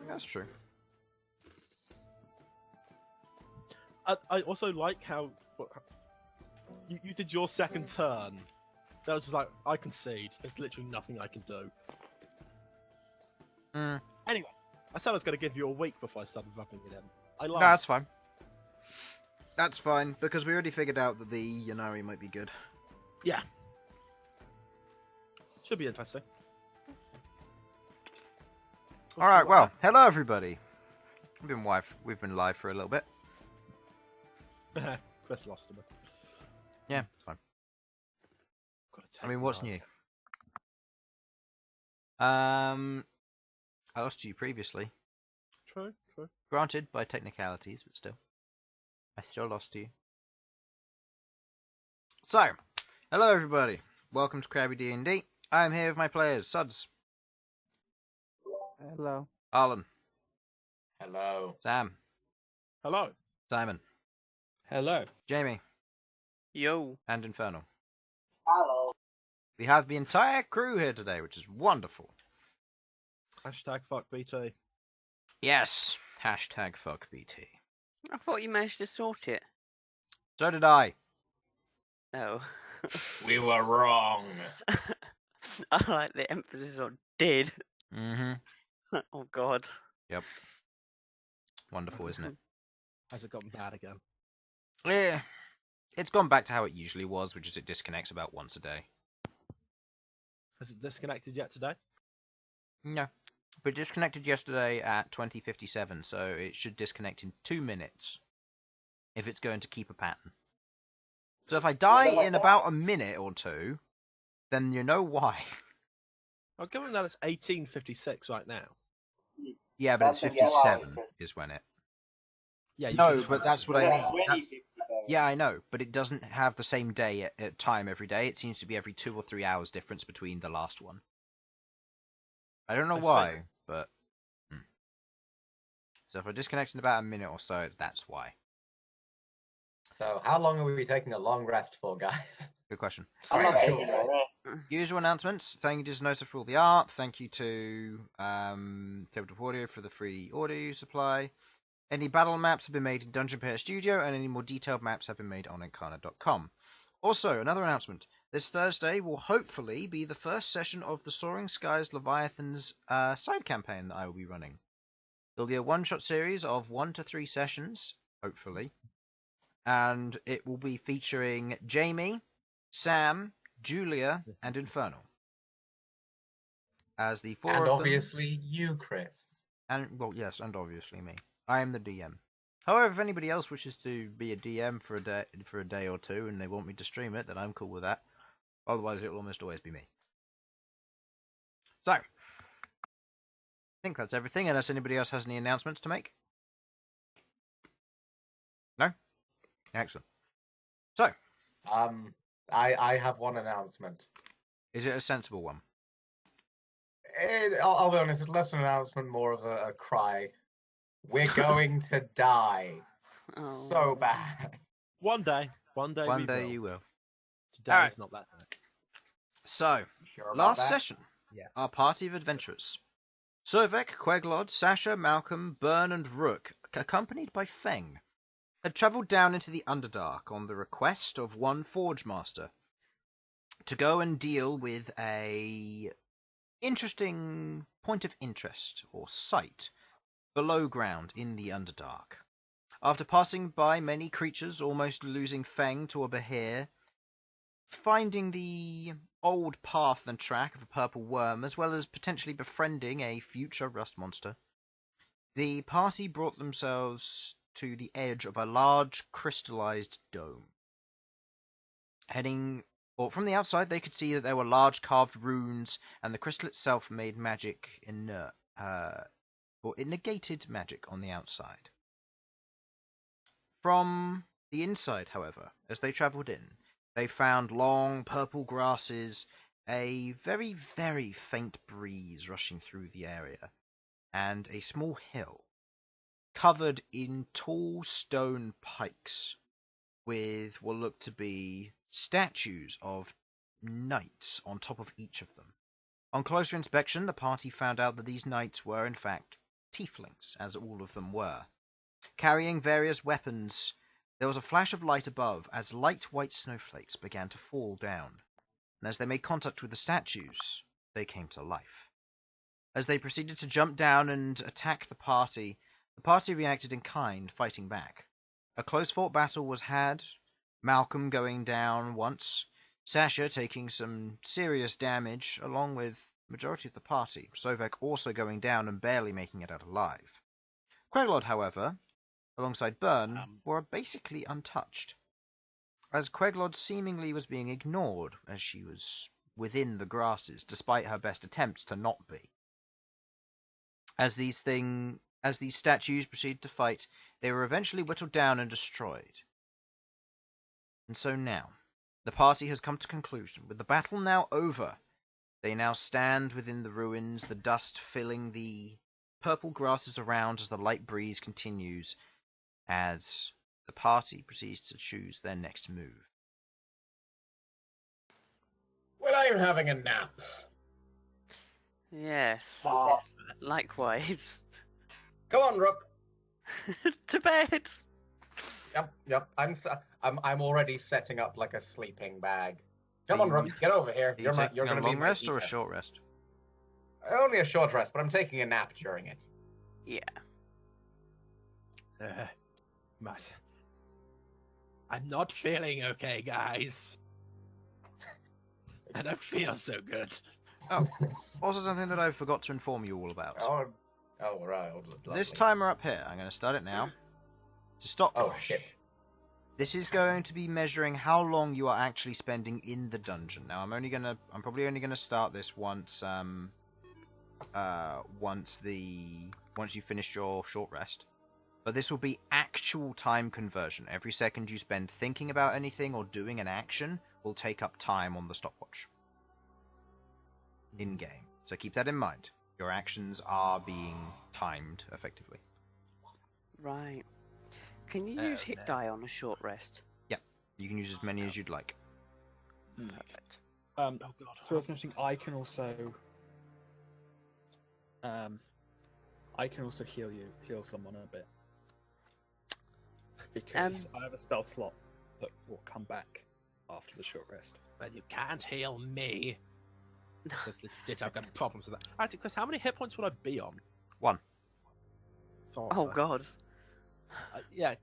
That's true. I also like how you did your second turn. That was just like, I concede. There's literally nothing I can do. Anyway, I said I was going to give you a week before I started rubbing it in. I lied. No, that's fine. That's fine, because we already figured out that the Yanari might be good. Yeah. Should be interesting. Alright, well, hello everybody. We've been live for a little bit. Chris lost him. Yeah, it's fine. I mean, what's new? I lost to you previously. True. Granted, by technicalities, but still. I still lost to you. So, hello everybody. Welcome to Crabby D&D. I am here with my players, Sudz. Hello. Harlan. Hello. Sam. Hello. Simon. Hello. Jamie. Yo. And Infernal. Hello. We have the entire crew here today, which is wonderful. Hashtag fuck BT. Yes. Hashtag fuck BT. I thought you managed to sort it. So did I. Oh. We were wrong. I like the emphasis on did. Mm-hmm. Oh god. Yep. Wonderful, isn't it? Has it gotten bad again? Yeah. It's gone back to how it usually was, which is it disconnects about once a day. Has it disconnected yet today? No. But it disconnected yesterday at 20:57, so it should disconnect in 2 minutes if it's going to keep a pattern. So if I die in about a minute or two, then you know why. Well, given that it's 18:56 right now. Yeah, but it's 57 is when it... Yeah. You No, said but that's what I mean. 20:57. Yeah, I know, but it doesn't have the same day at time every day. It seems to be every 2 or 3 hours difference between the last one. I don't know I see. why, but... So if I disconnect in about a minute or so, that's why. So, how long are we taking a long rest for, guys? Good question. I'm not Right. sure. Usual announcements. Thank you to Nosa for all the art. Thank you to Tabletop Audio for the free audio supply. Any battle maps have been made in Dungeon Player Studio, and any more detailed maps have been made on Incarna.com. Also, another announcement. This Thursday will hopefully be the first session of the Soaring Skies Leviathan's side campaign that I will be running. It'll be a one-shot series of 1 to 3 sessions, hopefully. And it will be featuring Jamie, Sam, Julia, and Infernal as the four And of them. obviously you, Chris. And well, yes, and obviously me. I am the DM. However, if anybody else wishes to be a DM for a day or two, and they want me to stream it, then I'm cool with that. Otherwise, it will almost always be me. So, I think that's everything. Unless anybody else has any announcements to make. No. Excellent. So, I have one announcement. is it a sensible one? I'll be honest, it's less an announcement, more of a cry. We're going to die. Oh. So bad. One day. One day. One we day will. you will. Today Alright. is not that day. So, Sure about last that? session, Yes. our party of adventurers. Sovak, Queglod, Sasha, Malcom, Bern, and Rook, accompanied by Feng, had travelled down into the Underdark on the request of one Forge Master to go and deal with a interesting point of interest, or site, below ground in the Underdark. After passing by many creatures, almost losing Feng to a Behir, finding the old path and track of a purple worm, as well as potentially befriending a future rust monster, the party brought themselves to the edge of a large crystallized dome. From the outside, they could see that there were large carved runes, and the crystal itself made magic inert, or it negated magic on the outside. From the inside, however, as they travelled in, they found long purple grasses, a very, very faint breeze rushing through the area, and a small hill covered in tall stone pikes with what looked to be statues of knights on top of each of them, On closer inspection, the party found out that these knights were, in fact, tieflings, as all of them were. Carrying various weapons, there was a flash of light above as light white snowflakes began to fall down, and as they made contact with the statues, they came to life. As they proceeded to jump down and attack the party reacted in kind, fighting back. A close-fought battle was had, Malcom going down once, Sasha taking some serious damage, along with the majority of the party, Sovak also going down and barely making it out alive. Queglod, however, alongside Bern, were basically untouched, as Queglod seemingly was being ignored as she was within the grasses, despite her best attempts to not be. As these statues proceeded to fight, they were eventually whittled down and destroyed. And so now, the party has come to conclusion. With the battle now over, they now stand within the ruins, the dust filling the purple grasses around as the light breeze continues, as the party proceeds to choose their next move. Well, I'm having a nap. Yes. Likewise. Come on, Rook. To bed. Yep. I'm already setting up like a sleeping bag. Come on, Rook. Get over here. Are you taking You're a going to long be my rest or a eater. short rest? Only a short rest, but I'm taking a nap during it. Yeah. I'm not feeling okay, guys. I don't feel so good. Oh, also something that I forgot to inform you all about. Oh, right. This timer up here, I'm going to start it now. It's a stopwatch. Oh, shit. This is going to be measuring how long you are actually spending in the dungeon. Now, I'm probably only gonna start this once you finish your short rest. But this will be actual time conversion. Every second you spend thinking about anything or doing an action will take up time on the stopwatch. In game. So keep that in mind. Your actions are being timed effectively. Right. Can you use hit die on a short rest? Yeah. You can use as many as you'd like. Perfect. It's worth noting I can also heal someone a bit. Because I have a spell slot that will come back after the short rest. Well, you can't heal me. Because legit, I've got problems with that. Actually, Chris, how many hit points would I be on? 1. Thought Oh so. god. Yeah.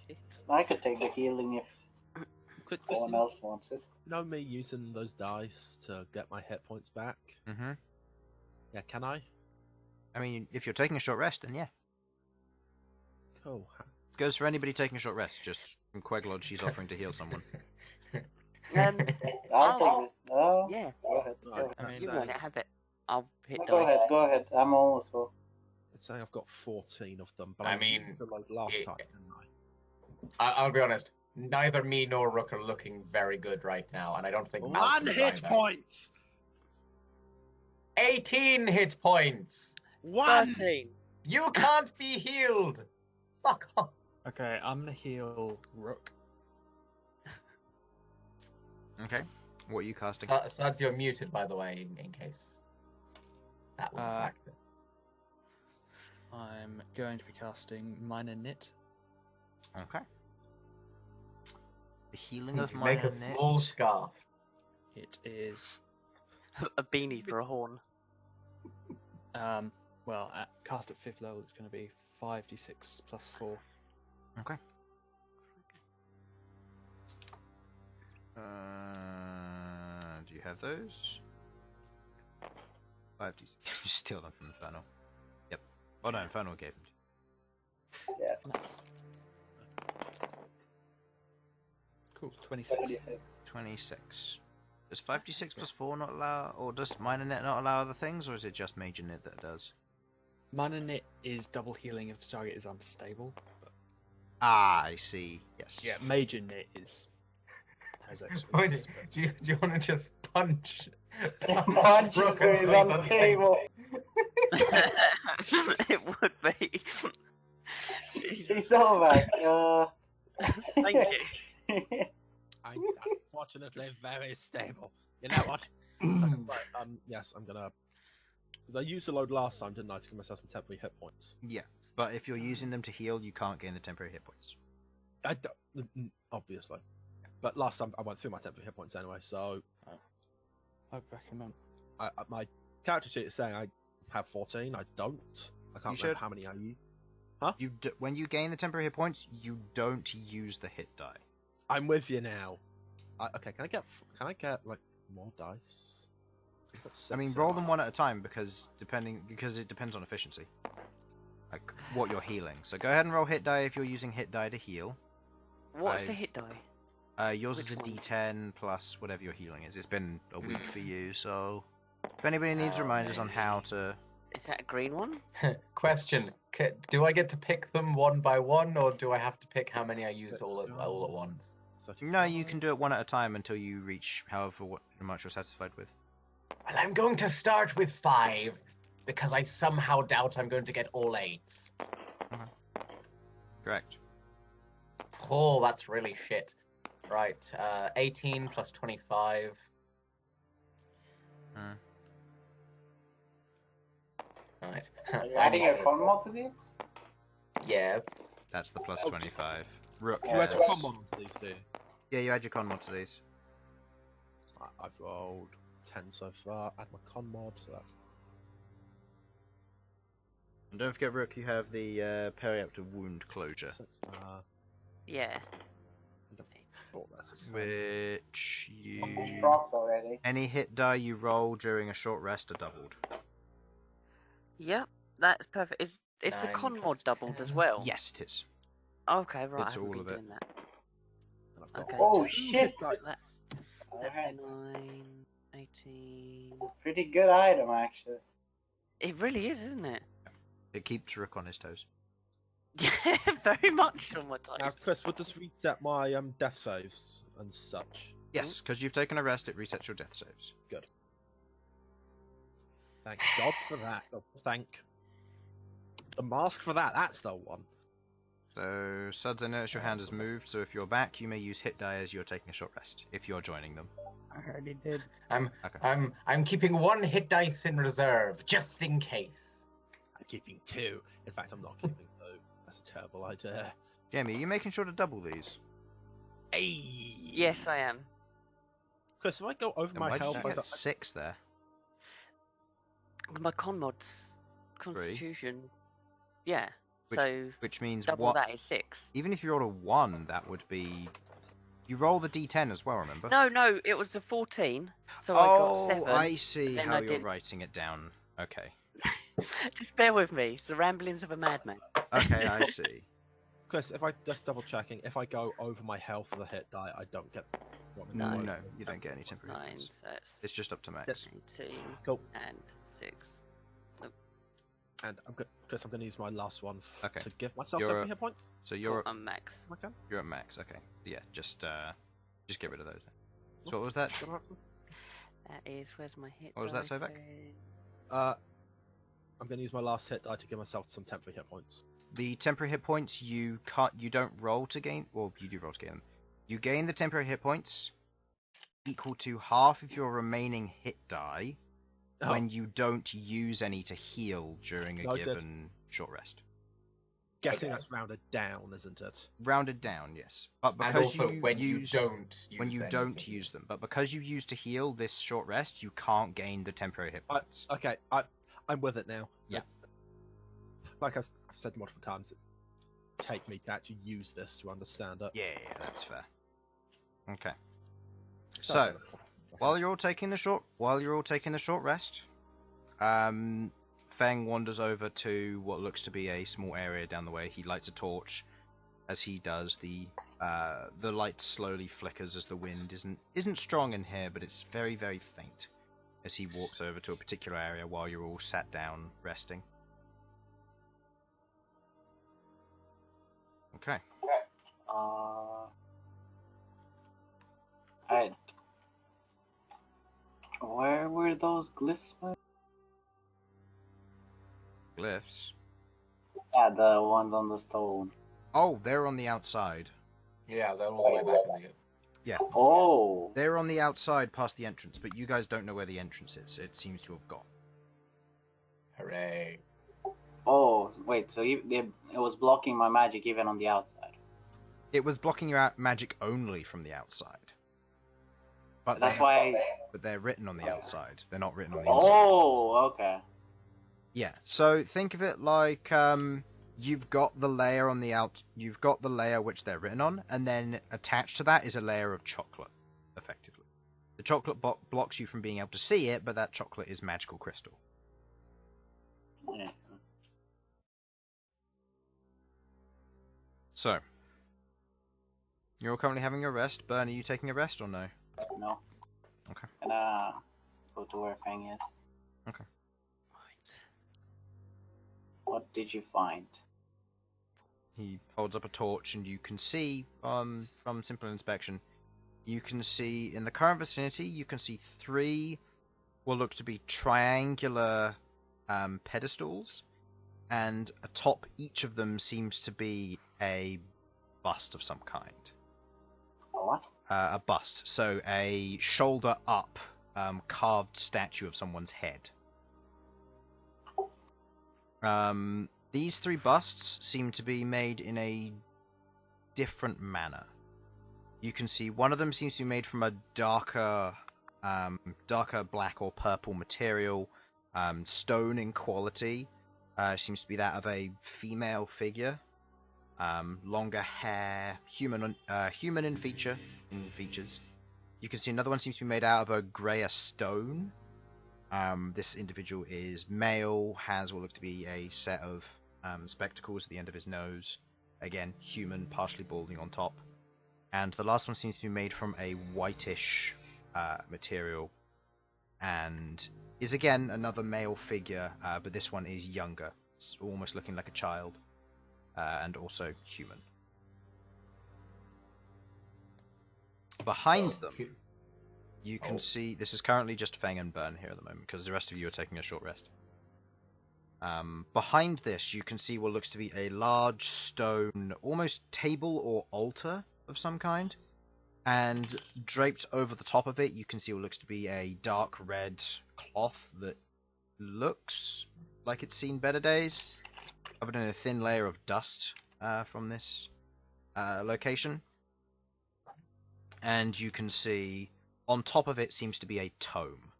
Shit. I could take the healing if Could no one else wants it. you know me using those dice to get my hit points back? Mm-hmm. Yeah, can I? I mean, if you're taking a short rest, then yeah. Cool. It goes for anybody taking a short rest. Just from Queglod, she's offering to heal someone. I'll take it. Oh, Yeah. go ahead. Right. Go ahead. You want it, have it. I'll hit No, die. go ahead. I'm almost full. Let's say I've got 14 of them, but I I mean, used them like last it- time, didn't I'll be honest. Neither me nor Rook are looking very good right now, and I don't think I? Malcolm One is hit either. point! 18 hit points! 13. You can't be healed! Fuck off. Okay, I'm gonna heal Rook. Okay. What are you casting? Sudz, you're muted, by the way, in case that was a factor. I'm going to be casting Minor Knit. Okay. The healing of my Make a small scarf. It is A beanie for a horn. cast at 5th level. It's going to be 5d6 plus 4. Okay. Do you have those? 5d6. You steal them from Infernal. Yep. Oh no, Infernal gave them to you. Yeah. Nice. Cool. 26. 26. 26. Does 5d6 plus 4 not allow, or does Minor Net not allow other things, or is it just Major Knit that does? Minor Knit is double healing if the target is unstable. Ah, I see. Yes. Yeah, Major Knit is has extra. Wait, use, do you want to just punch? Punch Rook so and he's leave unstable. It would be. He's Sovak. Thank you. I'm unfortunately very stable. You know what? Right, yes, I'm gonna. I used a load last time, didn't I, to give myself some temporary hit points? Yeah, but if you're using them to heal, you can't gain the temporary hit points. I don't, obviously. But last time I went through my temporary hit points anyway, so I recommend. my character sheet is saying I have 14. I don't. I can't You remember should. how many I use. When you gain the temporary hit points, you don't use the hit die. I'm with you now. Okay, can I get like more dice? I've got I mean, six roll in them my- one at a time because it depends on efficiency, like what you're healing. So go ahead and roll hit die if you're using hit die to heal. What's a I- hit die? Yours Which is a one? D10 plus whatever your healing is. It's been a week for you, so if anybody needs reminders on how to, Is that a green one? Question: do I get to pick them one by one, or do I have to pick how many I use all at once? no, you can do it one at a time until you reach however much you're satisfied with. Well, I'm going to start with 5 because I somehow doubt I'm going to get all 8s. Correct. Oh, that's really shit. Right, 18 plus 25. Right. Are you adding a con mod to this? Yes. That's the plus 25. Rook. You add has- your con mod onto these, do you? Yeah, you add your con mod to these. I've rolled 10 so far. Add my con mod, so that's And don't forget, Rook, you have the periapter wound closure, 6. Yeah. which It's you dropped already. any hit die you roll during a short rest are doubled. Yep, that's perfect. Is the 9 con mod plus doubled as 10. well? Yes, it is. Okay, right. It's I haven't all been of it. doing that. Okay. Oh Ooh, shit! That's Alright. 9, 18. It's a pretty good item, actually. It really is, isn't it? It keeps Rook on his toes. Yeah, very much on my Now, toes. Chris, would this reset my death saves and such? Yes, because you've taken a rest, it resets your death saves. Thank God for that. Oh, thank the mask for that. That's the one. So, Sudz, I notice your hand has moved, so if you're back, you may use hit die as you're taking a short rest, if you're joining them. I already did. Okay. I'm keeping 1 hit dice in reserve, just in case. I'm keeping 2. In fact, I'm not keeping 2. That's a terrible idea. Jamie, are you making sure to double these? Hey. Yes, I am. Chris, if I go over Then my why did health, you I get 6 there? My con mod's Constitution. Yeah. So Which means double what? that is 6. Even if you rolled a 1, that would be... You roll the d10 as well, remember? No, it was a 14. So I got 7. I see then how I you're didn't. writing it down. Okay. Just bear with me. It's the ramblings of a madman. Okay, I see. Chris, if I just double checking, if I go over my health with a hit die, I don't get. No. No, you don't get any temporary 9, hits. so that's It's just up to max. 18 Cool. and 6. And Chris, I'm going to use my last one Okay. to give myself You're temporary a- hit points. So Cool, you're I'm max. Okay. you're at max. Okay. Yeah, just get rid of those. So what was that? That is, where's my hit What was that, die Sovak? thing? I'm going to use my last hit die to give myself some temporary hit points. The temporary hit points you don't roll to gain. Well, you do roll to gain them. You gain the temporary hit points equal to half of your remaining hit die Oh, when you don't use any to heal during a Noted. given short rest. guessing Okay. that's rounded down, isn't it? Rounded down, yes. But And because also, you when use, you don't use when you any don't to- use them, but because you use to heal this short rest, you can't gain the temporary hit points. Okay, I'm with it now. Yeah. Like I've said multiple times, it take me to actually use this to understand it. Yeah, that's fair. Okay. So, while you're all taking the short rest, Feng wanders over to what looks to be a small area down the way. He lights a torch. As he does, the light slowly flickers as the wind isn't strong in here, but it's very, very faint. As he walks over to a particular area while you're all sat down resting. Okay. Where were those glyphs? Glyphs. Yeah, the ones on the stone. Oh, they're on the outside. Yeah, they're all the way back in Yeah. Oh. They're on the outside past the entrance, but you guys don't know where the entrance is. It seems to have gone. Hooray. Oh, wait, so it was blocking my magic even on the outside. It was blocking your magic only from the outside. But That's why... But they're written on the outside. They're not written on the inside. Oh, okay. Yeah. So think of it like you've got the layer on the you've got the layer which they're written on, and then attached to that is a layer of chocolate, effectively. The chocolate blocks you from being able to see it, but that chocolate is magical crystal. Yeah. So, you're all currently having a rest. Bern, are you taking a rest or no? No. Okay. And go to where Fang is. Okay. What did you find? He holds up a torch, and you can see, from simple inspection, you can see in the current vicinity, you can see 3 what look to be triangular pedestals, and atop each of them seems to be a bust of some kind. A what? A bust, so a shoulder up carved statue of someone's head. These 3 busts seem to be made in a different manner. You can see one of them seems to be made from a darker black or purple material, stone in quality. Seems to be that of a female figure. Longer hair, human in features. You can see another one seems to be made out of a greyer stone. This individual is male, has what looks to be a set of spectacles at the end of his nose. Again, human, partially balding on top. And the last one seems to be made from a whitish material, and is again another male figure, but this one is younger, almost looking like a child, and also human. Behind them, you can see, this is currently just Fang and Bern here at the moment, because the rest of you are taking a short rest. Behind this, you can see what looks to be a large stone, almost table or altar of some kind, and draped over the top of it, you can see what looks to be a dark red cloth that looks like it's seen better days, covered in a thin layer of dust from this location. And you can see on top of it seems to be a tome.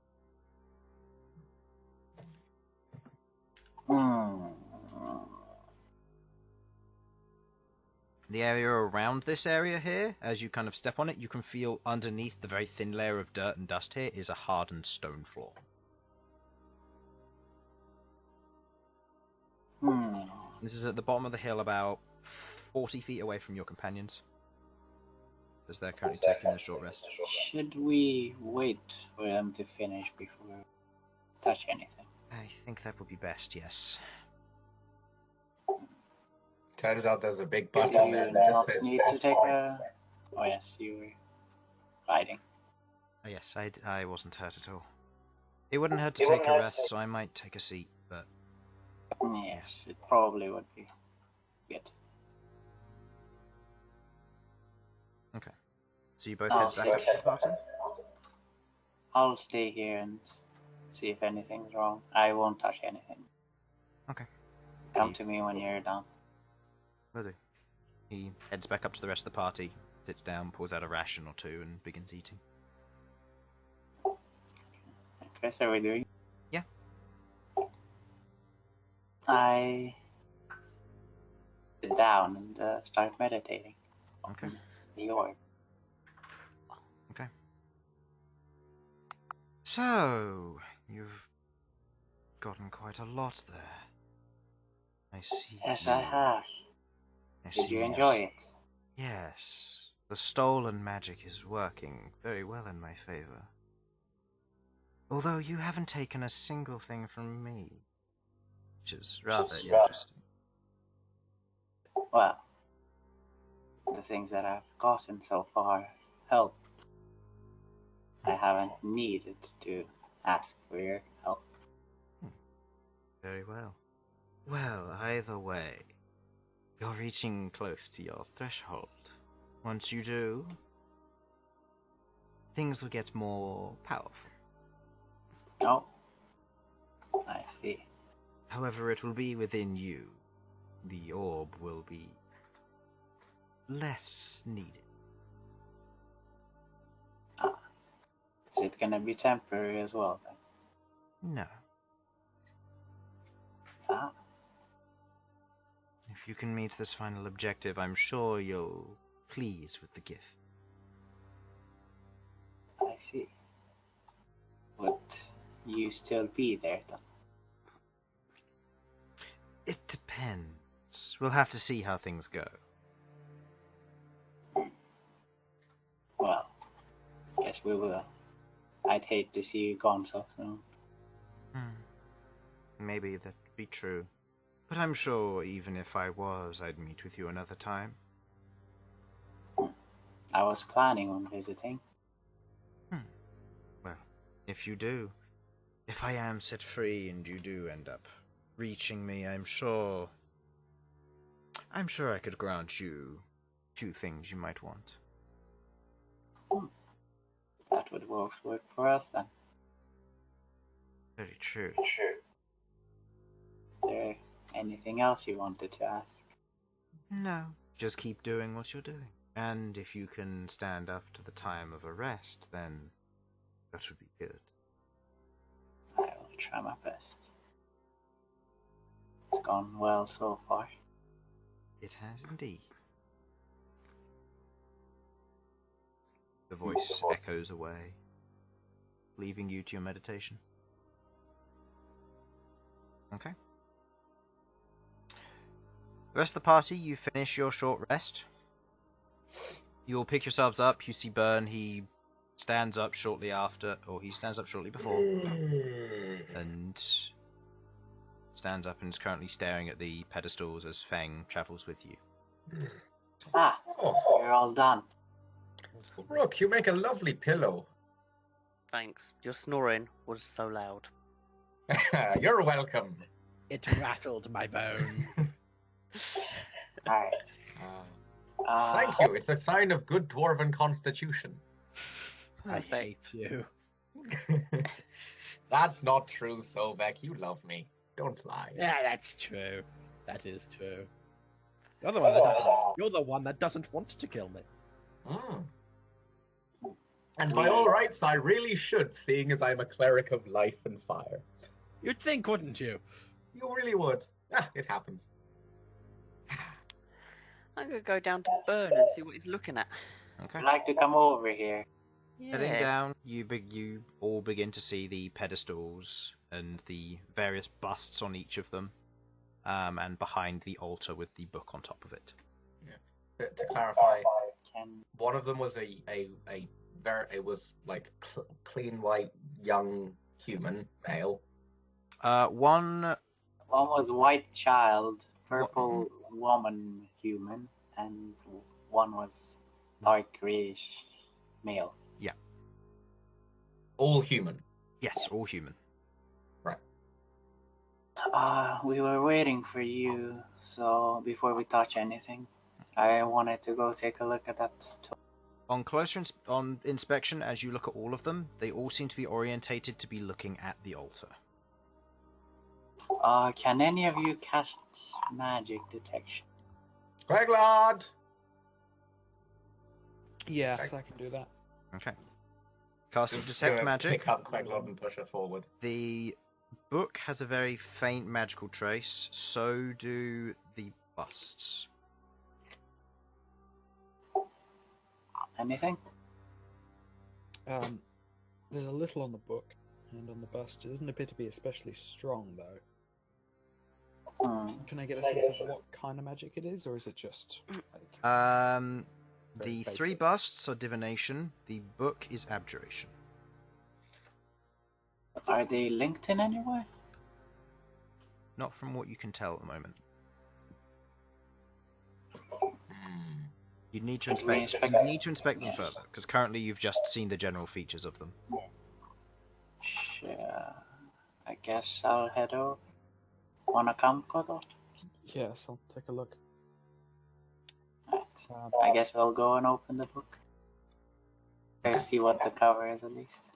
The area around this area here, as you kind of step on it, you can feel underneath the very thin layer of dirt and dust here is a hardened stone floor. This is at the bottom of the hill, about 40 feet away from your companions, as they're currently taking a short rest. Should we wait for them to finish before we touch anything? I think that would be best, yes. Turns out there's a big Do button you there. not need to take a... Oh yes, you were hiding. Yes, I wasn't hurt at all. It wouldn't hurt to take a rest, so I might take a seat, but... Yes, it probably would be good. Okay. So you both head back up to the party? I'll stay here and see if anything's wrong. I won't touch anything. Okay. Come to me when you're done. Will do. He heads back up to the rest of the party, sits down, pulls out a ration or 2, and begins eating. Chris, are we doing? Yeah. I sit down and start meditating. Okay. The orb. Okay. So, you've gotten quite a lot there. I see. Yes, I have. I Did see. you enjoy it? Yes. The stolen magic is working very well in my favor. Although you haven't taken a single thing from me, which is rather interesting. Well, the things that I've gotten so far helped. I haven't needed to ask for your help. Very well. Well, either way, you're reaching close to your threshold. Once you do, things will get more powerful. Oh, I see. However, it will be within you. The orb will be less needed. Is it gonna be temporary as well then? No. Ah, If you can meet this final objective, I'm sure you'll be pleased with the gift. I see. Would you still be there then? It depends. We'll have to see how things go. Well, guess we will. I'd hate to see you gone so soon. Maybe that'd be true. But I'm sure even if I was, I'd meet with you another time. I was planning on visiting. Well, if you do, if I am set free and you do end up reaching me, I'm sure I could grant you a few things you might want. That would both work for us then. Very true. Is there anything else you wanted to ask? No, just keep doing what you're doing. And if you can stand up to the time of arrest, then that would be good. I will try my best. It's gone well so far. It has indeed. The voice echoes away, leaving you to your meditation. Okay. The rest of the party, you finish your short rest. You'll pick yourselves up. You see Bern. He stands up shortly after, or he stands up shortly before, and stands up and is currently staring at the pedestals as Feng travels with you. Ah, Oh, you're all done. Rook, you make a lovely pillow. Thanks. Your snoring was so loud. You're welcome. It rattled my bones. Alright. Thank you. It's a sign of good dwarven constitution. I hate you. That's not true, Sovak. You love me. Don't lie. Yeah, that's true. That is true. You're the one that doesn't want to kill me. Mm. And by all rights, I really should, seeing as I'm a cleric of life and fire. You'd think, wouldn't you? You really would. Ah, it happens. I'm gonna go down to Bern and see what he's looking at. Okay. I'd like to come over here. Heading Yeah. down, you all begin to see the pedestals and the various busts on each of them, and behind the altar with the book on top of it. To clarify, Can one of them was it was like clean white young human male. One one was white child, purple woman human, and one was dark grayish male. All human. Yes, all human. We were waiting for you, so before we touch anything, I wanted to go take a look at that. On closer inspection, as you look at all of them, they all seem to be orientated to be looking at the altar. Can any of you cast magic detection? Queglod! Yes, I can do that. Okay. Casting Just detect gonna magic. Pick up Queglod and push her forward. The book has a very faint magical trace. So do the busts. Anything? There's a little on the book and on the bust. It doesn't appear to be especially strong, though. Can I get a sense of what kind of magic it is, or is it just like The very three basic? busts are divination. The book is abjuration. Are they linked in any way? Not from what you can tell at the moment. You'd need to Should we inspect. inspect You them? need to inspect them further, because currently you've just seen the general features of them. Sure. I guess I'll head over. Wanna come, Queglod? Yes, I'll take a look. Right. I guess we'll go and open the book. I see what the cover is at least.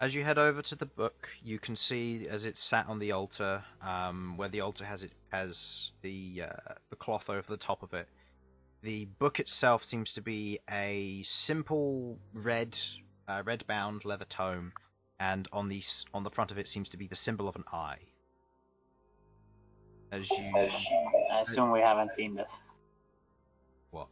As you head over to the book, you can see as it's sat on the altar, where the altar has the cloth over the top of it. The book itself seems to be a simple red bound leather tome, and on the front of it seems to be the symbol of an eye. I assume we haven't seen this. What?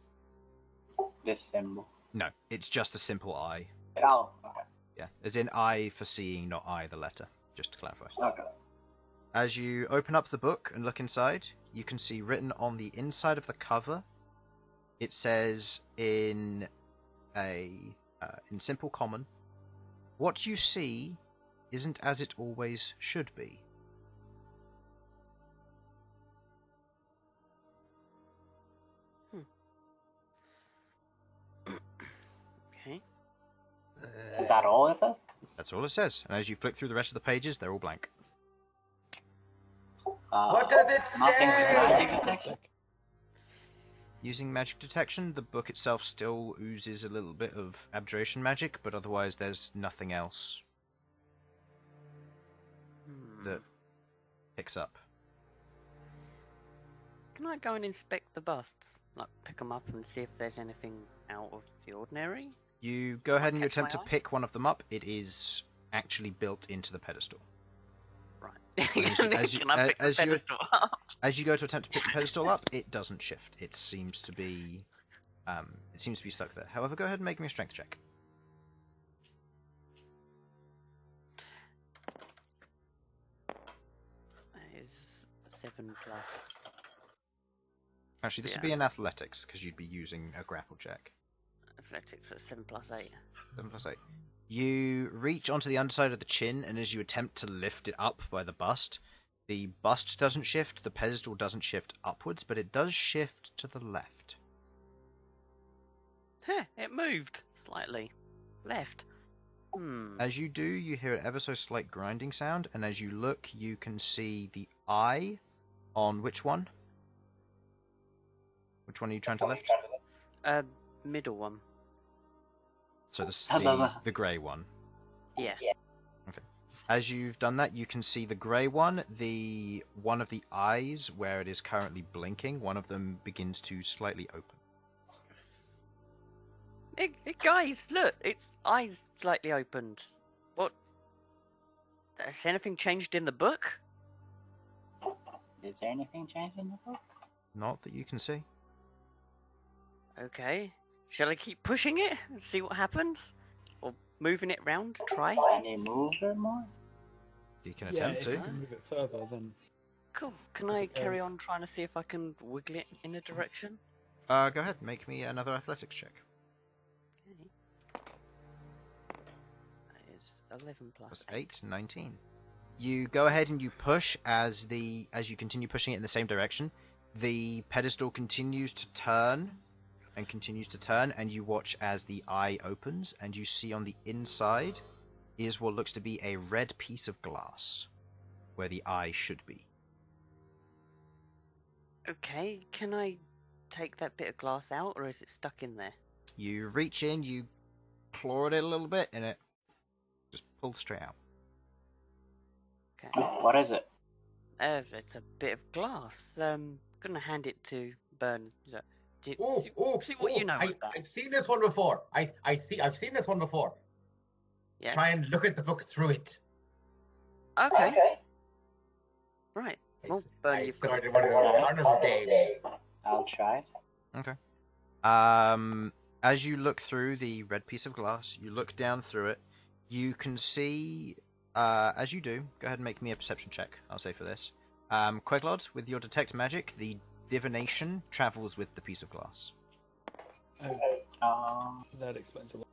This symbol. No, it's just a simple eye. Oh, okay. Yeah, as in eye for seeing, not I the letter, just to clarify. Okay. As you open up the book and look inside, you can see written on the inside of the cover, it says in simple common, "What you see isn't as it always should be." Okay. Is that all it says? That's all it says. And as you flick through the rest of the pages, they're all blank. What does it Nothing with say? magic detection. Using magic detection, the book itself still oozes a little bit of abjuration magic, but otherwise there's nothing else that picks up. Can I go and inspect the busts? Like, pick them up and see if there's anything out of the ordinary? You go ahead and you Catch my attempt to eye? pick one of them up. It is actually built into the pedestal. Right. As you- Can I pick the as you- pedestal up? As you go to attempt to pick the pedestal up, it doesn't shift. It seems to be stuck there. However, go ahead and make me a strength check. That is 7 plus. Actually, this would Yeah. be in athletics because you'd be using a grapple check. Athletics at 7 plus 8. 7+8. You reach onto the underside of the chin, and as you attempt to lift it up by the bust doesn't shift, the pedestal doesn't shift upwards, but it does shift to the left. Heh, it moved slightly. Left. As you do, you hear an ever so slight grinding sound, and as you look, you can see the eye on which one? Which one are you trying to lift? Middle one. So That doesn't- the grey one. Yeah. As you've done that, you can see the grey one, the one of the eyes where it is currently blinking, one of them begins to slightly open. Guys, look! Its eyes slightly opened. What? Has anything changed in the book? Is there anything changed in the book? Not that you can see. Okay. Shall I keep pushing it and see what happens? Or moving it round to try? Can you move it more? You can Yeah, attempt if to. you can move it further, then Cool. Can I carry on trying to see if I can wiggle it in a direction? Go ahead, make me another athletics check. Okay. That is 11 plus Plus 8, 19. You go ahead and you push as you continue pushing it in the same direction. The pedestal continues to turn, and you watch as the eye opens, and you see on the inside is what looks to be a red piece of glass, where the eye should be. Okay, can I take that bit of glass out, or is it stuck in there? You reach in, you claw at it a little bit, and it just pulls straight out. Okay. What is it? It's a bit of glass. Gonna hand it to Bern. See what you know with that. I've seen this one before. I've seen this one before. Yeah. Try and look at the book through it. Okay. Right. Well, Bern, I you've got started one of those carnival games. I'll try it. Okay. As you look through the red piece of glass, you look down through it, you can see, as you do, go ahead and make me a perception check, I'll say for this. Queglod, with your detect magic, the divination travels with the piece of glass. that explains a lot.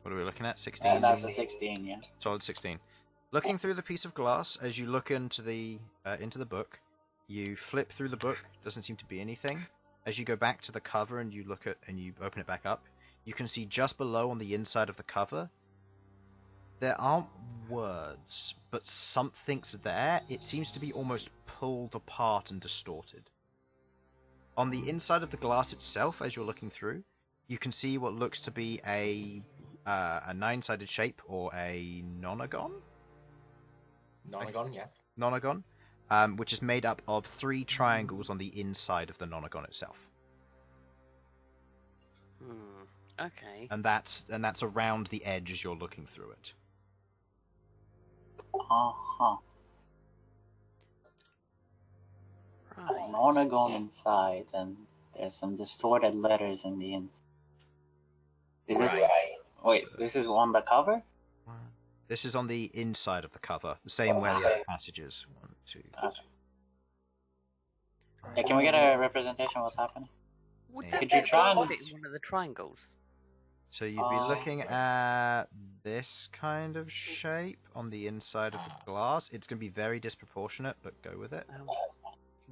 What are we looking at? 16? That's a 16, yeah. Solid 16. Looking through the piece of glass, as you look into the book, you flip through the book, doesn't seem to be anything. As you go back to the cover and you open it back up, you can see just below on the inside of the cover, there aren't words, but something's there. It seems to be almost pulled apart and distorted. On the inside of the glass itself, as you're looking through, you can see what looks to be a 9-sided shape, or a nonagon. Nonagon, yes. Nonagon, which is made up of 3 triangles on the inside of the nonagon itself. Okay. And that's around the edge as you're looking through it. Uh-huh. Right. Monogon inside, and there's some distorted letters in the end. Is this... Wait, this is on the cover? This is on the inside of the cover, the same way the other passages. 1, 2. Okay. Yeah, can we get a representation of what's happening? Would Yeah. that Could you be try and- fit in one of the triangles? So you'd be looking at this kind of shape on the inside of the glass. It's going to be very disproportionate, but go with it. Um,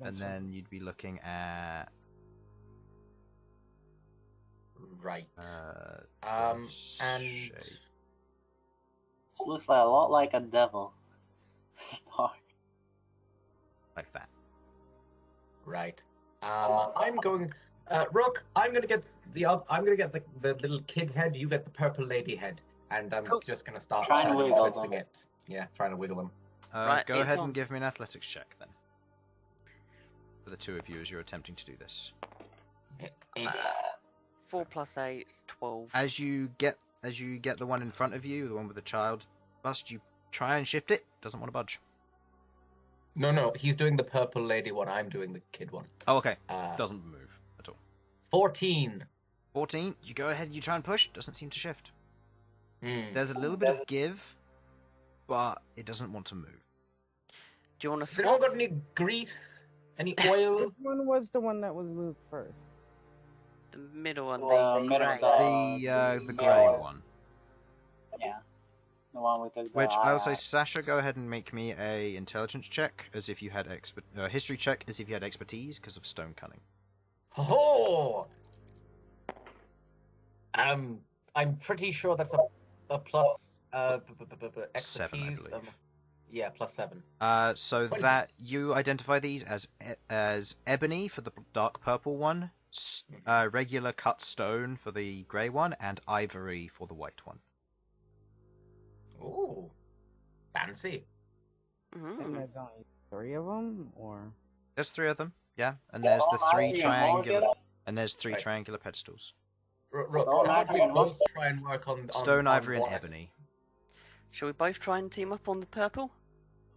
And then you'd be looking at Right. this and shape. This looks like a lot like a devil. Star. Like that. right. I'm going. Rook, I'm gonna get the little kid head. You get the purple lady head, and I'm Cool. just gonna start Trying to wiggle twisting them. it. Yeah, trying to wiggle them. Right, Go it's ahead on. and give me an athletics check then. For the two of you as you're attempting to do this. 4 + 8 is 12. As you get the one in front of you, the one with the child bust, you try and shift it. Doesn't want to budge. No, he's doing the purple lady one. I'm doing the kid one. Oh, okay. Uh, Doesn't move at all. 14. 14. You go ahead. You try and push. Doesn't seem to shift. Hmm. There's a little bit of give, but it doesn't want to move. Do you want to Has anyone swap? got any grease? Any oil? Which one was the one that was moved first? The middle one. The middle grey. dot. The grey one. Yeah. The one with the... Which I will say, Sasha, go ahead and make me a intelligence check, as if you had history check, as if you had expertise because of stone cunning. Oh! I'm pretty sure that's a plus expertise. 7, I believe. Yeah, +7. So What is that you identify these as ebony for the dark purple one, regular cut stone for the grey one, and ivory for the white one. Ooh, fancy. And Mm. there's only 3 of them, or There's 3 of them, yeah, and there's the Stone 3 ivory and what was the triangular, other? and there's 3 Right. triangular pedestals. Rook, Stone, how about ivory, we and what? both try and work on Stone, ivory, and one? ebony. Shall we both try and team up on the purple?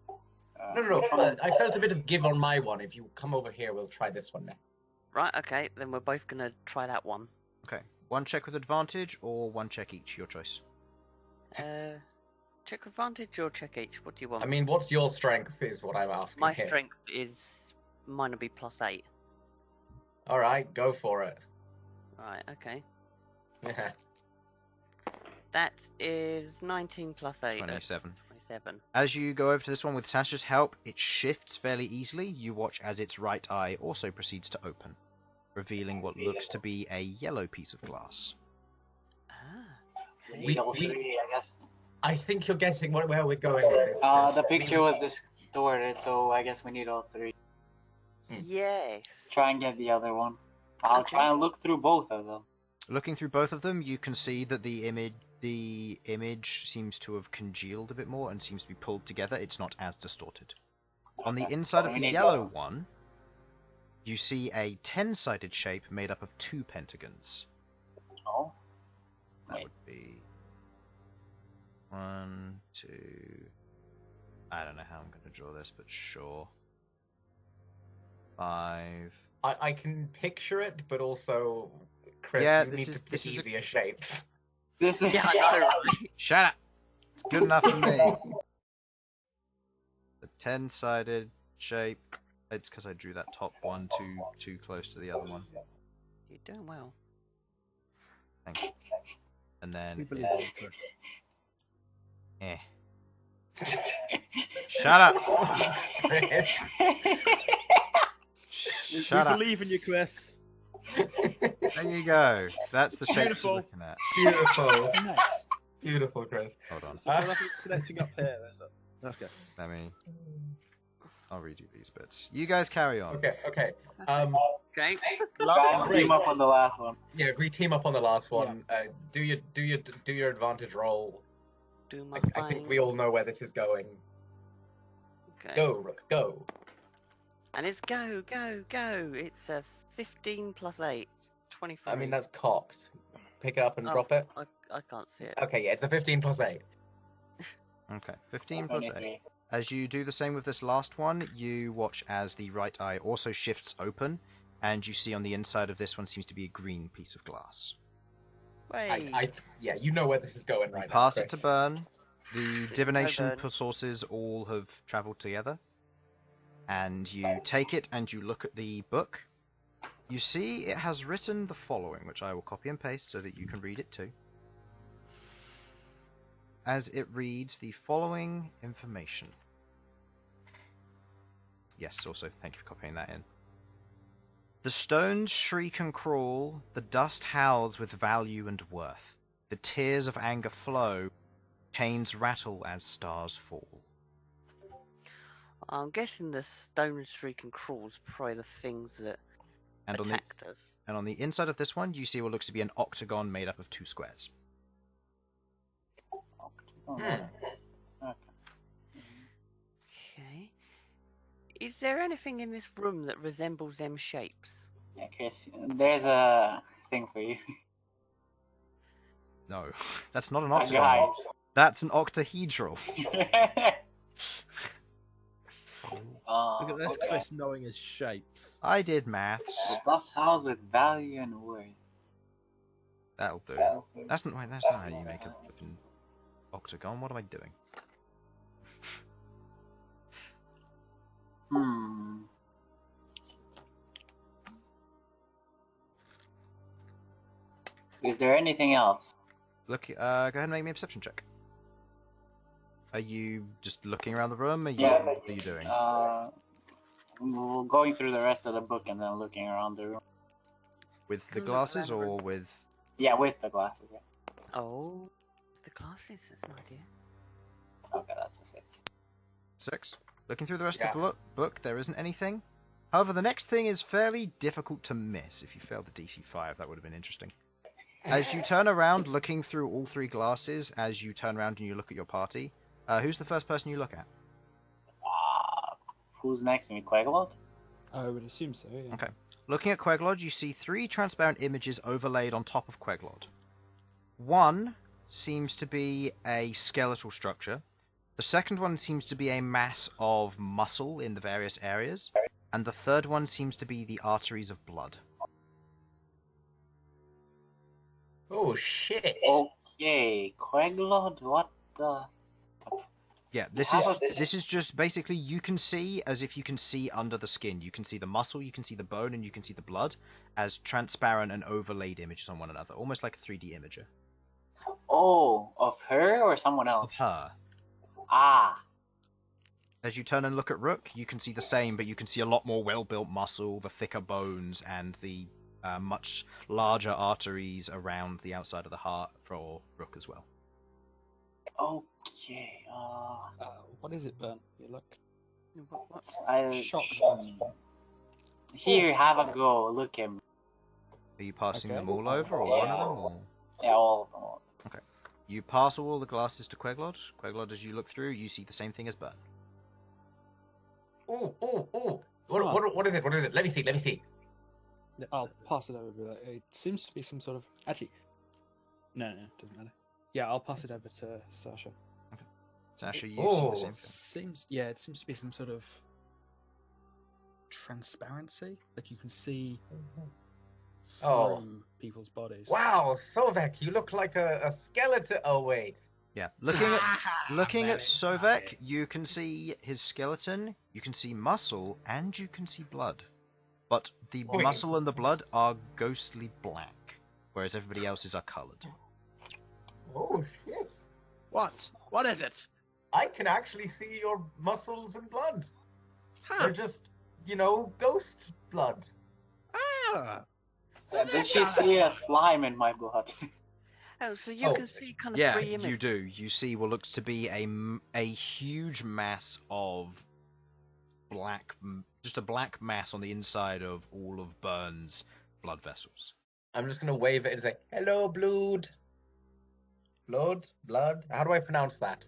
No. Which one? I felt a bit of give on my one. If you come over here, we'll try this one next. Right, okay, then we're both gonna try that one. Okay, 1 check with advantage, or 1 check each, your choice. Check advantage or check each? What do you want? I mean, what's your strength is what I'm asking my here. strength is mine will be +8. All right, go for it. Right, okay. That is 19 + 8. that's 27. 27. As you go over to this one with Sasha's help, it shifts fairly easily. You watch as its right eye also proceeds to open, revealing what looks to be a yellow piece of glass. Ah. Okay. We- All 3, I guess. I think you're getting where we're going with this. The picture was distorted, so I guess we need all 3. Yes. Try and get the other one. I'll Okay. try and look through both of them. Looking through both of them, you can see that the image seems to have congealed a bit more and seems to be pulled together. It's not as distorted. On the Okay. inside of We the need yellow both. one, you see a 10-sided shape made up of 2 pentagons. Oh. That Wait. would be 1, 2. I don't know how I'm going to draw this, but sure. 5. I can picture it, but also, Chris, Yeah, you this need is- to pick this is a- easier shapes. This is... Yeah, I know, right? Shut up! It's good enough for me. The 10-sided shape. It's because I drew that top one too close to the other one. You're doing well. Thank you. And then We believe it's- in you, Chris. Shut up! Chris. Shut we up! believe in you, Chris. There you go. That's the shape you're Beautiful. looking at. Beautiful. Nice. Beautiful, Chris. Hold on. So nothing's connecting up here. There's a... Okay. Let me. I'll redo these bits. You guys carry on. Okay. Okay. Try and Great. team up on the last one. Yeah, we team up on the last one. Do your advantage roll. Do my I think thing. we all know where this is going. Okay. Go, Rook, go. And it's go. It's a 15 plus 8. 23. I mean, that's cocked. Pick it up and Oh, drop it. I can't see it. Okay, yeah, it's a 15 plus 8. Okay, 15 plus 8. 23. As you do the same with this last one, you watch as the right eye also shifts open, and you see on the inside of this one seems to be a green piece of glass. Wait. Yeah, you know where this is going right You now. pass it Chris. to Bern. The divination Bern. sources all have travelled together. And you take it and you look at the book. You see it has written the following, which I will copy and paste so that you can read it too. As it reads the following information. Yes, also, thank you for copying that in. The stones shriek and crawl, the dust howls with value and worth. The tears of anger flow, chains rattle as stars fall. I'm guessing the stone shriek and crawls probably the things that And attacked us. on the inside of this one, you see what looks to be an octagon made up of 2 squares. Oh, Hmm. okay. Okay. Is there anything in this room that resembles them shapes? Yeah, Chris, there's a thing for you. No, that's not an A octagon. That's an octahedral. guide. Look at this, Okay. Chris knowing his shapes. I did maths. The dust house with value and worth. That'll do. That's not how you make a flipping octagon. What am I doing? Hmm. Is there anything else? Look, go ahead and make me a perception check. Are you just looking around the room? Yeah. What are you doing? Going through the rest of the book and then looking around the room. With the Look glasses around the or room. with... Yeah, with the glasses. Yeah. Oh, the glasses. That's an idea. Okay, that's a 6. 6? Looking through the rest Yeah. of the book, there isn't anything. However, the next thing is fairly difficult to miss. If you failed the DC 5, that would have been interesting. As you turn around, looking through all 3 glasses, as you turn around and you look at your party, who's the first person you look at? Who's next to me? Queglod? I would assume so, yeah. Okay. Looking at Queglod, you see 3 transparent images overlaid on top of Queglod. One seems to be a skeletal structure. The second one seems to be a mass of muscle in the various areas. And the third one seems to be the arteries of blood. Oh shit! Okay, Queglod, what the... Yeah, this is just basically you can see as if you can see under the skin. You can see the muscle, you can see the bone, and you can see the blood as transparent and overlaid images on one another, almost like a 3D imager. Oh, of her or someone Of else? her. Ah, As you turn and look at Rook, you can see the same, but you can see a lot more well-built muscle, the thicker bones, and the much larger arteries around the outside of the heart for Rook as well. okay. What is it, Bern? You look What? shocked. Here, have a go. Look him. Are you passing Okay. them all over, or one of them? Or... Yeah, all of them. You pass all the glasses to Queglod. Queglod, as you look through, you see the same thing as Bern. Ooh. What is it? What is it? Let me see. I'll pass it over. It seems to be some sort of... Actually, no, doesn't matter. Yeah, I'll pass it over to Sasha. Sasha, you Oh. see the same It thing. it seems to be some sort of transparency. Like you can see through Oh. people's bodies. Wow, Sovak, you look like a skeleton. Oh wait. Yeah, looking at Sovak, you can see his skeleton, you can see muscle, and you can see blood. But the Wait. muscle and the blood are ghostly black, whereas everybody else's are coloured. Oh shit! What? What is it? I can actually see your muscles and blood. Huh. They're just, ghost blood. Ah. Did she see a slime in my blood? Oh, so you Oh, can see kind of Yeah, 3 images. you do. You see what looks to be a huge mass of just a black mass on the inside of all of Bern's blood vessels. I'm just gonna wave it and say, "Hello, blood." Blood. How do I pronounce that?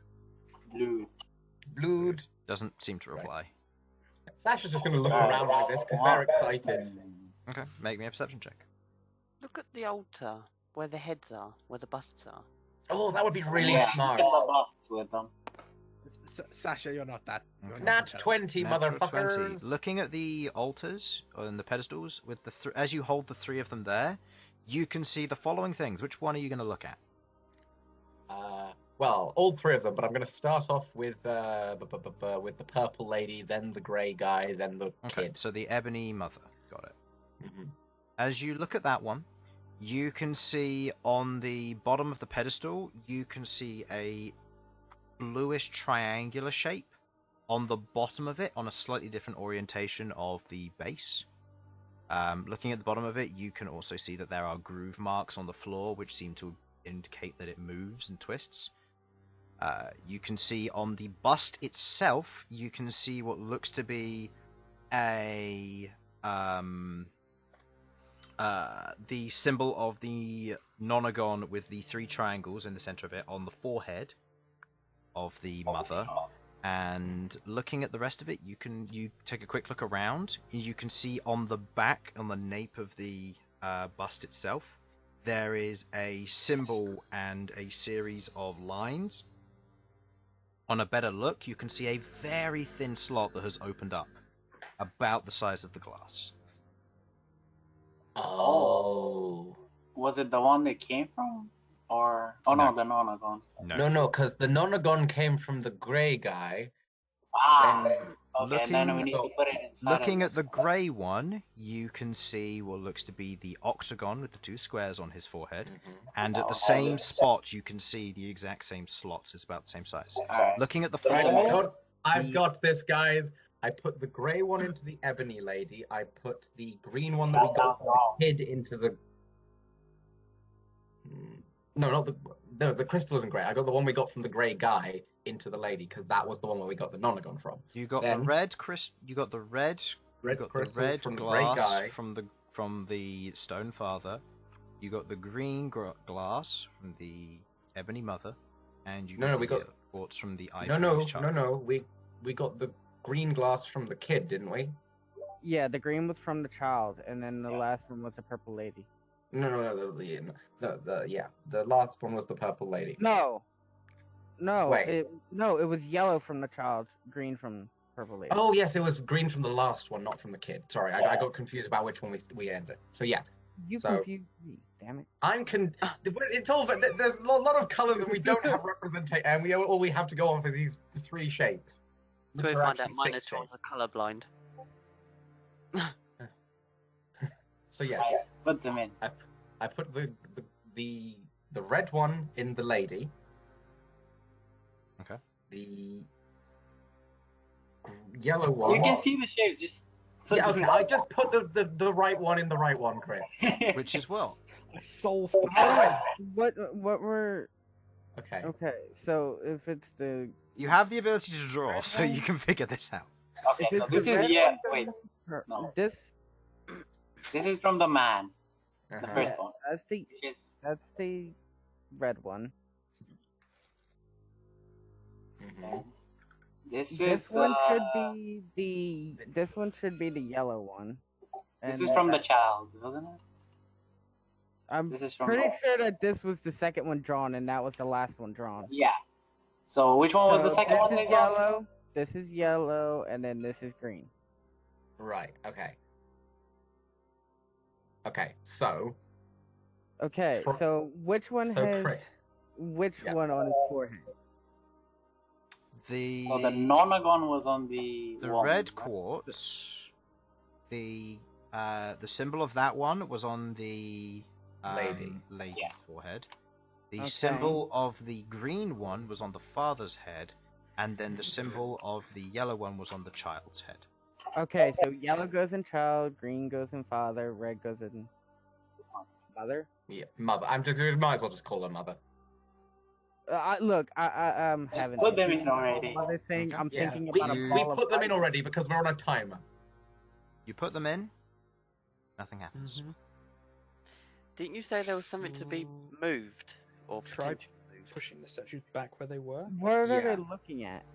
Blue. Blood. Doesn't seem to reply. Sasha's just gonna look around like this because they're excited. Okay, make me a perception check. Look at the altar, where the heads are, where the busts are. Oh, that would be really Yeah, smart. look at the busts with them. Sasha, you're not that. Okay. Nat 20, Natural motherfuckers. 20. Looking at the altars and the pedestals, with as you hold the three of them there, you can see the following things. Which one are you going to look at? Well, all three of them, but I'm going to start off with the purple lady, then the grey guy, then the kid. So the ebony mother. Got it. Mm-hmm. As you look at that one, you can see on the bottom of the pedestal, you can see a bluish triangular shape on the bottom of it, on a slightly different orientation of the base. Looking at the bottom of it, you can also see that there are groove marks on the floor, which seem to indicate that it moves and twists. You can see on the bust itself, you can see what looks to be the symbol of the nonagon with the three triangles in the center of it on the forehead of the mother. And looking at the rest of it, you take a quick look around. You can see on the back, on the nape of the bust itself, there is a symbol and a series of lines. On a better look, you can see a very thin slot that has opened up, about the size of the glass. Oh. Was it the one they came from? Or... Oh no, the Nonagon. No, because the nonagon came from the grey guy. Okay, and then we need to put it inside. Looking at the grey one, you can see what looks to be the octagon with the two squares on his forehead, and at the same spot, you can see the exact same slots. It's about the same size. Right. Looking at the Right, floor, I've got this, guys. I put the grey one into the ebony lady. I put the green one that we got from the kid into the... No, not the crystal isn't grey. I got the one we got from the grey guy into the lady, because that was the one where we got the nonagon from. You got the red crystal. You got the red from glass the grey guy. from the stone father. You got the green glass from the ebony mother, and you got the quartz from the ivory child. No. We got the green glass from the kid, didn't we? Yeah, the green was from the child, and then the last one was the purple lady. The last one was the purple lady. It was yellow from the child, green from purple lady. Oh yes, it was green from the last one, not from the kid. Sorry, I got confused about which one we ended. So yeah. You confused me, damn it. It's all, but there's a lot of colours and we don't have representation, and all we have to go off is these three shapes. So we find out Minotaurs are colourblind. So yes, put them in. I put the red one in the lady. Okay. The yellow one. You can see the shapes. Just yeah, okay. I just put the right one in the right one, Chris. Which is well. I solved What were... Okay. Okay, so if it's the... You have the ability to draw, so you can figure this out. Okay, so this is wait. No. This is from the man. The first one. That's the red one. Mm-hmm. This one should be the yellow one. This is from the child, wasn't it? I'm pretty sure that this was the second one drawn, and that was the last one drawn. Yeah. So which one was the second one? This is yellow. This is yellow, and then this is green. Right. Okay. Okay. So. Okay. So which one has one on its forehead? The nonagon was on the red quartz. The symbol of that one was on the lady's forehead. The symbol of the green one was on the father's head, and then the symbol of the yellow one was on the child's head. Okay, so yellow goes in child, green goes in father, red goes in mother. Yeah, mother. Might as well just call her mother. Look, I Just haven't. put them in already. Other thing, Okay. I'm Yeah, thinking we, about a You- we ball of put them in light. already because we're on a timer. You put them in. Nothing happens. Mhm. Didn't you say there was something to be moved or Try potentially moved? pushing the statues back where they were. What are Yeah. they looking at?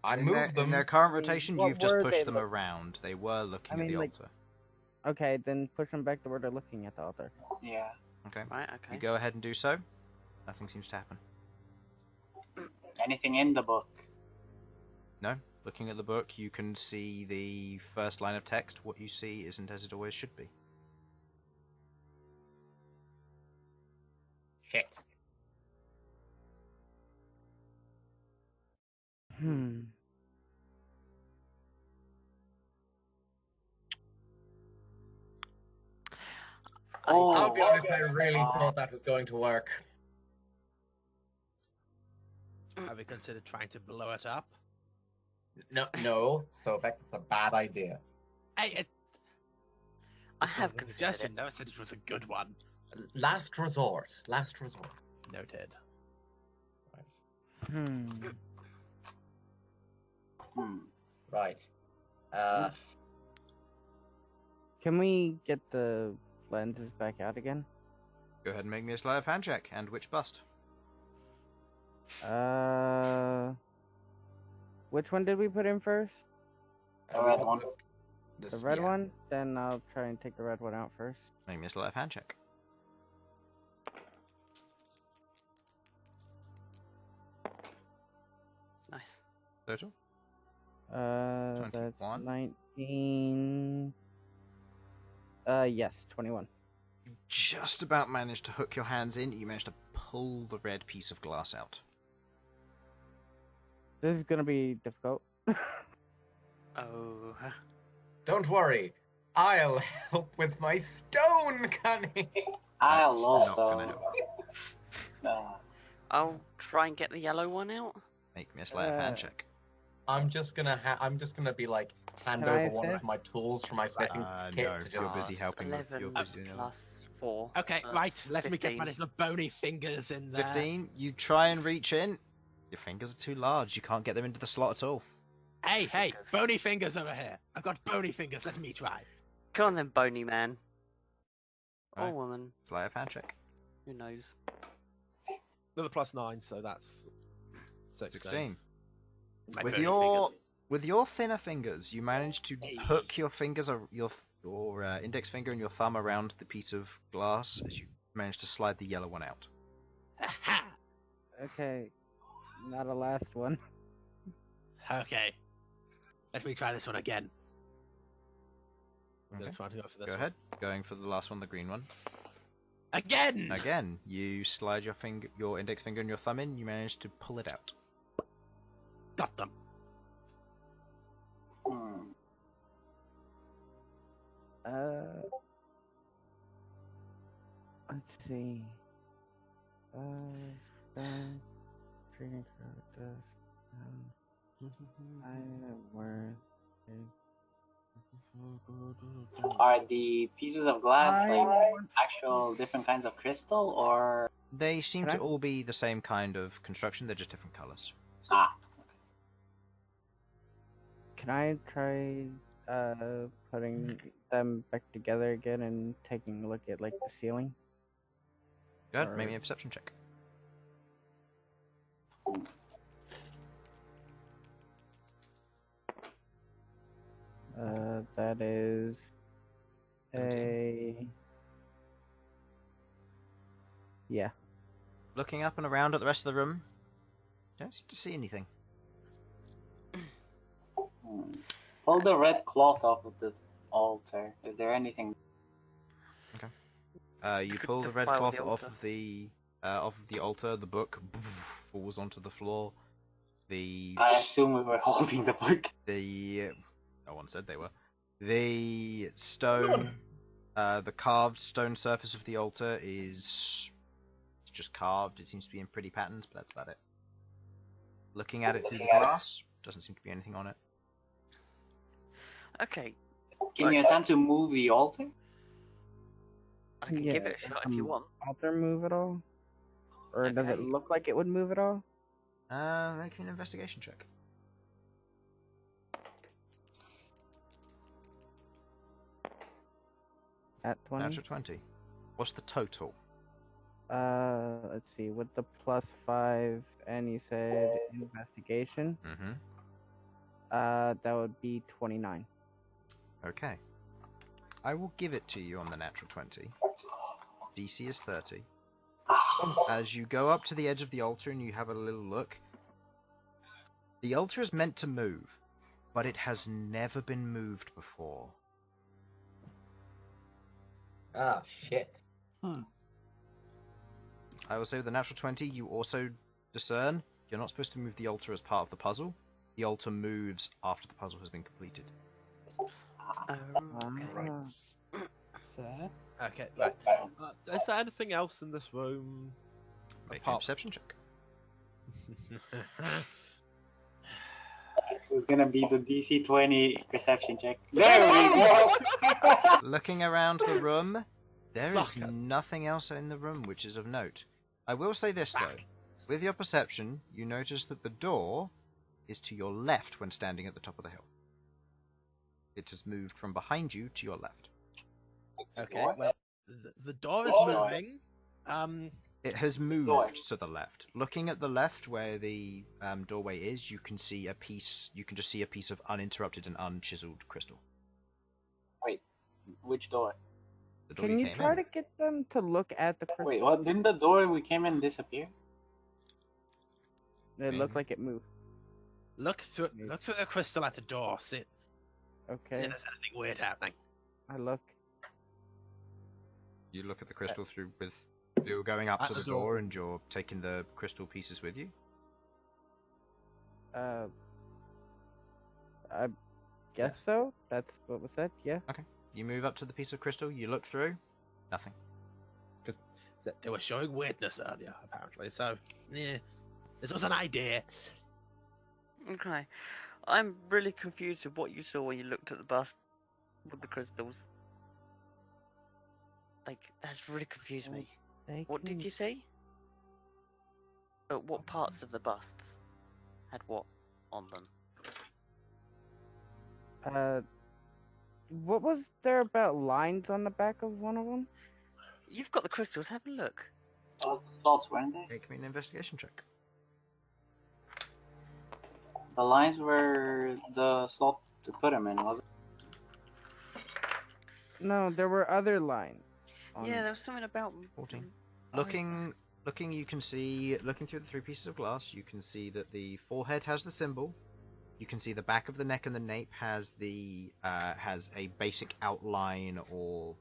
I In moved their, them. in their current rotation, what you've just were pushed they them looking- around. They were looking I at the mean, like- altar. Okay, then push them back to where they're looking at the altar. Yeah. Okay. Right. You Okay. go ahead and do so. Nothing seems to happen. Anything in the book? No. Looking at the book, you can see the first line of text. What you see isn't as it always should be. Shit. Hmm. Oh, I'll be honest, I really thought that was going to work. Have we considered trying to blow it up? No. So that's a bad idea. Hey, I it's have a considered suggestion. it. Never said it was a good one. Last resort. Last resort. Noted. Right. Hmm. Right. Can we get the lenses back out again? Go ahead and make me a sleight of hand check. And which bust? Which one did we put in first? The red one. The red one? Then I'll try and take the red one out first. Make me a sleight of hand check. Nice. Total? That's 21. 19. Yes, 21. You just about managed to hook your hands in. You managed to pull the red piece of glass out. This is gonna be difficult. Oh. Don't worry. I'll help with my stone cunning. I'll That's not also. gonna help. I'll try and get the yellow one out. Make me a sleight of hand Uh, check. I'm just gonna be like hand Can I over one of assist? my tools from my smithing kit No, to you're just. busy helping. 11 You're busy doing that. plus 4. Okay, so right. that's Let me get my 15. little bony fingers in there. 15. You try and reach in. Your fingers are too large. You can't get them into the slot at all. Hey, Fingers. bony fingers over here. I've got bony fingers. Let me try. Come on then, bony man. Or Right. woman. Sleight of hand check. Who knows? Another +9, so that's 16. My With bony your fingers. with your thinner fingers, you manage to Hey. hook your fingers, your index finger and your thumb around the piece of glass as you manage to slide the yellow one out. Ha-ha! Okay, not a last one. Okay. Let me try this one again. I'm Okay. gonna try to go for this Go one. ahead. Going for the last one, the green one. Again! Again, you slide your index finger and your thumb in. You manage to pull it out. Got them. Let's see. Stone, treating characters. I worth Are the pieces of glass I like want- actual different kinds of crystal, or They seem Can to I- all be the same kind of construction. They're just different colors. Can I try putting them back together again and taking a look at like the ceiling? Go ahead. Make Or- me a perception check. That is a yeah. Looking up and around at the rest of the room, don't seem to see anything. pull the red cloth off of the altar? Is there anything? You Could pull the red defile cloth the off altar. of the altar. The book falls onto the floor. The I assume we were holding the book. no one said they were. The stone, the carved stone surface of the altar is just carved. It seems to be in pretty patterns, but that's about it. Looking at it through the glass, doesn't seem to be anything on it. Okay, Can you attempt to move the altar? I can Yeah, give it a shot if you want. Altar move at all? Or does it Okay. look like it would move at all? Make an investigation check. At 20? Natural 20. What's the total? Let's see. With the +5, and you said investigation, Mm-hmm. that would be 29. Okay. I will give it to you on the natural 20. DC is 30. As you go up to the edge of the altar and you have a little look, the altar is meant to move, but it has never been moved before. Ah, shit. I will say with the natural 20, you also discern you're not supposed to move the altar as part of the puzzle. The altar moves after the puzzle has been completed. Okay. Right. Fair. Okay, right. Is there anything else in this room? Make a Apart- perception check. It was gonna be the DC 20 perception check. There we go! Looking around the room, there is Sarcasm. nothing else in the room which is of note. I will say this though. With your perception, you notice that the door is to your left when standing at the top of the hill. It has moved from behind you to your left. Okay, well, the door is Oh. moving. It has moved Door. to the left. Looking at the left where the doorway is, you can see a piece. You can just see a piece of uninterrupted and unchiseled crystal. Wait, which door? The door Can you came try in. to get them to look at the crystal? Wait, what? Didn't the door we came in disappear? It looked like it moved. Look through the crystal at the door. See if Okay, there's anything weird happening. I look. You look at the crystal through with. You're going up At to the the door door. and you're taking the crystal pieces with you. I guess so. That's what was said. Yeah. You move up to the piece of crystal. You look through. Nothing. They were showing weirdness earlier, apparently. So, yeah, this was an idea. Okay. I'm really confused with what you saw when you looked at the bust with the crystals. Like, that's really confused me. What did you see? What parts of the busts had what on them? What was there about lines on the back of one of them? You've got the crystals, have a look. That was the slots, weren't they? Make me an investigation check. The lines were the slot to put them in, was it? No, there were other lines. Yeah, there was something about 14. Oh, Looking, you can see, looking through the 3 pieces of glass, you can see that the forehead has the symbol. You can see the back of the neck and the nape has has a basic outline or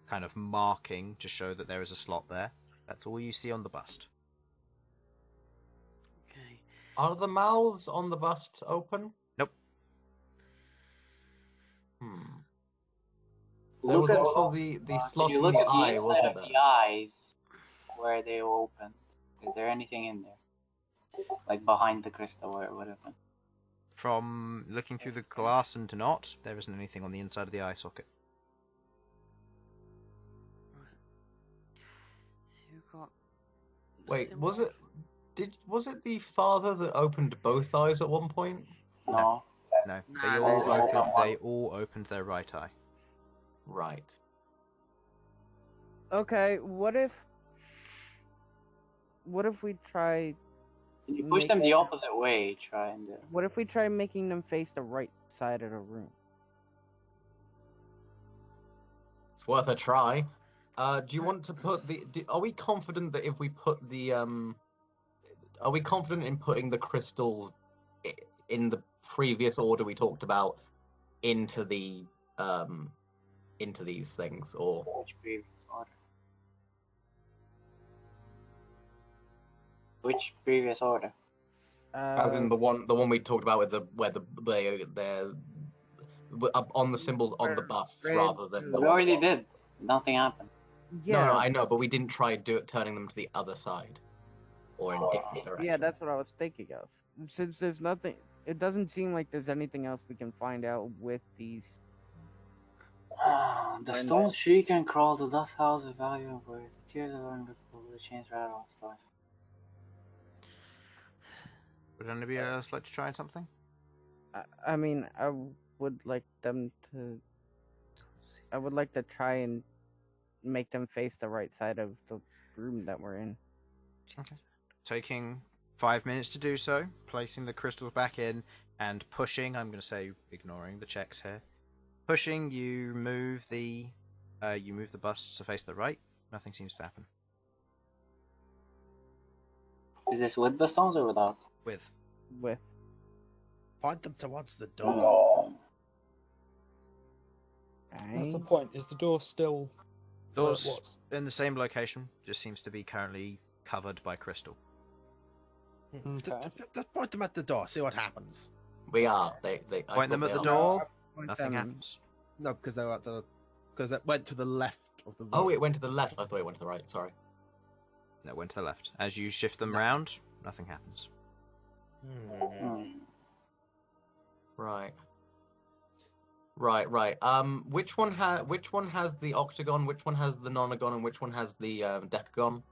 kind of marking to show that there is a slot there. That's all you see on the bust. Okay. Are the mouths on the bust open? Nope. There was Look at also the can slot you in look the at the eye, inside wasn't of there? the eyes where they were opened? Is there anything in there? Like behind the crystal where it would have been? From looking through the glass and not, there isn't anything on the inside of the eye socket. So you've got Wait, was symbol- it? Was it the father that opened both eyes at one point? No. No, Nah, they they all don't open opened. one. They all opened their right eye. Right. Okay, what if we try? Can you push Make them the it- opposite way? Try and What if we try making them face the right side of the room? It's worth a try. Do you want to put the? Are we confident that if we put the Are we confident in putting the crystals in the previous order we talked about into the into these things, or which previous order? Which previous order? as in the one we talked about with the where they're up on the symbols on the busts Red, rather than We already did. Nothing happened. yeah, No, I know, but we didn't try turning them to the other side or in different directions. yeah, that's what I was thinking of. Since there's nothing, it doesn't seem like there's anything else we can find out with these. The stones shriek and crawl to dust house with value and worth. The tears of anger flow, the chains rattle and stuff. Would anybody else like to try something? I mean, I would like them to. I would like to try and make them face the right side of the room that we're in. Okay. Taking 5 minutes to do so, placing the crystals back in, and pushing. I'm going to say ignoring the checks here. Pushing, you move the busts to face the right. Nothing seems to happen. Is this with the stones or without? With. Point them towards the door. No. That's the point. Is the door still where it Doors was? in the same location. Just seems to be currently covered by crystal. Okay. Just point them at the door. See what happens. We are. They Point them at the are. door. Point Nothing them- happens. No, because they're at the. Because it went to the left of the room. Oh, it went to the left. I thought it went to the right. Sorry. No, it went to the left. As you shift them round, nothing happens. Right. Which one has the octagon? Which one has the nonagon? And which one has the decagon?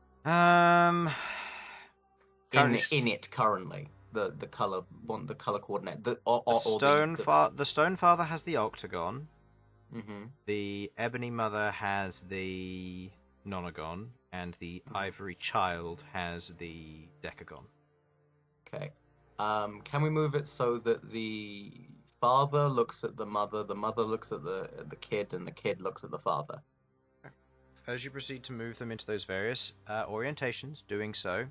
In it currently. The color coordinate. The Stone Father has the octagon. Mm-hmm. The Ebony Mother has the nonagon, and the Ivory Child has the decagon. Okay. Can we move it so that the father looks at the mother looks at the kid, and the kid looks at the father? As you proceed to move them into those various orientations, doing so,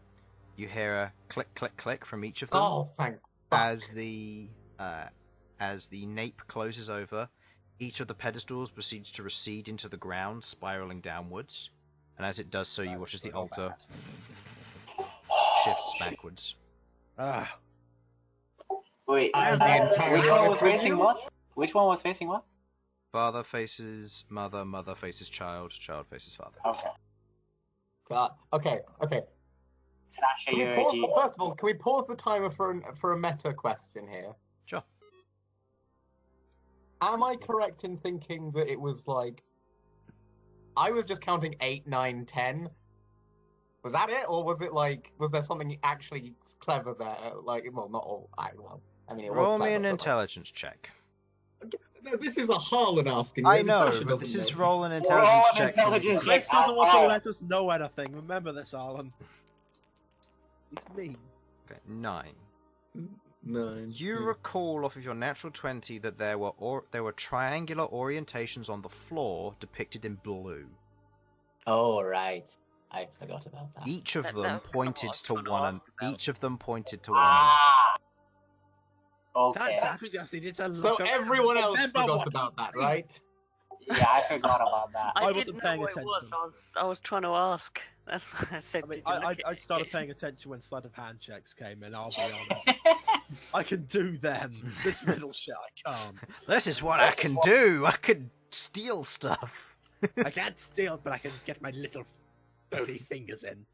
you hear a click, click, click from each of them. Oh, thank As the nape closes over, each of the pedestals proceeds to recede into the ground, spiraling downwards. And as it does so, you watch as the altar shifts backwards. Ah. Wait, I am the entire which one life was with facing you? what? Which one was facing what? Father faces mother, mother faces child, child faces father. Okay. Okay. Sasha, Can we you're a pause, G. first of all, can we pause the timer for a meta question here? Sure. Am I correct in thinking that it was like I was just counting 8, 9, 10? Was that it, or was it like was there something actually clever there? Like, well, not all. I mean, it was Roll clever, me an but, like- intelligence check. No, this is a Harlan asking. I Sasha know, but doesn't this is know. roll an Roll intelligence an check. intelligence Lex check. doesn't want to let us know anything. Remember this, Harlan. He's mean. Okay, 9. 9. You recall off of your natural 20 that there were triangular orientations on the floor depicted in blue. Oh right, I forgot about that. Each of That them was kinda pointed what I was to trying to one. ask about. Each of them pointed to one. Ah. Okay. Turns out we just needed to So look around everyone and else remember forgot what about we that, did. right? Yeah, I forgot about that. I I wasn't didn't know paying what it was. attention. I was trying to ask. That's why I said. I mean, did you look I at started it? paying attention when sleight of hand checks came in. I'll be honest. I can do them. This riddle shit, I can't. This is what I can do. I can steal stuff. I can't steal, but I can get my little bony fingers in.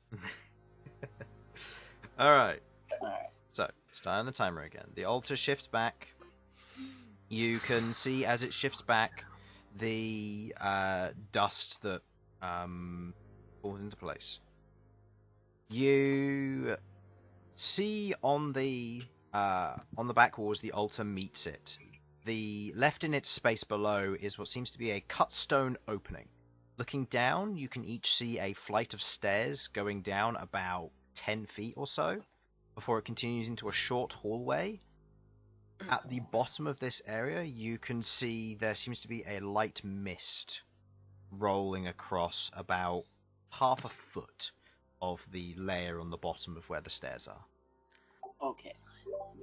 All right. Alright. So, starting the timer again. The altar shifts back. You can see as it shifts back the dust that falls into place. You see on the back walls the altar meets it. The left in its space below is what seems to be a cut stone opening. Looking down, you can each see a flight of stairs going down about 10 feet or so before it continues into a short hallway. At the bottom of this area, you can see there seems to be a light mist rolling across about half a foot of the layer on the bottom of where the stairs are. Okay.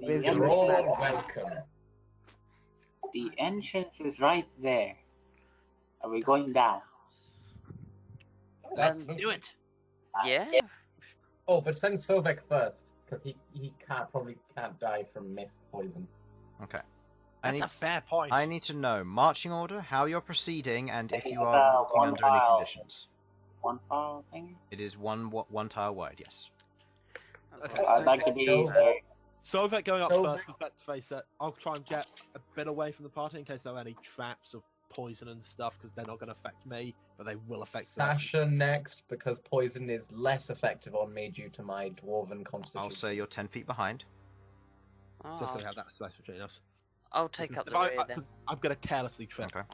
With The the You're entrance, all welcome. the entrance is right there. Are we going down? Let's Do it. Yeah. Oh, but send Sovak first, because he probably can't die from mist poison. Okay. That's a fair point. I need to know marching order, how you're proceeding, and if you It's, are walking one under any file. conditions. One file thing? It is one tile wide, yes. Okay. I'd like to be very... Sovak going up So- first, because let's face it, I'll try and get a bit away from the party in case there are any traps of poison and stuff, because they're not going to affect me, but they will affect the rest. Sasha next, because poison is less effective on me due to my dwarven constitution. I'll say you're 10 feet behind. Just so Oh, we have that space between us. I'll take up If the rear then. Because I'm gonna carelessly trip Okay.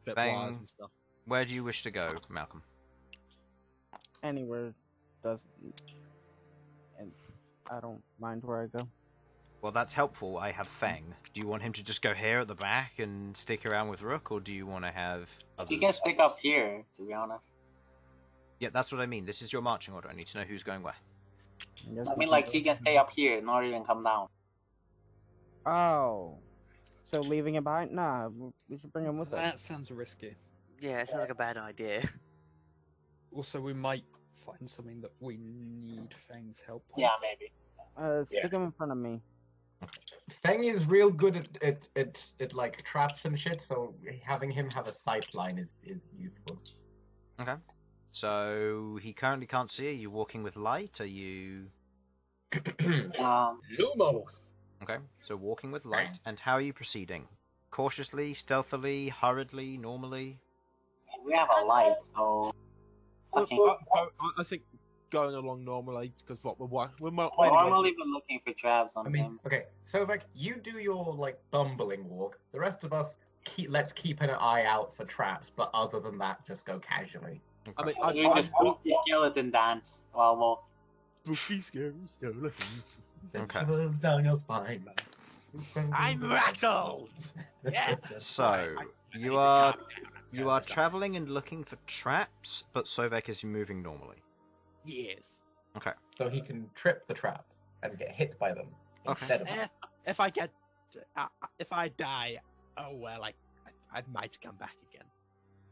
wires Bang. and stuff. Where do you wish to go, Malcolm? Anywhere does, and I don't mind where I go. Well, that's helpful. I have Feng. Do you want him to just go here at the back and stick around with Rook, or do you want to have others? You can stick up here, to be honest. Yeah, that's what I mean. This is your marching order. I need to know who's going where. guess I we mean, can like, go- he can stay up here, not even come down. Oh, so leaving it behind? Nah, we should bring him with us. That sounds risky. Yeah, it sounds like a bad idea. Also, we might find something that we need Fang's help with. Yeah, maybe. Stick him in front of me. Feng is real good at like traps and shit, so having him have a sight line is useful. Okay. So he currently can't see. Are you walking with light? Are you? Lumos. Okay. So walking with light. And how are you proceeding? Cautiously, stealthily, hurriedly, normally? We have a light, so... I think... I think going along normally, because what we're normally been looking for traps on I mean, him. okay, Sovak, you do your like bumbling walk. The rest of us let's keep an eye out for traps, but other than that, just go casually. I mean, Doing the spooky skeleton dance while walking. spooky, scary, skeleton. Okay. Shivers down your spine. I'm rattled. Yeah. So you are traveling and looking for traps, but Sovak is moving normally. Yes. Okay. So he can trip the traps and get hit by them instead of us. If I get, if I die, oh well, I might come back again.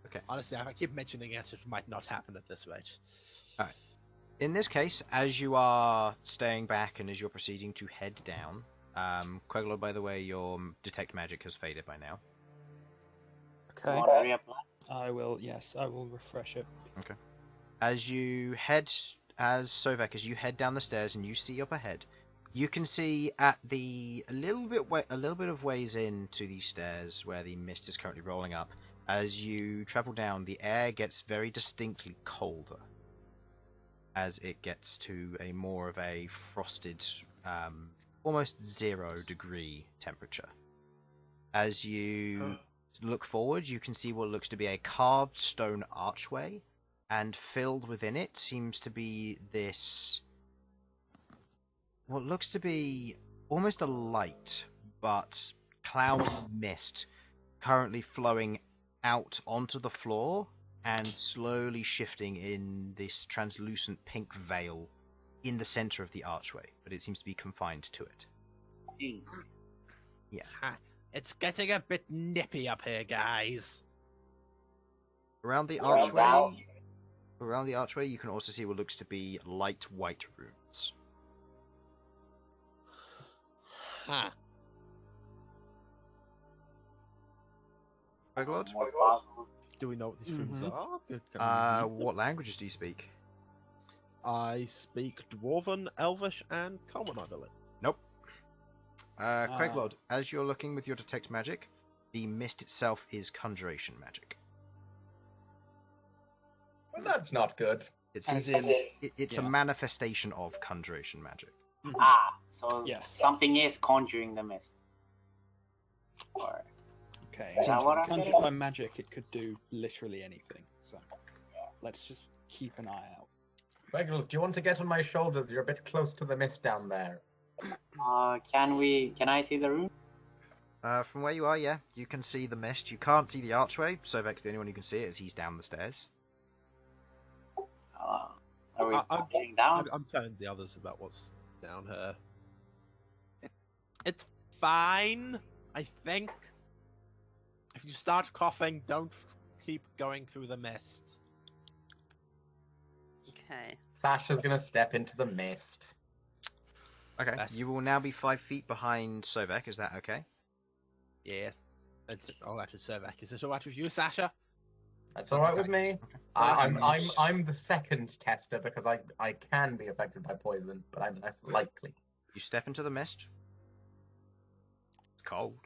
Okay. Honestly, if I keep mentioning it, it might not happen at this rate. In this case, as you are staying back and as you're proceeding to head down, Queglod, by the way, your detect magic has faded by now. Okay. Want to reapply? I will. Yes, I will refresh it. As Sovak, as you head down the stairs and you see up ahead, you can see at a little bit of ways into these stairs where the mist is currently rolling up. As you travel down, the air gets very distinctly colder as it gets to a more of a frosted, almost 0-degree temperature. As you look forward, you can see what looks to be a carved stone archway, and filled within it seems to be this, what looks to be almost a light, but cloud mist currently flowing out onto the floor and slowly shifting in this translucent pink veil in the center of the archway, but it seems to be confined to it. It's getting a bit nippy up here, guys. Around the Wow. archway, you can also see what looks to be light white runes. Huh. Queglod? More possible. Do we know what these runes are? Can we read What languages do you speak? them? I speak Dwarven, Elvish, and Common, I believe. Nope. Queglod, as you're looking with your detect magic, the mist itself is conjuration magic. Well, that's not good. It's As in- it's a yeah. manifestation of conjuration magic. So Yes. something is conjuring the mist. Or Okay. Is that what I'm Conjured getting? by magic, it could do literally anything. So let's just keep an eye out. Regulus, do you want to get on my shoulders? You're a bit close to the mist down there. can I see the room? From where you are, yeah, you can see the mist. You can't see the archway. Sovak's the only one who can see it as he's down the stairs. Are we I'm- getting down? I'm telling the others about what's down here. It's fine, I think. If you start coughing, don't keep going through the mist. Okay. Sasha's gonna step into the mist. Okay, That's- you will now be 5 feet behind Sovak. Is that okay? Yes. I'll actually Sovak. Is this alright with you, Sasha? That's all right with me. Okay. I'm the second tester because I can be affected by poison, but I'm less likely. You step into the mist. It's cold.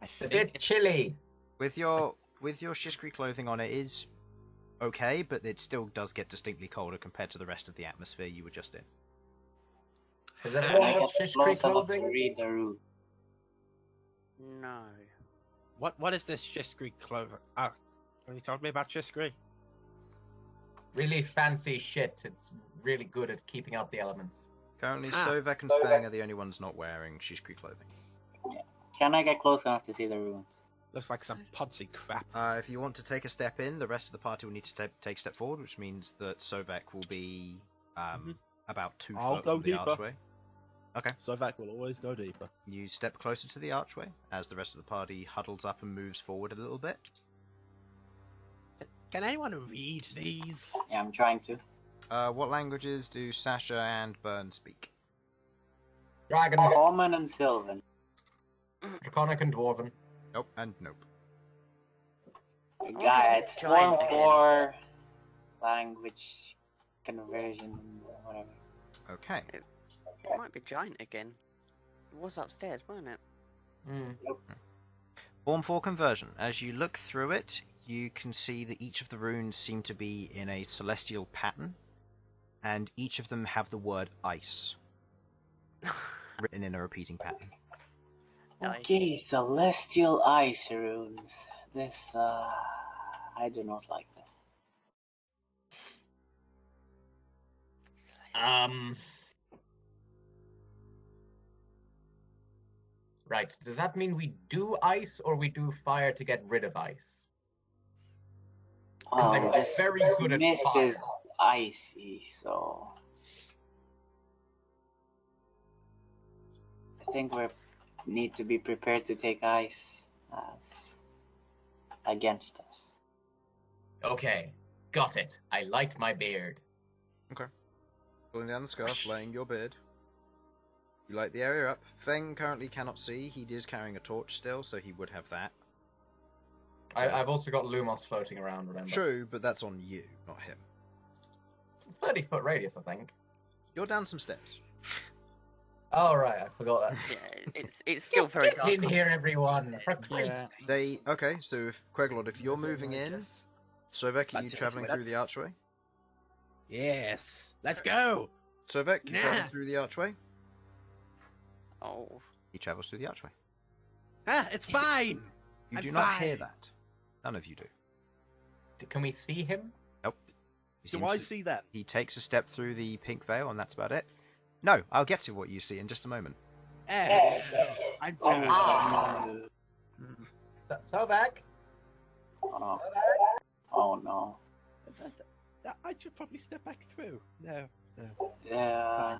I It's a bit chilly. With your Shishkri clothing on, it is okay, but it still does get distinctly colder compared to the rest of the atmosphere you were just in. Has Can everyone I got get Shishkri close enough to clothing? read the root? No. What is this Shiskri clover? Have you told me about Shiskri? Really fancy shit. It's really good at keeping out the elements. Currently, Ah. Sovak and Fang are the only ones not wearing Shishkri clothing. Can I get close enough to see the runes? Looks like some podsy crap. If you want to take a step in, the rest of the party will need to take a step forward, which means that Sovak will be about 2 I'll foot go from the deeper. archway. Okay. Sovak will always go deeper. You step closer to the archway as the rest of the party huddles up and moves forward a little bit. Can anyone read these? Yeah, I'm trying to. What languages do Sasha and Bern speak? Dragon, Common and Sylvan. Draconic, and Dwarven. Nope and nope. Guy, it's it's giant 1-4 language conversion, whatever. Okay. It might be giant again. It was upstairs, wasn't it? Form 4 conversion. As you look through it, you can see that each of the runes seem to be in a celestial pattern, and each of them have the word ice written in a repeating pattern. Nice. Okay, celestial ice runes. This, I do not like this. Right. Does that mean we do ice or we do fire to get rid of ice? I'm This very good at mist fire. is icy, so I think we need to be prepared to take ice as against us. Okay. Got it. I light my beard. Pulling down the scarf, laying your beard. You light the area up. Feng currently cannot see. He is carrying a torch still, so he would have that. I've also got Lumos floating around, remember? True, but that's on you, not him. It's a 30-foot radius, I think. You're down some steps. Oh, right. I forgot that. Yeah, it's still very Get dark. in here, everyone. For Yeah. Christ's Okay, so if Queglod, if you're moving in, Sovak, are you travelling through the archway? Yes. Let's go. Sovak, you travel Nah. through the archway? Oh, He travels through the archway. Ah, it's fine. You I'm do not hear fine. that. None of you do. Can we see him? He Do seems I to- see that? He takes a step through the pink veil, and that's about it. No, I'll get to what you see in just a moment. I'm terrible. Sovak? Oh, oh no. I should probably step back through. No. Yeah.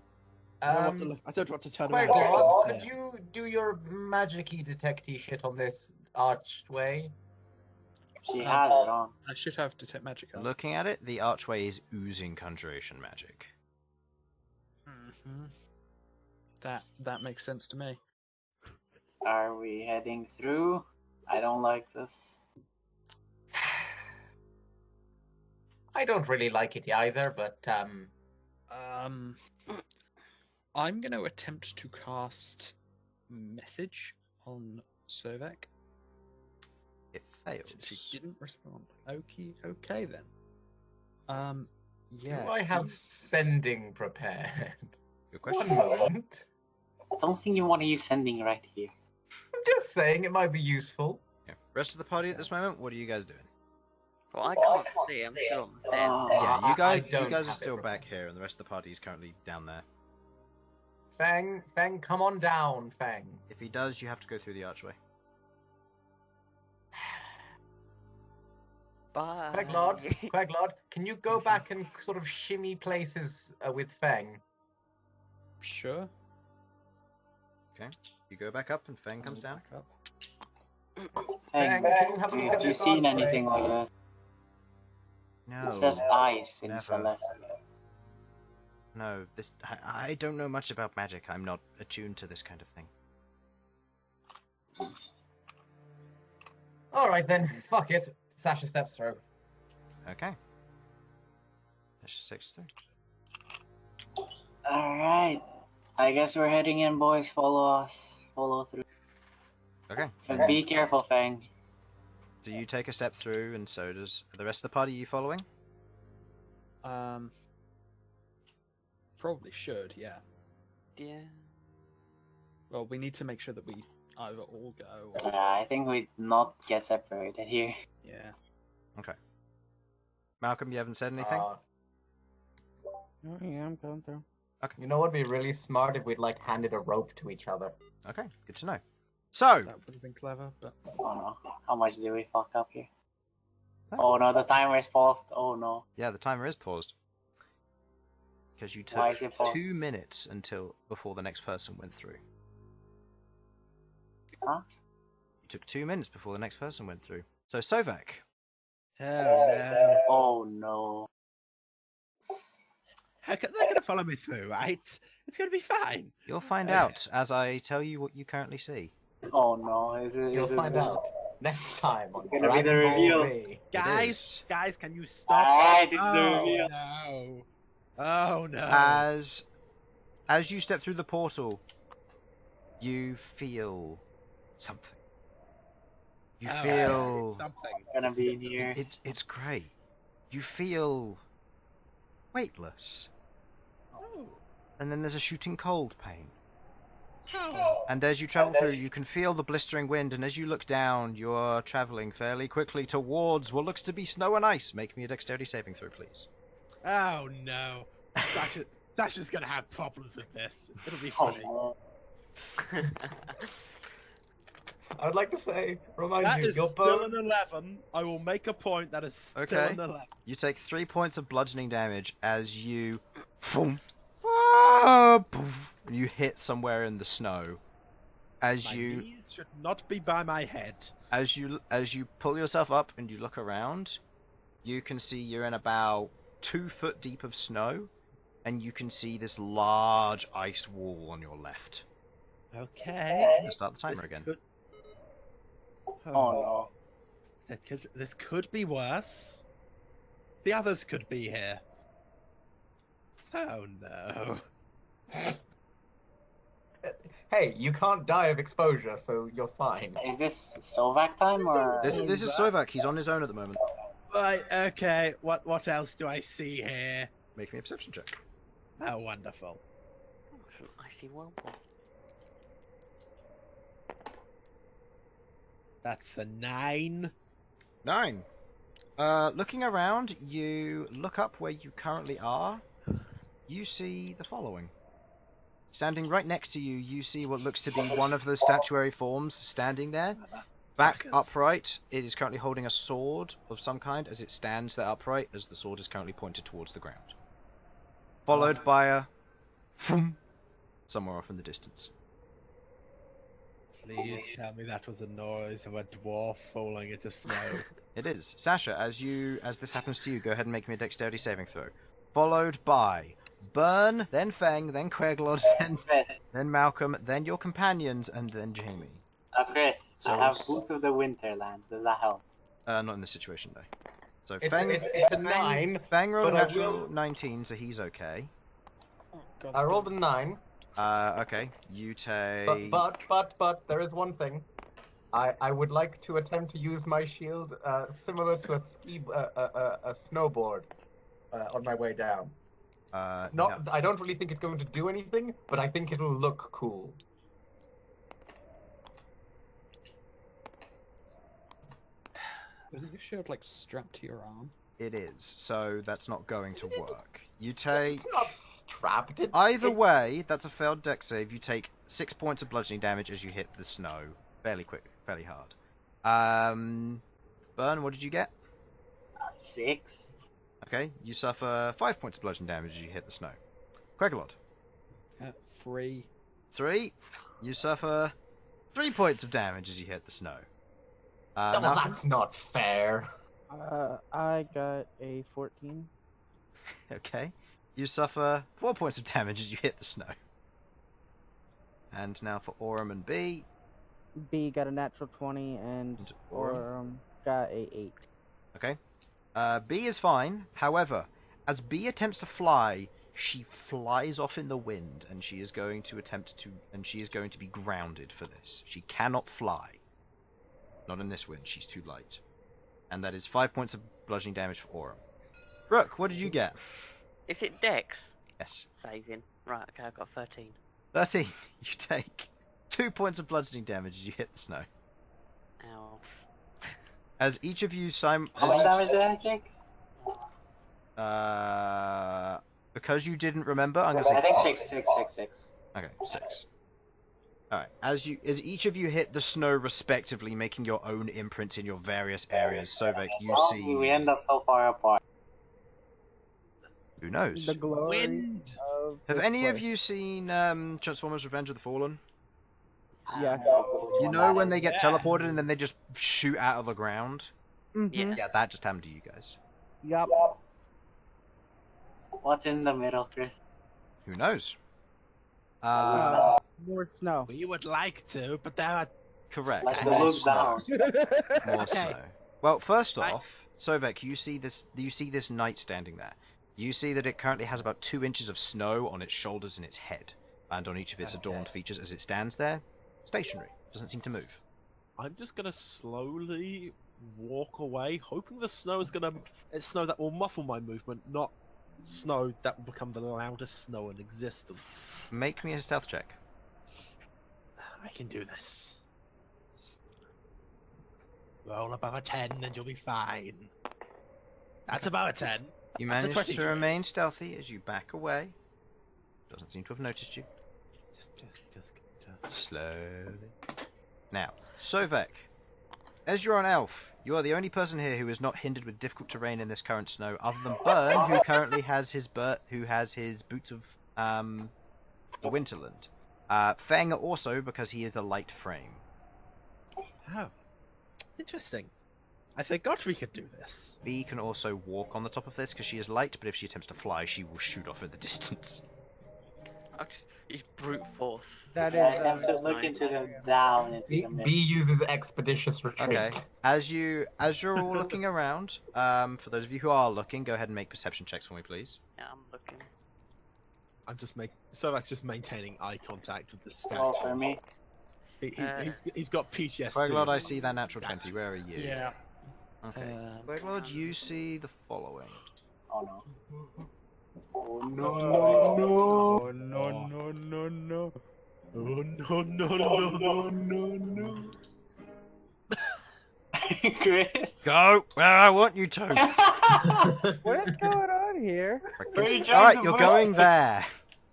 I don't want to turn around. Queglod, Yeah. could you do your magic-y detect-y shit on this archway? She has it on. I should have detect magic. on. Looking at it, the archway is oozing conjuration magic. Mhm. That makes sense to me. Are we heading through? I don't like this. I don't really like it either, but I'm going to attempt to cast message on Sovak It since he fails. didn't respond. Okay then. Yeah. do I have he's- sending prepared? Good One question. moment. I don't think you want to use sending right here. I'm just saying it might be useful. Yeah. Rest of the party at this moment, what are you guys doing? well, I can't see. I'm still on the stairs. Oh, Yeah, you I guys don't are have it still prepared. back here, and the rest of the party is currently down there. Fang, come on down, Fang. If he does, you have to go through the archway. Bye. Queglod, can you go back and sort of shimmy places with Fang? Sure. You go back up, and Feng comes I'll down. back up. Fang, Can you have a look have at you this seen archway? anything like this? No. It says ice in never. Celestial. No, this I don't know much about magic. I'm not attuned to this kind of thing. Alright then, fuck it. Sasha steps through. Okay. That's just 6-3. Alright. I guess we're heading in, boys. Follow us. Follow through. Okay. But be careful, Fang. Do you take a step through, and so does the rest of the party? Are you following? Probably should, yeah. Yeah. Well, we need to make sure that we either all go or... Yeah, I think we not get separated here. Yeah. Okay. Malcolm, you haven't said anything? Oh, yeah, I'm going through. You know what would be really smart if we'd like handed a rope to each other. Okay, good to know. So, That would have been clever, but... Oh no. How much did we fuck up here? Huh? Oh no, the timer is paused. Oh no. yeah, the timer is paused. Because you Why took is it paused? 2 minutes before the next person went through. Huh? You took 2 minutes before the next person went through. So, Sovak. Oh no. Oh no. They're gonna follow me through, right? It's gonna be fine. You'll find out as I tell you what you currently see. Oh no. Is it? You'll Is it find out next time on It's gonna be the Dragon Ball reveal. Z. Guys, can you stop? Alright, it's the Oh reveal. no. Oh no. As you step through the portal, you feel something. You Oh, feel something. It's gonna be in here. it's great. You feel weightless, Oh. and then there's a shooting cold pain. Oh. And as you travel through, you can feel the blistering wind, and as you look down, you are traveling fairly quickly towards what looks to be snow and ice. Make me a dexterity saving throw, please. Oh no. Sasha's gonna have problems with this. It'll be Oh funny. no. I would like to remind That you, is your still bone. an 11. I will make a point. That is still Okay. an 11. You take 3 points of bludgeoning damage as you, you hit somewhere in the snow. As My you knees should not be by my head. as you pull yourself up and you look around, you can see you're in about 2 foot deep of snow, and you can see this large ice wall on your left. Okay. I'm gonna start the timer This again. could- Oh no. This could be worse. The others could be here. Oh no. Hey, you can't die of exposure, so you're fine. Is this Sovak time or? This is Sovak. He's on his own at the moment. Right, okay. What else do I see here? Make me a perception check. Oh, wonderful. Oh, it's an icy whirlpool. That's a 9. 9. Looking around, you look up where you currently are. You see the following. Standing right next to you, you see what looks to be one of the statuary forms standing there. Back Fuckers. upright, it is currently holding a sword of some kind as it stands there upright, as the sword is currently pointed towards the ground. Followed by a thump somewhere off in the distance. Please tell me that was the noise of a dwarf falling into snow. It is. Sasha, as this happens to you, go ahead and make me a dexterity saving throw. Followed by Bern, then Feng, then Queglod, Chris, then Malcolm, then your companions, and then Jamie. Chris, So I have it's- Boots of the Winterlands. Does that help? Not in this situation, though. So It's Feng, a 9. Feng rolled a but I natural will- 19, so he's okay. Oh, God, I rolled a 9, Okay, you take... but there is one thing. I would like to attempt to use my shield similar to a snowboard on my way down. no. I don't really think it's going to do anything, but I think it'll look cool. Isn't your shield like strapped to your arm? It is, so that's not going to work. You take... It's not strapped. Either way, that's a failed dex save. You take 6 points of bludgeoning damage as you hit the snow. Fairly hard. Bern, what did you get? 6. Okay, you suffer 5 points of bludgeoning damage as you hit the snow. Queglod. 3. 3. You suffer 3 points of damage as you hit the snow. Well, Malcolm? that's not fair. I got a 14. Okay. You suffer 4 points of damage as you hit the snow. And now for Aurum and B. B got a natural 20, and And Aurum. Aurum got a 8. Okay. B is fine. However, as B attempts to fly, she flies off in the wind, and she is going to be grounded for this. She cannot fly. Not in this wind. She's too light. And that is 5 points of bludgeoning damage for Aurum. Rook, what did you get? Is it Dex Yes. saving? Right, okay, I've got 13. 13. You take 2 points of bludgeoning damage as you hit the snow. Ow. As each of you How much damage did I take? because you didn't remember, I'm gonna say I think 6. Okay, 6. Alright, as each of you hit the snow respectively, making your own imprints in your various areas, Sovak, you see... We end up so far apart. Who knows? The glory Wind. of Have this any of place. you seen Transformers Revenge of the Fallen? Yeah. You know when they get teleported and then they just shoot out of the ground? Mhm. Yeah, that just happened to you guys. Yup. What's in the middle, Chris? Who knows? More snow. We would like to, but there are... Correct. Let's More look snow. down. More Okay. snow. Well, first I- off, Sovak, you see this knight standing there. You see that it currently has about 2 inches of snow on its shoulders and its head, and on each of its adorned features as it stands there, stationary, doesn't seem to move. I'm just gonna slowly walk away, hoping the snow is gonna... It's snow that will muffle my movement, not snow that will become the loudest snow in existence. Make me a stealth check. I can do this. Roll above a 10 and you'll be fine. That's about a 10. You That's a manage to 23. remain stealthy as you back away. Doesn't seem to have noticed you. Just Slowly. Now, Sovak, as you're an elf, you are the only person here who is not hindered with difficult terrain in this current snow, other than Bern, who currently has his boots of the Winterland. Feng also, because he is a light frame. Oh, interesting. I forgot we could do this. Bee can also walk on the top of this because she is light, but if she attempts to fly, she will shoot off in the distance. He's brute force. That I is. have to look into the down into the B middle. uses expeditious retreat. Okay. As you're all looking around, for those of you who are looking, go ahead and make perception checks for me, please. Yeah, I'm looking. I'm just Sovak's just maintaining eye contact with the statue. Oh, for me. He's got PTSD. Queglod, I see that natural 20. Where are you? Yeah. Okay. Queglod, you see the following. Oh no. Oh No, no, no, no, no. Oh no no no. Chris. Go where I want you to. What is going on here? Where are you All trying right, to you're put going it? there.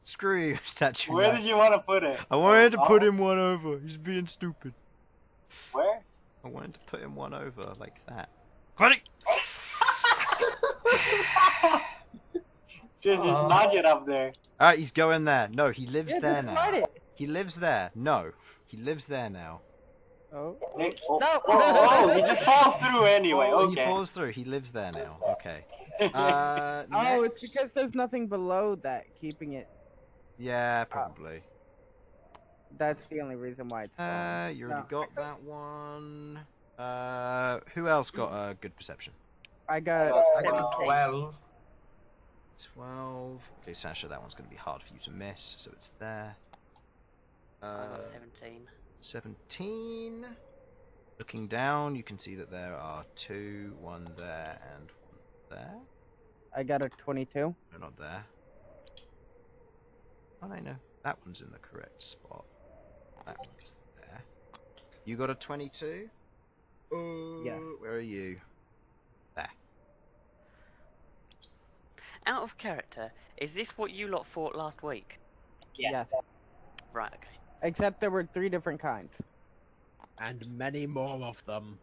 Screw you, statue. Where knight. did you want to put it? I wanted to put Oh, him one over. He's being stupid. Where? I wanted to put him one over like that. Ready? Just nudge it up there. All right, he's going there. No, he lives Yeah, there just now. slide it. He lives there. No, he lives there now. Oh. Oh, No. oh, he just falls through anyway. Oh, he Okay. falls through. He lives there now. Okay. Oh, it's Next- because there's nothing below that keeping it. Yeah, probably. That's the only reason why it's. falling. You already No. got that one. Who else got a good perception? I got. I got 12. 12. Okay, Sasha, that one's going to be hard for you to miss, so it's there. I got 17. 17. Looking down, you can see that there are 2, 1 there, and 1 there. I got a 22. No, not there. Oh, no, that one's in the correct spot. That one's there. You got a 22? Yes. Where are you? There. Out of character, is this what you lot fought last week? Yes. Right, okay. Except there were 3 different kinds. And many more of them.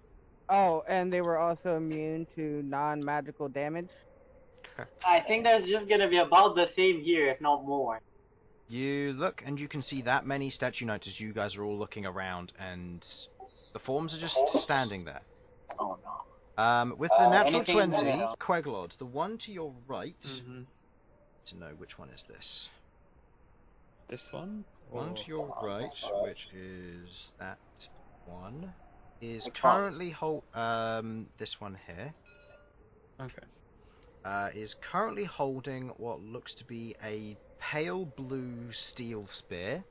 Oh, and they were also immune to non-magical damage. I think there's just gonna be about the same here, if not more. You look and you can see that many statue knights as you guys are all looking around, and the forms are just standing there. Oh no. With the natural anything in the 20, middle? Queglod, the one to your right, Mm-hmm. to know which one is this. This one? One Or- to your Oh, right, that's right. which is that one, is Which one? currently this one here, Okay. is currently holding what looks to be a pale blue steel spear.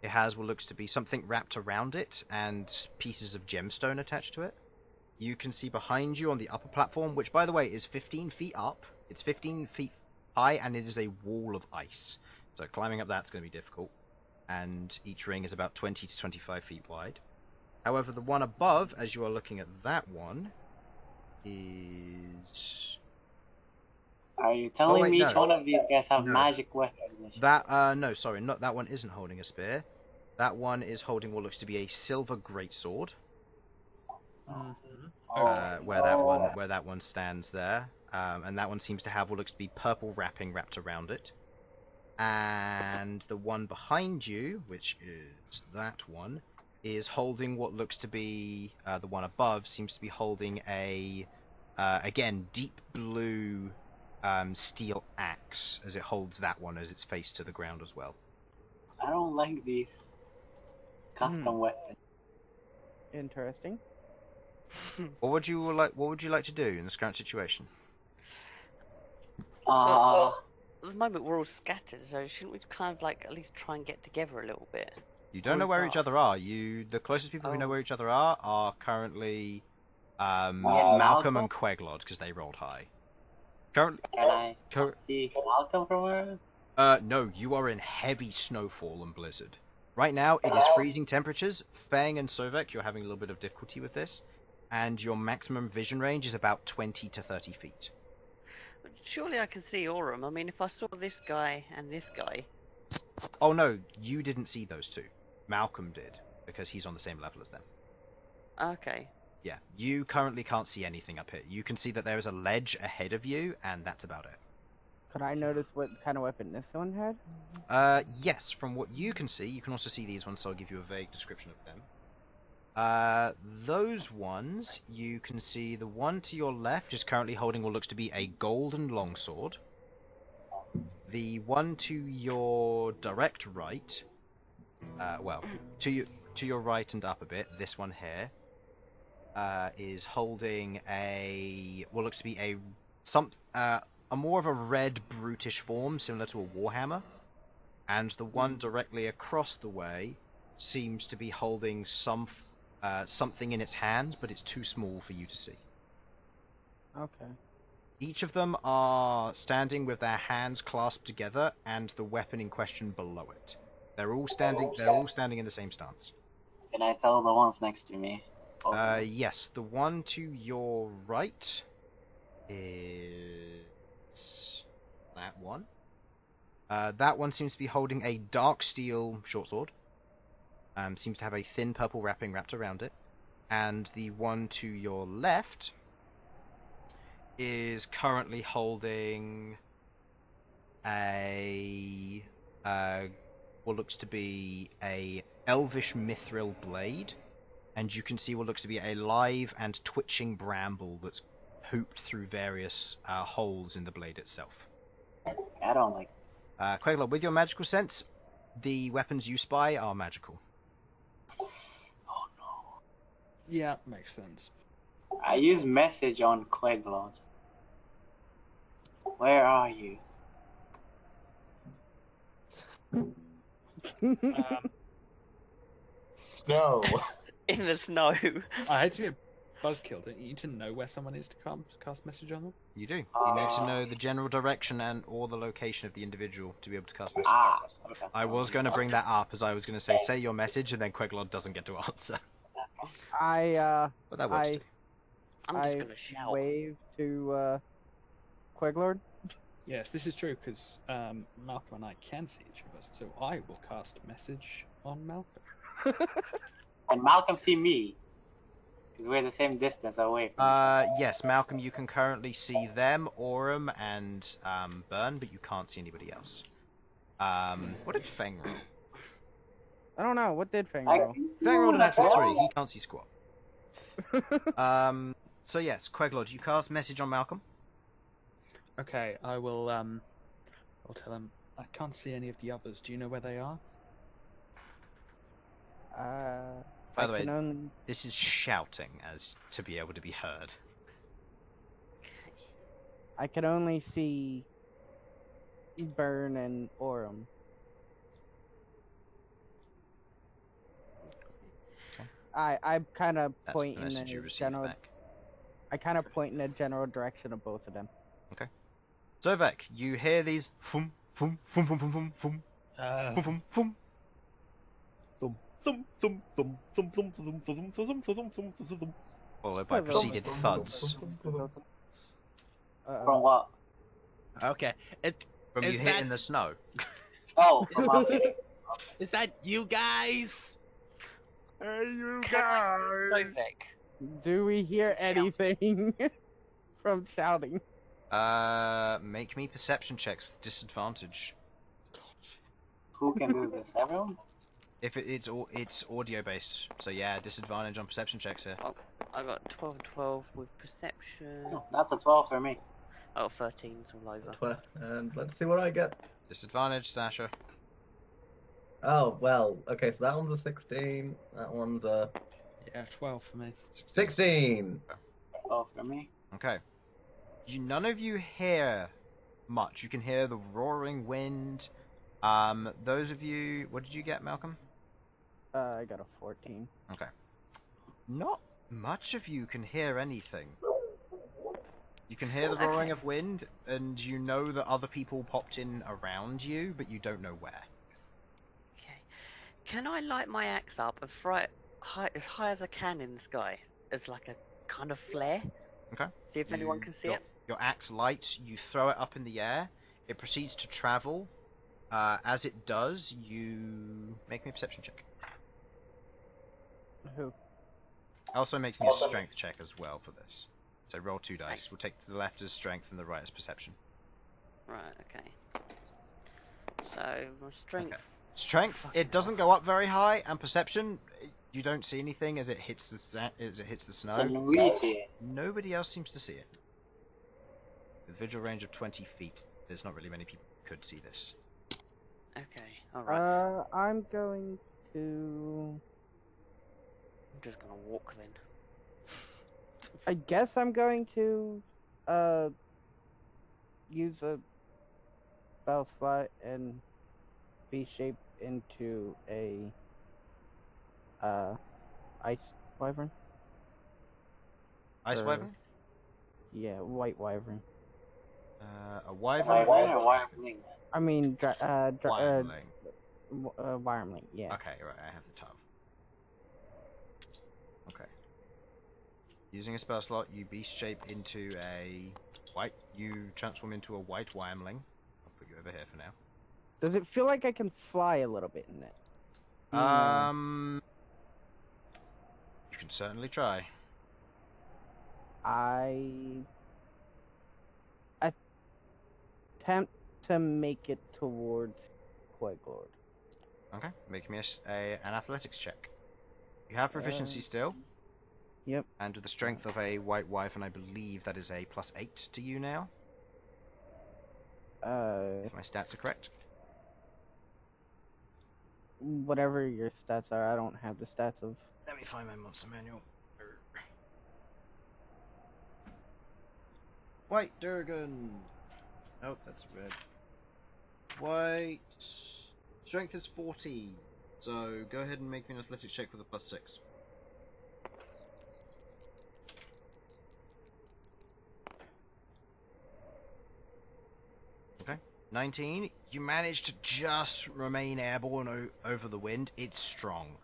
It has what looks to be something wrapped around it and pieces of gemstone attached to it. You can see behind you on the upper platform, which by the way is 15 feet up. It's 15 feet high and it is a wall of ice. So climbing up that's going to be difficult. and each ring is about 20 to 25 feet wide. However, the one above, as you are looking at that one, is... Are you telling wait, me no. each one of these guys have No. magic weapons? No, sorry, not that one isn't holding a spear. That one is holding what looks to be a silver greatsword. Where that one stands there, and that one seems to have what looks to be purple wrapping wrapped around it. And the one behind you, which is that one, is holding what looks to be the one above seems to be holding a again deep blue steel axe as it holds that one as it's face to the ground as well. I don't like these custom weapons. Interesting. What would you like to do in this current situation? Well, at the moment we're all scattered, so shouldn't we kind of like at least try and get together a little bit? You don't know where each other are. The closest people who know where each other are currently Malcom and Queglod because they rolled high. Currently, Can I see Malcom from where? No, you are in heavy snowfall and blizzard. Right now, it is freezing temperatures. Fang and Sovak, you're having a little bit of difficulty with this, and your maximum vision range is about 20 to 30 feet. Surely I can see Aurum. I mean, if I saw this guy and this guy. Oh no, you didn't see those two. Malcom did, because he's on the same level as them. Okay. Yeah, you currently can't see anything up here. You can see that there is a ledge ahead of you, and that's about it. Could I notice what kind of weapon this one had? Yes, from what you can see, you can also see these ones, so I'll give you a vague description of them. Those ones, you can see the one to your left is currently holding what looks to be a golden longsword. The one to your direct right, to your right and up a bit, this one here, is holding what looks to be a more of a red brutish form similar to a warhammer, and the one directly across the way seems to be holding something in its hands, but it's too small for you to see. Okay. Each of them are standing with their hands clasped together and the weapon in question below it. They're all standing in the same stance. Can I tell the ones next to me? Yes, the one to your right is that one. That one seems to be holding a dark steel short sword. Seems to have a thin purple wrapping wrapped around it. And the one to your left is currently holding a what looks to be a elvish mithril blade, and you can see what looks to be a live and twitching bramble that's hooped through various holes in the blade itself. I don't like this. Queglod, with your magical sense, the weapons you spy are magical. Oh no. Yeah, makes sense. I use message on Queglod. Where are you? Snow. In the snow. I hate to be a buzzkill. Don't you need to know where someone is to cast message on them? You do. You need to know the general direction or the location of the individual to be able to cast message. Okay. I was going to bring that up, as I was going to say your message, and then Queglod doesn't get to answer. But that works too. I'm just gonna shout. Wave to Queglod. Yes, this is true, because Malcolm and I can see each of us, so I will cast message on Malcolm. And Malcolm see me, because we're the same distance away from Yes, Malcom, you can currently see them, Aurum, and Bern, but you can't see anybody else. What did Fang roll? I don't know. What did Fang roll? Fang rolled an natural 3. He can't see squat. So yes, Queglod, you cast message on Malcom. Okay, I will. I'll tell him. I can't see any of the others. Do you know where they are? By the way, this is shouting as to be able to be heard. I can only see Bern and Aurum. I kind of point in the general. I kind of point in the general direction of both of them. Okay. Sovak, you hear these fum fum fum fum fum fum fum fum fum fum. Thump, thump, thump, thump, thump, thump, thump, thump, thump, thump, thump, thump, thump, thump. Followed by preceded thuds. From what? Okay, From Is you that- hitting the snow. Oh, from us. is that you guys? Hey, you Sovak. Do we hear anything from shouting? Make me perception checks with disadvantage. Who can do this? Everyone? If it's audio based, so yeah, disadvantage on perception checks here. I got 12 with perception. Oh, that's a 12 for me. Oh, 13's all over. And let's see what I get. Disadvantage, Sasha. Oh, well, okay, so that one's a 16, that one's a Yeah, 12 for me. 16! 12 for me. Okay. None of you hear much. You can hear the roaring wind. Those of you, what did you get, Malcolm? I got a 14. Okay. Not much of you can hear anything. You can hear the roaring of wind, and you know that other people popped in around you, but you don't know where. Okay. Can I light my axe up and throw it as high as I can in the sky? As like a kind of flare? Okay. See if anyone can see your, it? Your axe lights, you throw it up in the air, it proceeds to travel. As it does, you make me a perception check. Who? Also make me a strength check as well for this. So roll 2 dice. We'll take the left as strength and the right as perception. Right, okay. So, my strength... Okay. Strength, it doesn't go up very high, and perception, you don't see anything as it hits the snow. Can we see it? Nobody else seems to see it. With visual range of 20 feet, there's not really many people who could see this. Okay, alright. I'm going to... I'm just gonna walk then. I guess I'm going to, use a spell slot and be shaped into a, ice wyvern. Ice Or- wyvern? Yeah, white wyvern. A wyvern? Wyvern or wyvern? I mean, Wyvernling. wyrmling, yeah. Okay, right, I have the tab. Okay. Using a spell slot, you beast shape into a white. You transform into a white wyrmling. I'll put you over here for now. Does it feel like I can fly a little bit in it? You can certainly try. I attempt to make it towards Queglod. Okay, make me an athletics check. You have proficiency still. Yep. And with the strength of a white wyvern, I believe that is a +8 to you now. If my stats are correct. Whatever your stats are, I don't have the stats of. Let me find my monster manual. White Durgan. Nope, that's red. White. Strength is 40. So go ahead and make me an athletics check with a +6. Okay. 19. You manage to just remain airborne over the wind. It's strong.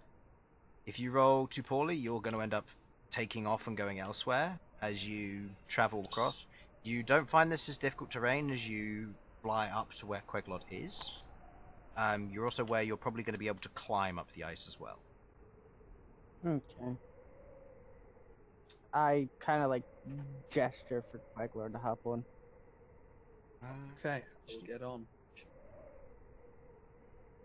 If you roll too poorly, you're going to end up taking off and going elsewhere as you travel across. You don't find this as difficult terrain as you fly up to where Queglod is. You're also where you're probably going to be able to climb up the ice as well. Okay. I kind of like gesture for Queglod to hop on. Okay, we'll get on.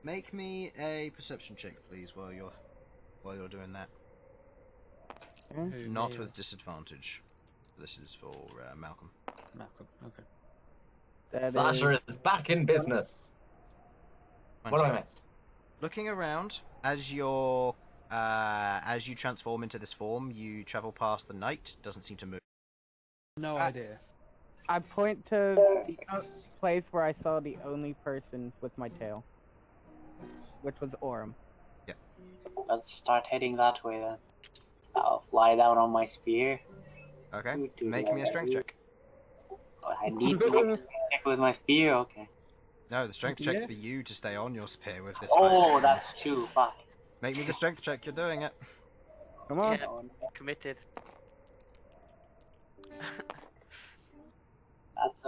Make me a perception check, please, while you're doing that. Okay. Who, Not me with disadvantage. This is for Malcolm. or Malcolm. Okay. That Sasha is back in business. What have I missed? Looking around as you transform into this form, you travel past the knight. Doesn't seem to move. No idea. I point to the place where I saw the only person with my tail, which was Orem. Let's start heading that way then. I'll fly down on my spear. Okay. Make me a strength check. Oh, I need to make a check with my spear. Okay. No, the strength check's for you to stay on your spear with this. Oh, fight. that's true. Fuck. Make me the strength check. You're doing it. Come on. Yeah, Oh, no. committed. That's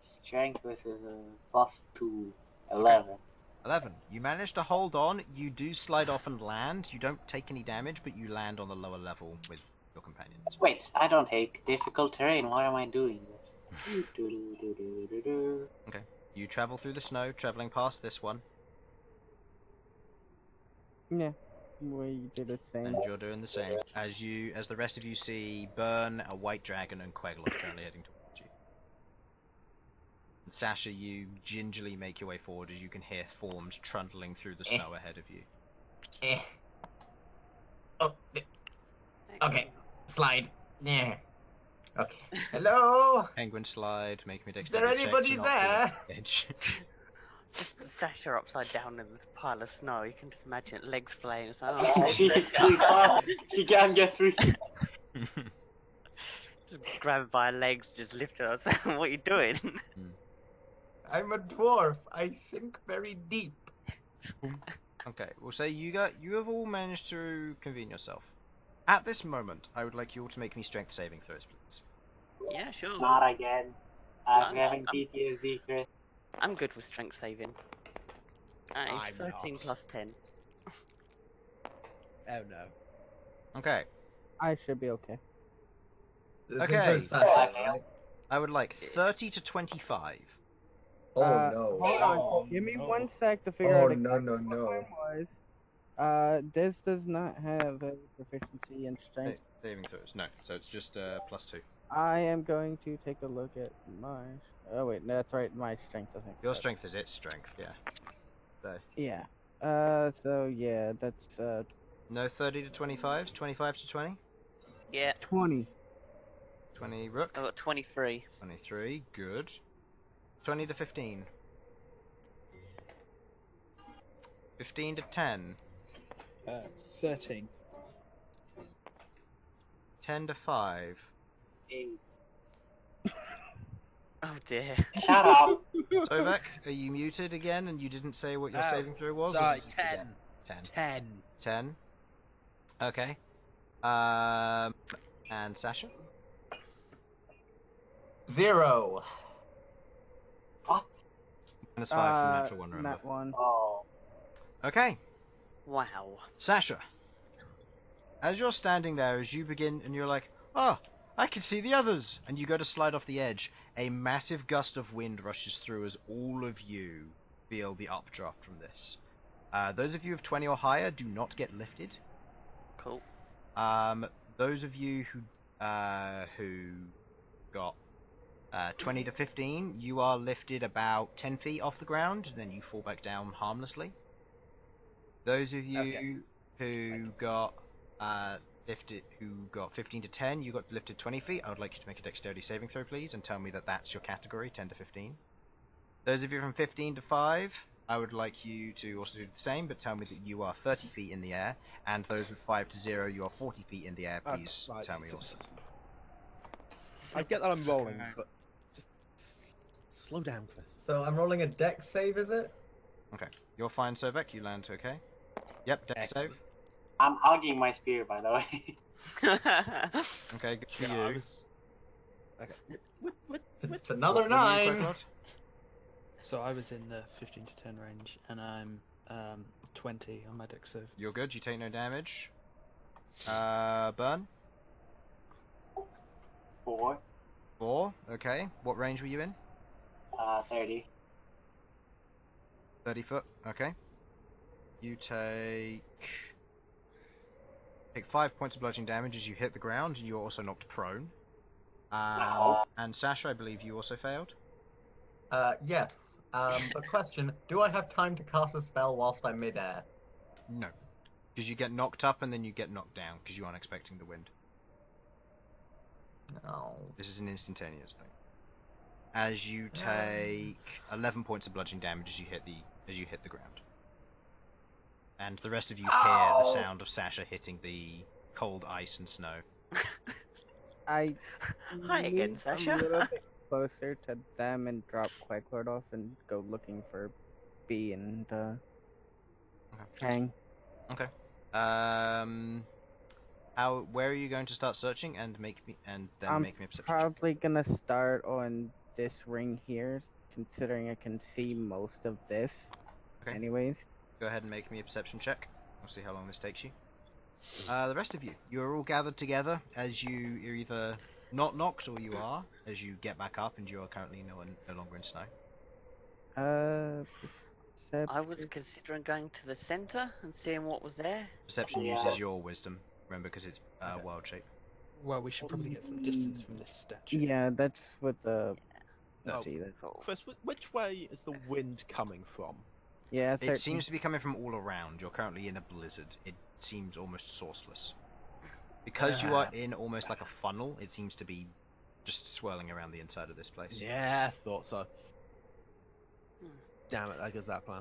strength versus a +2, 11. 11. You manage to hold on. You do slide off and land. You don't take any damage, but you land on the lower level with your companions. Wait, I don't take difficult terrain. Why am I doing this? Do-do-do-do-do-do. You travel through the snow, traveling past this one, Yeah. We did the same. and you're doing the same. As the rest of you see Bern, a white dragon, and Queglod currently heading towards you. And Sasha, you gingerly make your way forward as you can hear forms trundling through the snow ahead of you. Eh. Oh, okay. Slide. Yeah. Okay. Hello? Penguin slide, make me Is there dexterity check to anybody not fall off there? the edge. Just Sasha upside down in this pile of snow. You can just imagine it, legs flaying. It's like, Oh, oh, she can't get through. just grab it by her legs, just lift her. What are you doing? I'm a dwarf. I sink very deep. Okay, we'll say you have all managed to convene yourself. At this moment, I would like you all to make me strength saving throws, please. Yeah, sure. Not again. I'm No, having I'm- PTSD, Chris. I'm good with strength saving. It's I'm 13 not. plus 10. Oh no. Okay, I should be okay. This Okay. includes Sasha, right? I would like 30 to 25. Oh Hold on. Oh, Give me no. 1 sec to figure Oh out no exactly no what no. mine was. This does not have a proficiency in strength. Saving throws, no. So it's just +2. I am going to take a look at my. Oh wait, no, that's right. My strength, I think. Your strength is its strength, yeah. So Yeah. So yeah, that's no 30 to 25s, 25 to 20, Yeah, 20. 20 Rook, I got 23. 23, good. 20 to 15. 15 to 10. 13. 10 to 5. Oh dear. Shut up. Sovak, are you muted again and you didn't say what your No, saving throw was? or Sorry, did you forget? 10. 10. 10. 10. Okay. And Sasha? 0. What? -5 from natural one, remember. Nat 1. Oh. Okay, Wow. Sasha. As you're standing there, as you begin, and you're like, oh, I can see the others! And you go to slide off the edge, a massive gust of wind rushes through as all of you feel the updraft from this. Those of you of 20 or higher do not get lifted. Cool. Those of you who got 20 to 15, you are lifted about 10 feet off the ground, and then you fall back down harmlessly. Those of you Okay. who got 15 to 10, you got lifted 20 feet. I would like you to make a dexterity saving throw, please, and tell me that that's your category, 10 to 15. Those of you from 15 to 5, I would like you to also do the same, but tell me that you are 30 feet in the air. And those with 5 to 0, you are 40 feet in the air. Please Right, tell me also. I get that I'm rolling, but just slow down, Chris. So I'm rolling a dex save, is it? Okay, you're fine, Sovak. You land okay. Yep, dex save. Excellent. I'm hugging my spear, by the way. Okay, good for Yeah, I you. was... Okay. What? It's another What were you, 9. Queglod? So I was in the 15 to 10 range, and I'm 20 on my dex save. You're good. You take no damage. Bern? 4. 4. Okay. What range were you in? 30. 30 foot. Okay. You take 5 points of bludgeoning damage as you hit the ground, and you're also knocked prone. Ow. And Sasha, I believe you also failed. Yes. But question, do I have time to cast a spell whilst I'm midair? No. Because you get knocked up and then you get knocked down because you aren't expecting the wind. No. This is an instantaneous thing. As you take 11 points of bludgeoning damage as you hit the ground. And the rest of you hear the Ow. sound of Sasha hitting the cold ice and snow. I Hi again, move Sasha. a little bit closer to them and drop Queglod off and go looking for B and Fang. Okay. Where are you going to start searching and make me a perception check? Probably gonna start on this ring here, considering I can see most of this. Okay. Anyways. Go ahead and make me a perception check. We'll see how long this takes you. The rest of you, you're all gathered together as you're either not knocked or you are, as you get back up and you are currently no longer in snow. I was considering going to the center and seeing what was there. Perception uses your wisdom, remember, because it's wild shape. Well, we should probably get some distance from this statue. Yeah, that's what the. Let's Oh, see. Chris, which way is the wind coming from? Yeah, 13. It seems to be coming from all around. You're currently in a blizzard. It seems almost sourceless. Because you are in almost like a funnel, it seems to be just swirling around the inside of this place. Yeah, thought so. Damn it, that goes that plan.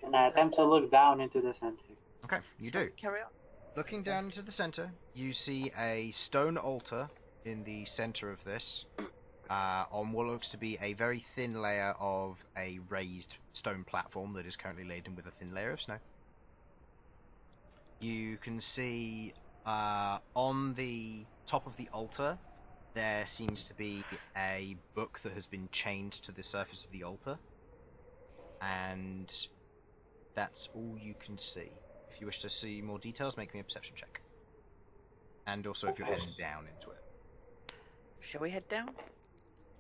And I attempt to look down into the center. Okay, you do. Carry on. Looking down into the center, you see a stone altar in the center of this, on what looks to be a very thin layer of a raised stone platform that is currently laden with a thin layer of snow. You can see on the top of the altar there seems to be a book that has been chained to the surface of the altar, and that's all you can see. If you wish to see more details, make me a perception check. And also if you're heading down into it. Shall we head down?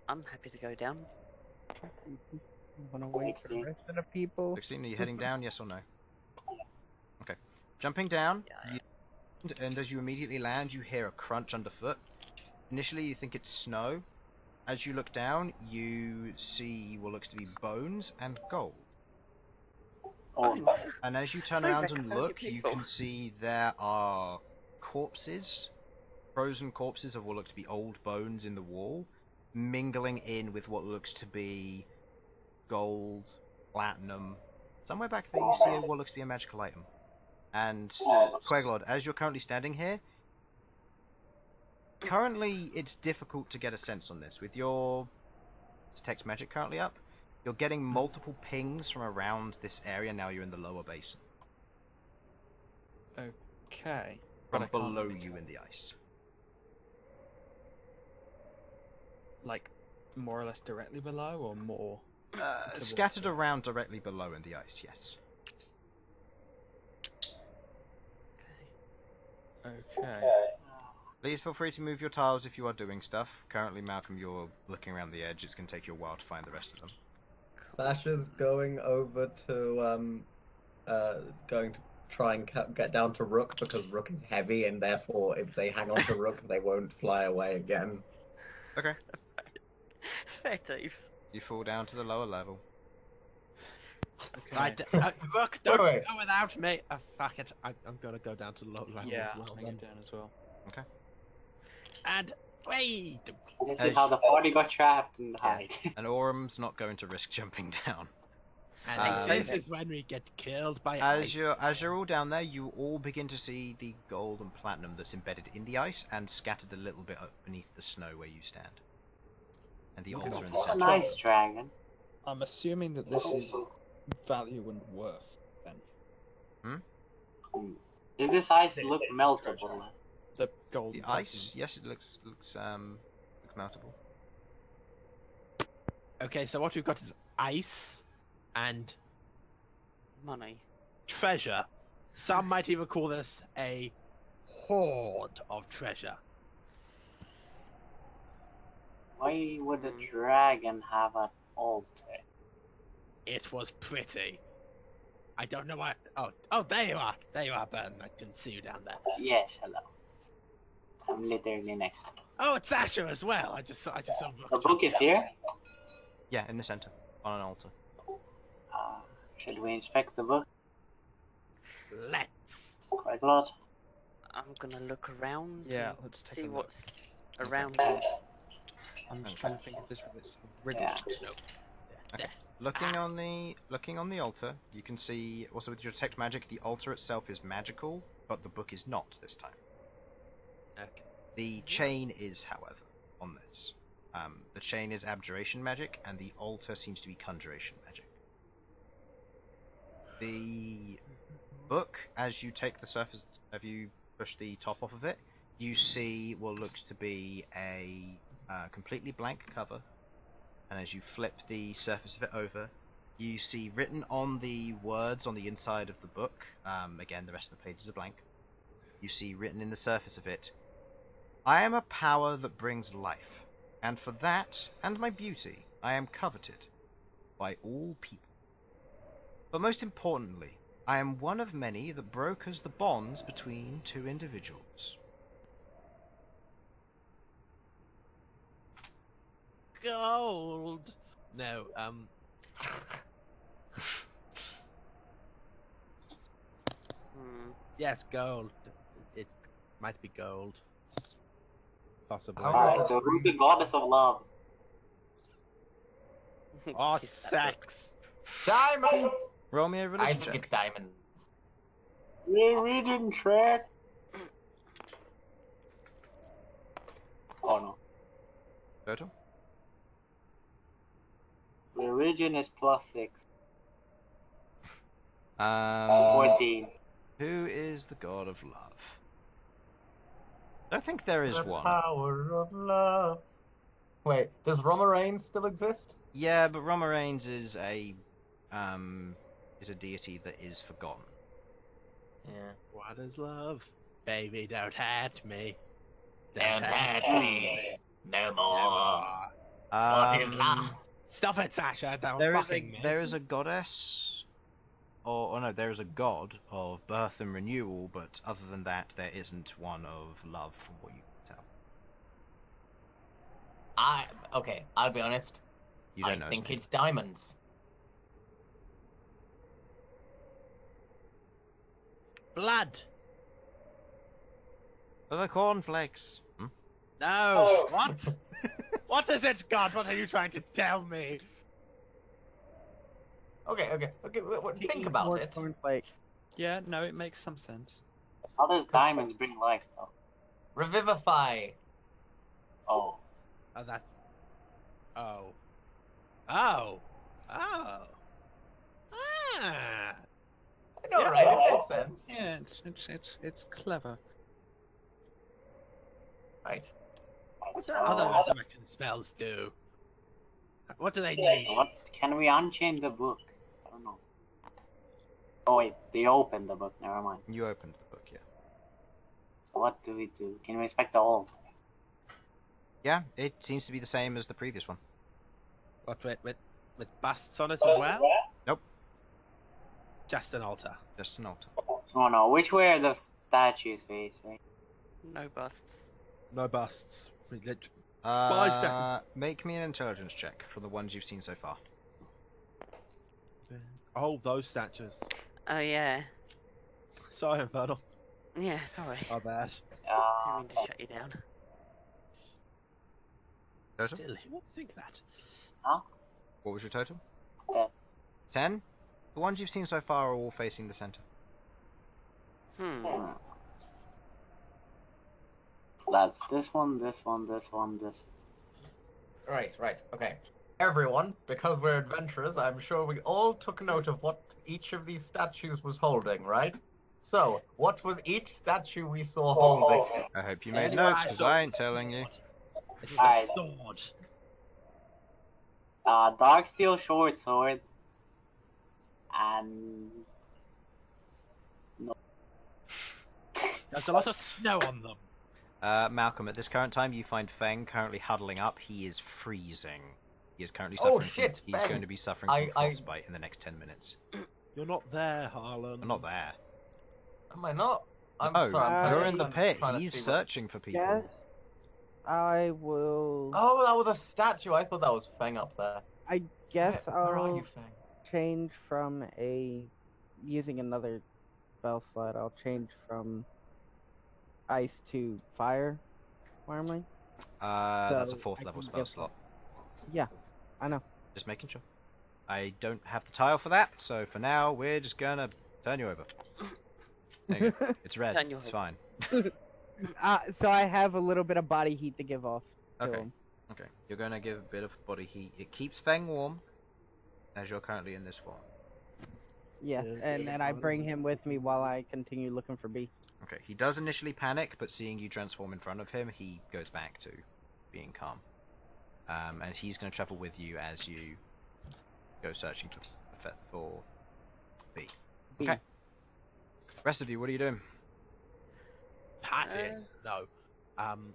I'm happy to go down. You wanna wait for the 16. rest of the people? 16, are you heading down, yes or no? Okay. Jumping down, and as you immediately land, you hear a crunch underfoot. Initially, you think it's snow. As you look down, you see what looks to be bones and gold. Oh, And as you turn around and look, you can see there are corpses, frozen corpses of what look to be old bones in the wall, mingling in with what looks to be gold, platinum. Somewhere back there you see what looks to be a magical item. And Queglod, as you're currently standing here, currently it's difficult to get a sense on this. With your detect magic currently up, you're getting multiple pings from around this area. Now you're in the lower basin. Okay. From I can't below really you tell. in the ice. Like, more or less directly below, or more? Scattered around directly below in the ice, yes. Okay. Please feel free to move your tiles if you are doing stuff. Currently, Malcolm, you're looking around the edge. It's going to take you a while to find the rest of them. Sasha's going over to going to try and get down to Rook because Rook is heavy, and therefore, if they hang on to Rook, they won't fly away again. Okay. Fair dues. You fall down to the lower level. Okay. Right, Rook, don't Wait. go without me. Fuck it, I'm gonna go down to low level Yeah, as well. I Then. get down as well. And wait, this As- is how the party got trapped in the Yeah. hide. And Orum's not going to risk jumping down. and this is when we get killed by As ice. you're all down there, you all begin to see the gold and platinum that's embedded in the ice and scattered a little bit up beneath the snow where you stand. And the altar in the That's a center. nice dragon. I'm assuming that this is value and worth, then. Does this ice look meltable? The gold. The and ice, yes, it looks meltable. Okay, so what we've got is ice and Money. treasure. Some might even call this a hoard of treasure. Why would a dragon have an altar? It was pretty. I don't know why. Oh, there you are. There you are, Bern. I didn't see you down there. Yes, hello. I'm literally next to you. Oh, it's Sasha as well. I just saw. The book is here. Yeah, in the center, on an altar. Should we inspect the book? Let's. Quite a lot. I'm gonna look around. Yeah, and let's take see a look. what's around. I'm just trying to think if this relates to the riddle. Yeah. No. Okay. Looking on the altar, you can see also with your detect magic, the altar itself is magical, but the book is not this time. Okay. The chain is, however, on this. The chain is abjuration magic, and the altar seems to be conjuration magic. The book, as you take the surface, if you push the top off of it, you see what looks to be a completely blank cover. And as you flip the surface of it over, you see written on the words on the inside of the book, again, the rest of the pages are blank, you see written in the surface of it, "I am a power that brings life, and for that, and my beauty, I am coveted by all people. But most importantly, I am one of many that brokers the bonds between two individuals." Gold. No. Yes, gold. It might be gold. Possibly. Alright, so who's the goddess of love? Oh, sex. Diamonds! Roll me a I religion think check. it's diamonds. Religion track. Oh no. Total? Religion is +6. 14. 14. Who is the god of love? I don't think there is The one. power of love. Wait, does Romarain still exist? Yeah, but Romaranes is a deity that is forgotten. Yeah. What is love? Baby, don't hurt me. Don't hurt me. No more. What is love? Stop it, Sasha. That was There is mocking me. there is a goddess, or no, there is a god of birth and renewal, but other than that, there isn't one of love, from what you can tell. Okay, I'll be honest. You don't I know. think it's it's diamonds. Blood. For the cornflakes. Hmm? No. What? What is it, God? What are you trying to tell me? Okay. Think about More it. cornflakes. Yeah, no, it makes some sense. How does diamonds bring life, though? Revivify. Oh. Oh, that's. Oh. Oh. Oh. Ah. I know, right? It makes sense. Yeah, it's clever. Right. What do other resurrection spells do? What do they need? What? Can we unchain the book? I don't know. Oh wait, they opened the book, never mind. You opened the book, yeah. So what do we do? Can we inspect the altar? Yeah, it seems to be the same as the previous one. What, with busts on it as well? Nope. Just an altar. Just an altar. Oh no, which way are the statues facing? No busts. No busts. 5 seconds. Make me an intelligence check for the ones you've seen so far. Oh, those statues. Oh yeah. Sorry, Infernal. Yeah, sorry. My bad. Didn't mean to shut you down. Total? Still, who would think that? What was your total? 10. 10? The ones you've seen so far are all facing the center. So that's this one, this one. Right. Okay. Everyone, because we're adventurers, I'm sure we all took note of what each of these statues was holding, right? So, what was each statue we saw holding? I hope you Anyway, made notes, I because saw I ain't the telling you. sword. It was Alright. a sword. Dark steel short sword. And... There's a lot of snow on them. Malcolm, at this current time, you find Feng currently huddling up. He is freezing. He is currently Oh, suffering. shit, He's Feng. going to be suffering from frostbite in the next 10 minutes. You're not there, Harlan. I'm not there. Am I not? I'm Oh, sorry. I'm you're trying in the to- pit. trying to He's see what- searching for people. Yes. I will. Oh, that was a statue. I thought that was Feng up there. I guess Where are I'll you, Feng? change from using another spell slot. I'll change from ice to fire, warmly. That's a So, 4th I level can spell give- slot. Yeah, I know. Just making sure. I don't have the tile for that, so for now, we're just gonna turn you over. There you go. It's red. Turn you It's over. fine. So I have a little bit of body heat to give off. to Okay. him. Okay. You're gonna give a bit of body heat. It keeps Feng warm, as you're currently in this form. Yeah, Yeah, and then I bring him with me while I continue looking for B. Okay, he does initially panic, but seeing you transform in front of him, he goes back to being calm. And he's going to travel with you as you go searching for B. B. Okay. Rest of you, what are you doing? Partying? No. I'm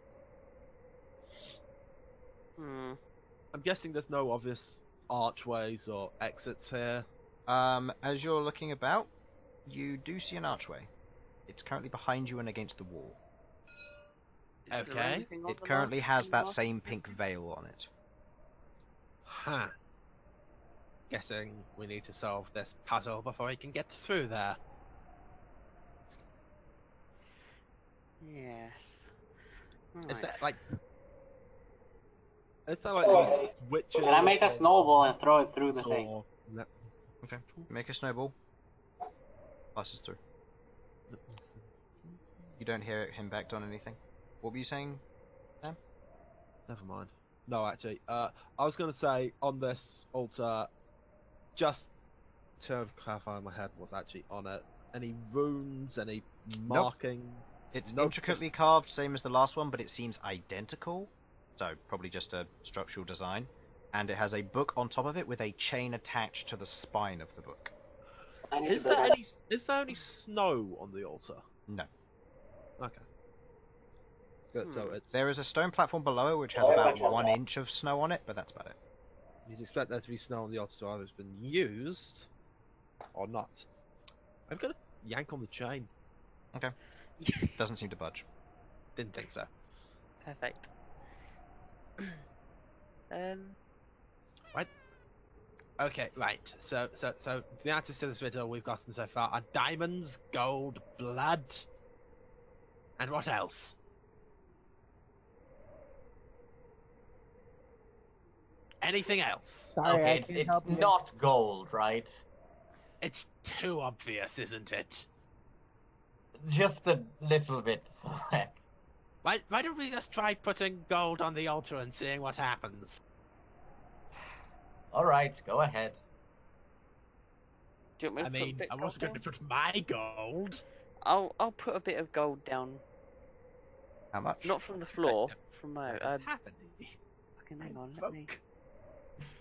guessing there's no obvious archways or exits here. As you're looking about, you do see an archway. It's currently behind you and against the wall. Is there Okay. anything on It the currently map has in that Mark? same pink veil on it. Huh. Guessing we need to solve this puzzle before we can get through there. Yes. Is Right. that like... Is that like these switches? Can I make a or- snowball and throw it through the thing? or- No. Okay. Make a snowball. Passes through. You don't hear him back on anything. What were you saying? Never mind. No, actually, I was going to say on this altar, just to clarify in my head what's actually on it. Any runes, any markings? It's Nope, intricately carved, same as the last one, but it seems identical. So, probably just a structural design. And it has a book on top of it with a chain attached to the spine of the book. I need Is to there build any snow on the altar? No. Okay. Good. So it's There is a stone platform below it which has about 1 inch of snow on it, but that's about it. you'd expect there to be snow on the altar, so either it's been used or not. I'm gonna yank on the chain. Doesn't seem to budge. Didn't think so. Perfect. Okay, right. So the answers to this riddle we've gotten so far are diamonds, gold, blood, and what else? Anything else? Sorry, Okay, I it's can't help you. not gold, right? It's too obvious, isn't it? Just a little bit, Sovak. Why don't we just try putting gold on the altar and seeing what happens? Alright, go ahead. Do you want me I to put a mean, bit I of wasn't gold going to put my gold. down? I'll put a bit of gold down. How much? Not from the floor, from Is my that happening? fucking hang on, let me. Fuck.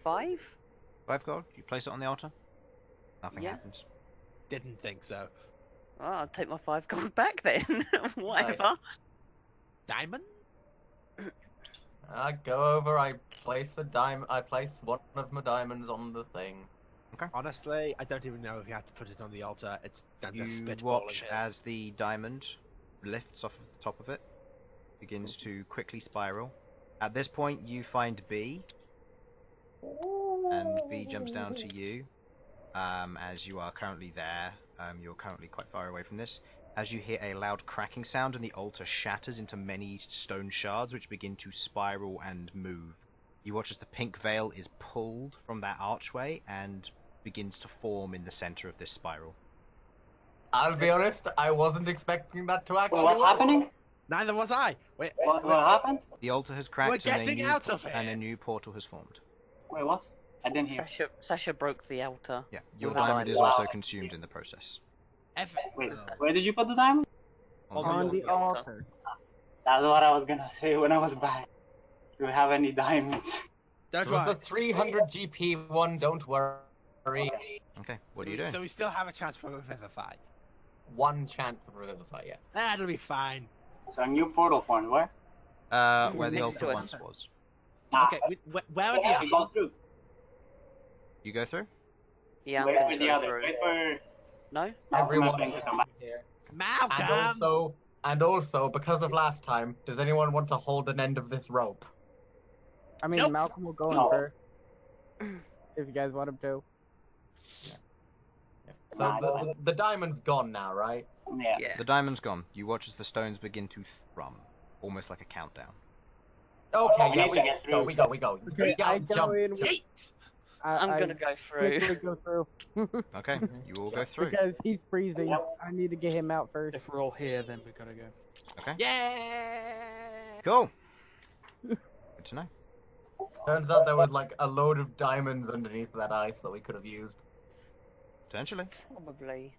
5? 5 gold? You place it on the altar? Nothing Yeah. happens. Didn't think so. Well, I'll take my 5 gold back then. Whatever. Diamond? I go over, I place one of my diamonds on the thing. Honestly, I don't even know if you have to put it on the altar. It's done the You spitballing watch here. as the diamond lifts off of the top of it, begins to quickly spiral. At this point, you find B, and B jumps down to you. As you are currently there, you're currently quite far away from this. As you hear a loud cracking sound, and the altar shatters into many stone shards, which begin to spiral and move. You watch as the pink veil is pulled from that archway and begins to form in the center of this spiral. I'll be honest, I wasn't expecting that to actually Well, what's work. happening? Neither was I. Wait, What happened? The altar has cracked We're and, getting a new, out of here. and a new portal has formed. Wait, what? I didn't hear. Sasha broke the altar. Yeah, your Wow. diamond is also consumed in the process. Wait, where did you put the diamond? On the altar. That's what I was gonna say when I was back. Do we have any diamonds? Don't It was worry. the 300 GP one, don't worry. Okay, what are you doing? So we still have a chance for Revivify. One chance of Revivify, yes. That'll be fine. So a new portal formed. Where? Where the Next altar to us. once was. Okay, where are the Yes, we go others? through. You go through? Yeah, I'm Wait gonna for the go other. through. Wait for No? Everyone to come back. here. Malcom! And also, because of last time, does anyone want to hold an end of this rope? I mean, Nope. Malcolm will go in No. first. If you guys want him to. So Nah, it's the diamond's gone now, right? Yeah. Yeah. The diamond's gone. You watch as the stones begin to thrum, almost like a countdown. Okay, We yeah, need to get through. we go. Okay, I go jump. in. Yeet! I'm gonna go through. quickly go through Okay, you all go through. because he's freezing. Yep. I need to get him out first. If we're all here, then we gotta go. Okay, Yeah! cool. Good to know. Turns out there was like a load of diamonds underneath that ice that we could have used. Potentially. Probably.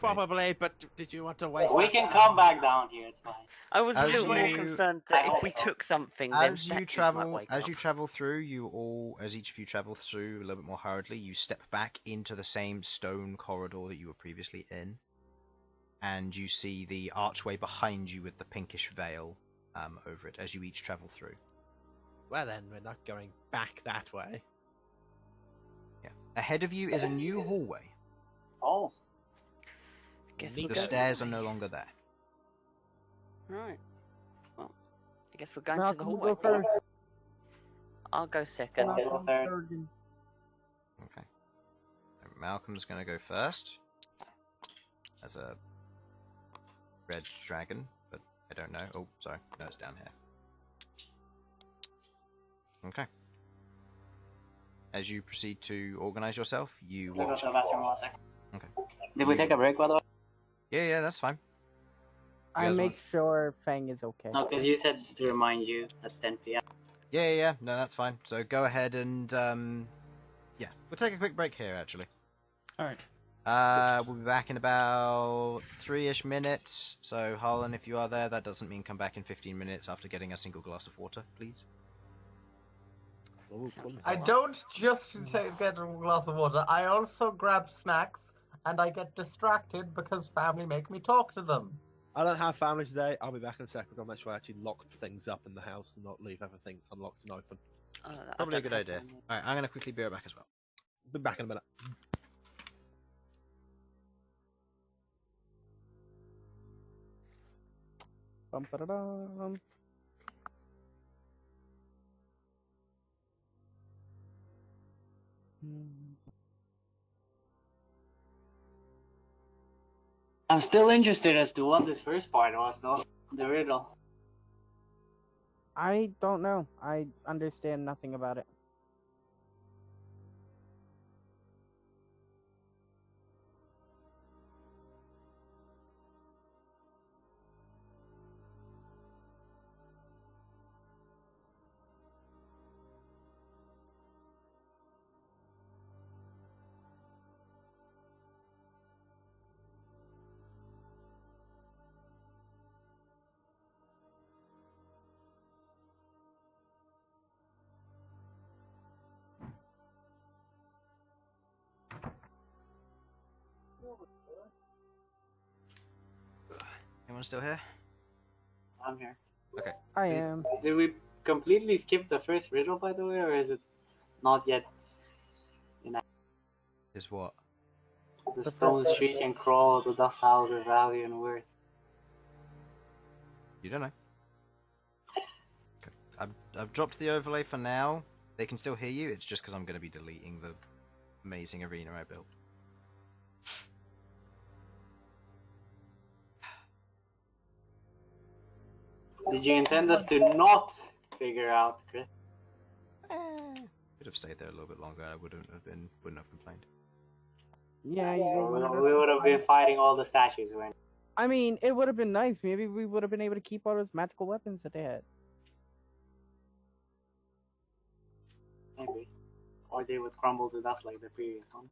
Probably, but did you want to waste? We that can time? come back down here. It's fine. I was a As little more you- concerned I that if hope we so. took something, then As you statues might travel, wake as up. you travel through, as each of you travel through a little bit more hurriedly, you step back into the same stone corridor that you were previously in, and you see the archway behind you with the pinkish veil over it as you each travel through. Well then, we're not going back that way. Yeah. Ahead of you is a new hallway. Oh, Guess The we're The going stairs are that no way. longer there. Right. Well, I guess we're going to the Malcolm will hallway. go first. I'll go second. I'll go third. Okay. Malcolm's going to go first as a red dragon, but I don't know. Oh, sorry. No, it's down here. Okay. As you proceed to organize yourself, you Can I go watch. to the bathroom 1 second? Okay. Did we take a break, by the way? Yeah, that's fine. You I guys make want- sure Fang is okay. No, because you said to remind you at 10 p.m. Yeah. No, that's fine. So go ahead and yeah, we'll take a quick break here. Actually, Alright. we'll be back in about 3-ish minutes. So Harlan, if you are there, that doesn't mean come back in 15 minutes after getting a single glass of water, please. Oh, Sounds cool. I don't just get a glass of water. I also grab snacks, and I get distracted because family make me talk to them. I don't have family today. I'll be back in a second. I'll make sure I actually lock things up in the house and not leave everything unlocked and open. Oh, I Probably a don't good have idea. one yet. All right, I'm gonna quickly be right back as well. Be back in a minute. Bum-ba-da-dum. I'm still interested as to what this first part was, though. The riddle. I don't know. I understand nothing about it. Anyone still here? I'm here. I am. Did we completely skip the first riddle, by the way, or is it not yet? Is what? The The stones first- shriek and crawl, the dust howls their value and worth. You don't know. Okay. I've dropped the overlay for now. They can still hear you. It's just because I'm going to be deleting the amazing arena I built. Did you intend us to not figure out, Chris? Could have stayed there a little bit longer. I wouldn't have complained. Yeah, you So wanted us we to would have been fight. fighting all the statues, weren't I mean, it would have been nice. Maybe we would have been able to keep all those magical weapons that they had. we? Maybe. Or they would crumble to dust like the previous one.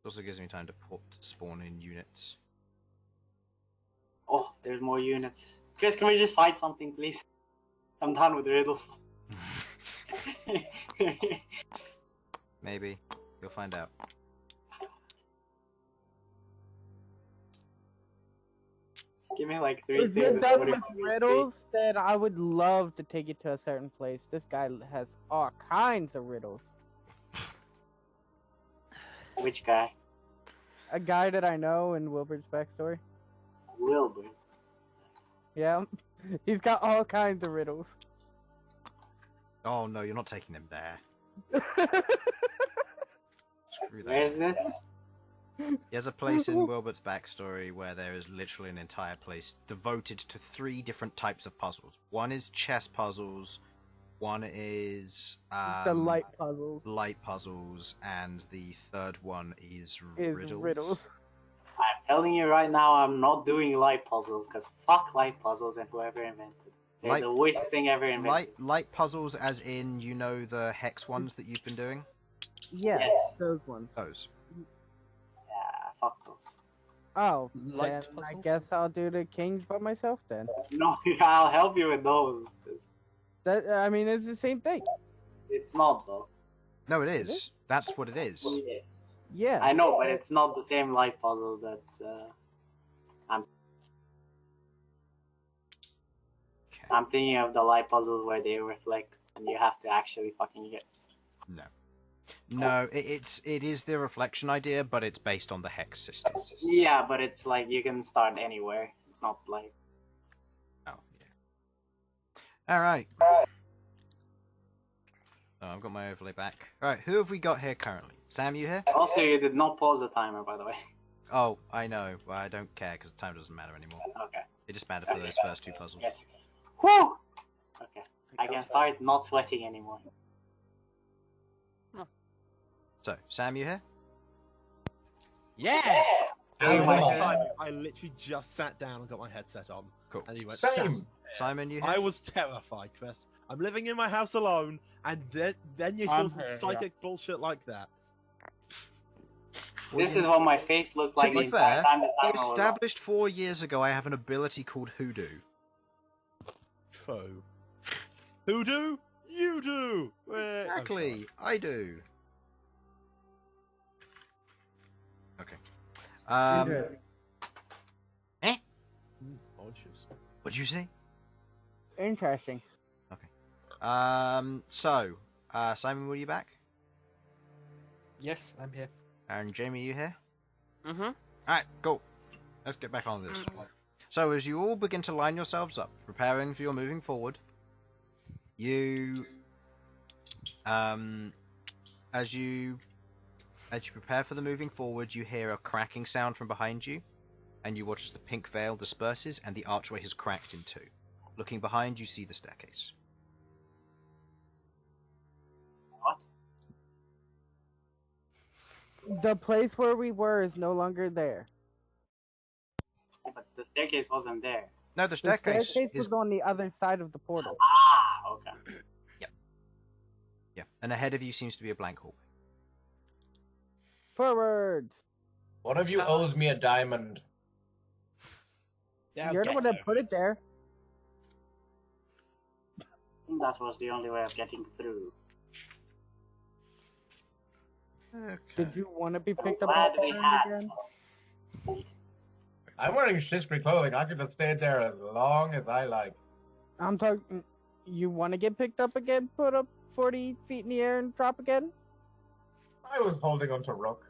It also gives me time to spawn in units. Oh, there's more units. Chris, can we just fight something, please? I'm done with riddles. Maybe. You'll find out. Just give me like 3 If you're things. done What if with we- riddles, then I would love to take you to a certain place. This guy has all kinds of riddles. Which guy? A guy that I know in Wilbur's backstory. Wilbur. Yeah, he's got all kinds of riddles. Oh no, you're not taking them there. Screw that. Where's this? He has a place in Wilbert's backstory where there is literally an entire place devoted to 3 different types of puzzles. One is chess puzzles, one is The light puzzles light puzzles, and the third one is is riddles. riddles. I'm telling you right now, I'm not doing light puzzles, because fuck light puzzles and whoever invented. They're Light- the worst thing ever invented. Light puzzles, as in, you know, the hex ones that you've been doing. Yeah, Yes. those ones. Those. Yeah, fuck those. Oh, Light then I puzzles? guess I'll do the kings by myself then. No, I'll help you with those. I mean, it's the same thing. It's not though. No, it Is is. That's what it is. Yeah. I know, but it's not the same life puzzle that I'm thinking of the life puzzles where they reflect and you have to actually fucking get. No. No, it is the reflection idea, but it's based on the hex system. Yeah, but it's like you can start anywhere. It's not like. Oh, yeah. Alright. Oh, I've got my overlay back. Alright, who have we got here currently? Sam, you here? Also, you did not pause the timer, by the way. Oh, I know. Well, I don't care because time doesn't matter anymore. Okay. It just mattered for those first two puzzles. Yes. Whew! Okay. I can start not sweating anymore. So, Sam, you here? Yes! Oh And my one God. time, I literally just sat down and got my headset on. Cool. And you went, Same. Simon, you here? I was terrified, Chris. I'm living in my house alone, and then you I'm hear some here, psychic bullshit like that. Well, This you is know, what my face looked to like be the entire fair, time the we timer was on. established 4 years ago I have an ability called Hoodoo. True. Who do? You do! Exactly, I do. Okay. Interesting. What'd you say? Interesting. So, Simon, were you back? Yes, I'm here. And Jamie, you here? Mm-hmm. Alright, go. Let's get back on this. So, as you all begin to line yourselves up, preparing for your moving forward, you, as you prepare for the moving forward, you hear a cracking sound from behind you, and you watch as the pink veil disperses and the archway has cracked in two. Looking behind, you see the staircase. What? The place where we were is no longer there. But the staircase wasn't there. No, the The staircase, staircase is... was on the other side of the portal. Ah, okay. Yeah, and ahead of you seems to be a blank hallway. Forwards! One of you owes me a diamond. Yeah, You're the one that put it there. I think that was the only way of getting through. Okay. Did you want to be I'm picked up glad by we Bern had again? some. I'm wearing Shishri clothing. I can just stay there as long as I like. I'm talking. You want to get picked up again? Put up 40 feet in the air and drop again? I was holding on to Rook.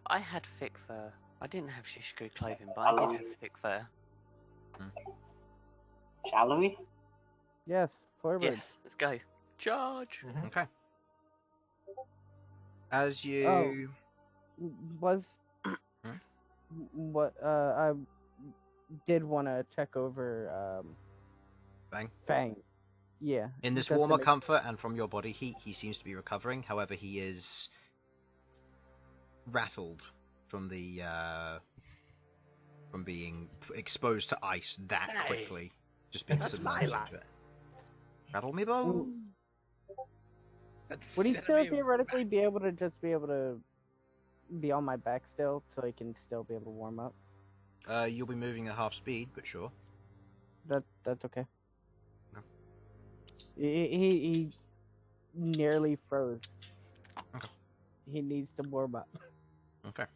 I had thick fur. I didn't have shishku clothing, but I did have thick fur. Shall we? Yes, forwards. Yes, let's go. Charge! Okay. As you... Was what I did want to check over Fang. Yeah. In this just to warmer make- comfort and from your body heat, he seems to be recovering. However, he is rattled from the from being exposed to ice that Hey, quickly. Just being that's my submerged lad. into it. Rattle me bone. Would he still theoretically be able to be on my back still, so he can still be able to warm up? You'll be moving at half speed, but sure. That's okay. No. He nearly froze. Okay. He needs to warm up. Okay.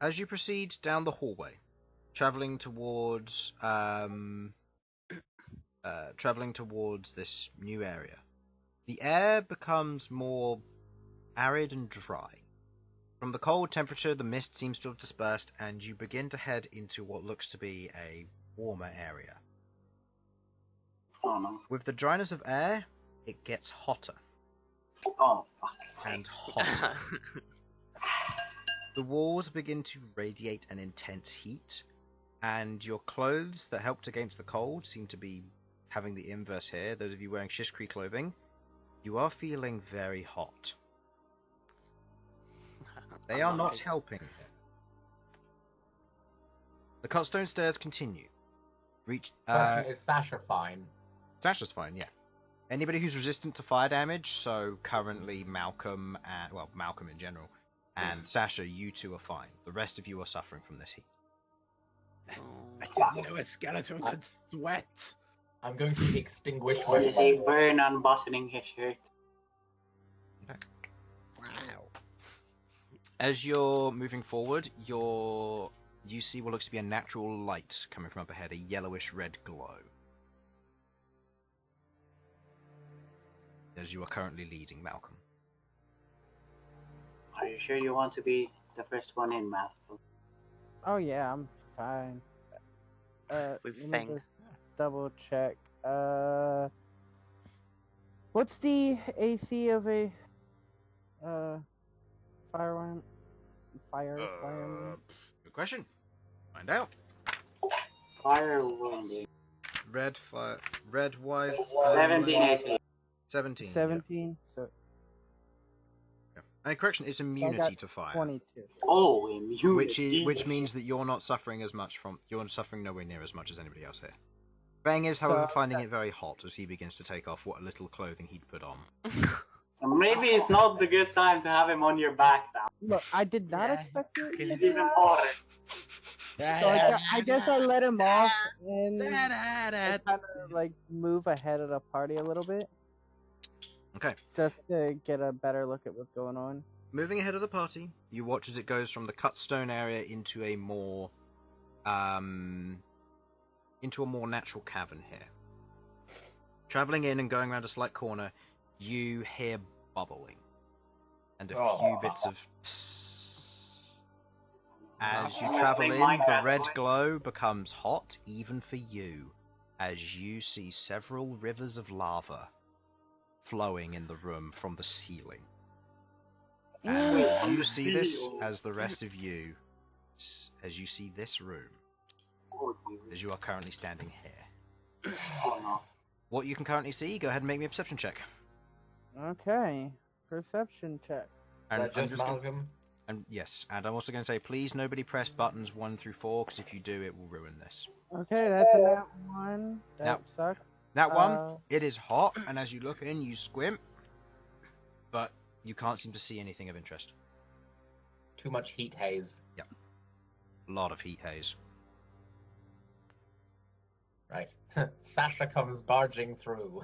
As you proceed down the hallway, traveling towards this new area, the air becomes more arid and dry. From the cold temperature, the mist seems to have dispersed, and you begin to head into what looks to be a warmer area. Oh no. With the dryness of air, it gets hotter Oh fuck. and hotter. The walls begin to radiate an intense heat, and your clothes that helped against the cold seem to be having the inverse here. Those of you wearing Shishkri clothing, you are feeling very hot. They are not helping. The cutstone stairs continue. Question, is Sasha fine? Sasha's fine, yeah. Anybody who's resistant to fire damage, so currently Malcom and Malcom in general, and Sasha, you two are fine. The rest of you are suffering from this heat. I didn't know a skeleton could sweat. I'm going to extinguish You see Bern unbuttoning his shirt. Wow. As you're moving forward, you see what looks to be a natural light coming from up ahead, a yellowish red glow. As you are currently leading, Malcom. Are you sure you want to be the first one in, Malcolm? Oh yeah, I'm fine. With let me Feng. just double check. What's the AC of a firearm? Good question. Find out. Fire wounding. Red wife. 17 AC. 17. yeah. 17. So Yeah. And correction, it's immunity to fire, 22. Oh, immunity. which means that you're not suffering as much from. You're suffering nowhere near as much as anybody else here. Feng is, however, finding it very hot as he begins to take off what little clothing he'd put on. Maybe it's not the good time to have him on your back now. Look, I did not Yeah, expect it. He's even hotter. So I guess I let him off and kind of like move ahead of the party a little bit, Okay. just to get a better look at what's going on. Moving ahead of the party, you watch as it goes from the cut stone area into a more natural cavern here. Travelling in and going around a slight corner, you hear bubbling and a few bits of tss. As you travel in, the red glow becomes hot even for you, as you see several rivers of lava flowing in the room from the ceiling. And you see this as the rest of you, as you see this room, Oh, Jesus. as you are currently standing here. Oh, no. What you can currently see, go ahead and make me a perception check. Okay, perception check. And Is that just Malcolm? And yes, and I'm also going to say, please nobody press buttons 1 through 4, because if you do, it will ruin this. Okay, that's a nat 1. That Now- sucks. That one, it is hot, and as you look in, you squint, but you can't seem to see anything of interest. Too much heat haze. A lot of heat haze. Right. Sasha comes barging through.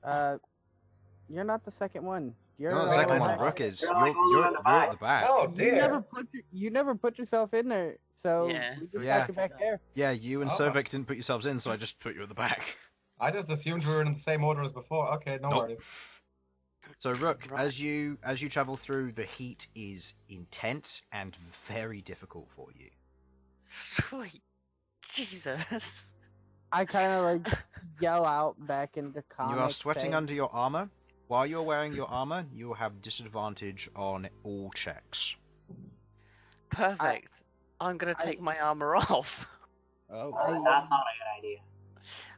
You're not the second one. You're not the second one, Rook is. You're at the back. Oh You dear. never put yourself in there, so Yeah. we just Yeah. got you back there. Yeah, you and Oh. Sovak didn't put yourselves in, so I just put you at the back. I just assumed we were in the same order as before. Okay, no Nope. worries. So Rook, Right. as you travel through, the heat is intense and very difficult for you. Sweet Jesus. I kind of like yell out back into comics. You are sweating saying, under your armor. While you're wearing your armor, you will have disadvantage on all checks. Perfect. I'm gonna take my armor off. Oh. That's not a good idea.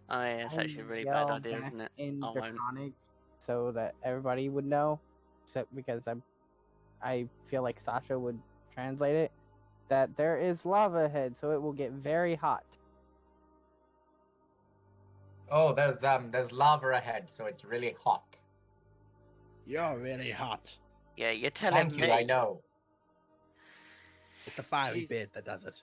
Oh yeah, it's I actually a really bad yell idea, back isn't it? in I won't. Draconic so that everybody would know, except because I feel like Sasha would translate it, that there is lava ahead, so it will get very hot. Oh, there's lava ahead, so it's really hot. You're really hot. Yeah, you're telling Thank me. you, I know. It's the fiery Jeez. beard that does it.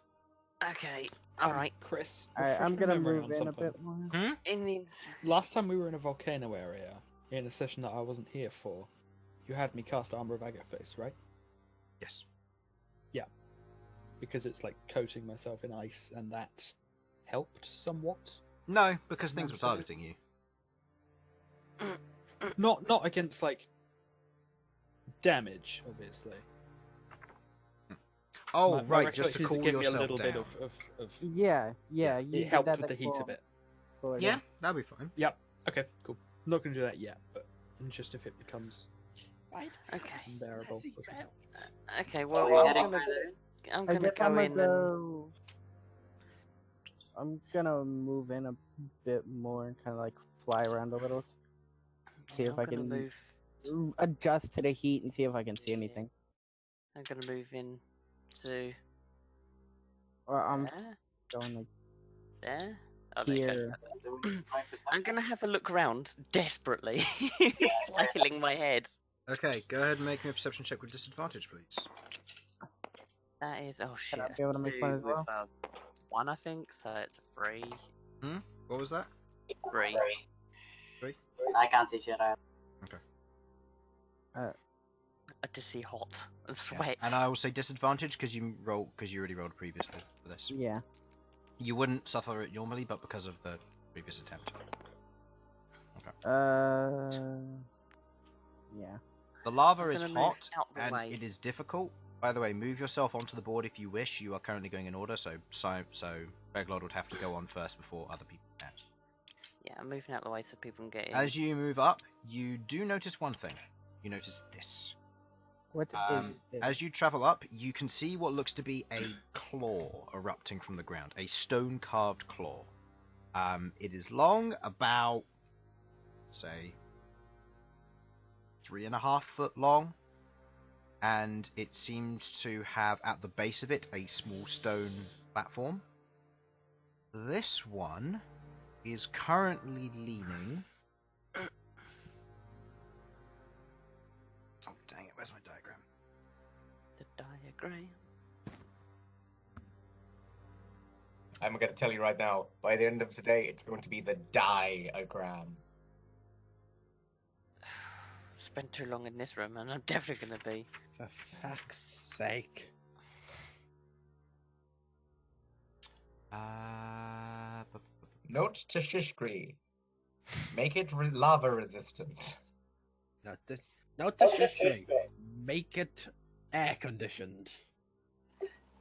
Okay. All right. Chris, Alright, refresh I'm my gonna memory move on in a something. bit more. In the Last time we were in a volcano area, in a session that I wasn't here for, you had me cast Armor of Agathos, right? Yes. Because it's like coating myself in ice, and that helped somewhat. No, because things were Absolutely. targeting you. Not against like damage, obviously. Oh, My right, just to recollection is cool it gave me a yourself little down. bit of Yeah. You it did helped that with the at heat a full- bit. full Yeah, again. that'll be fine. Yep. Okay, cool. I'm not gonna do that yet, but just if it becomes Okay. unbearable. Okay. Are Well, we I'm heading gonna. further in? I'm I gonna guess go I'm in gonna go. I'm gonna move in a bit more and kind of like fly around a little, see if I'm I gonna can move. adjust to the heat and see if I can see anything. I'm gonna move in to Or I'm there. going like There. Oh, there you go. Here. I'm gonna have a look around desperately, flailing my head. Okay, go ahead and make me a perception check with disadvantage, please. That is shit. I be able to make one as With, well? 1, I think. So it's 3. What was that? 3. I can't see shit. To see hot and Yeah. sweat. And I will say disadvantage because you already rolled previously for this. Yeah. You wouldn't suffer it normally, but because of the previous attempt. Yeah. The lava I'm is gonna move hot out the and way. it is difficult. By the way, move yourself onto the board if you wish. You are currently going in order, so Queglod would have to go on first before other people can. Yeah, I'm moving out the way so people can get in. As you move up, you do notice one thing. You notice this. What is this? As you travel up, you can see what looks to be a claw erupting from the ground. A stone-carved claw. It is long, about, say, 3.5 foot long. And it seems to have, at the base of it, a small stone platform. This one is currently leaning... Oh, dang it, where's my diagram? The diagram. I'm going to tell you right now, by the end of today, it's going to be the diagram. Spent too long in this room, and I'm definitely gonna be. For fuck's sake. Note to Shishkri. Make it lava resistant. Not this thing. Make it air conditioned.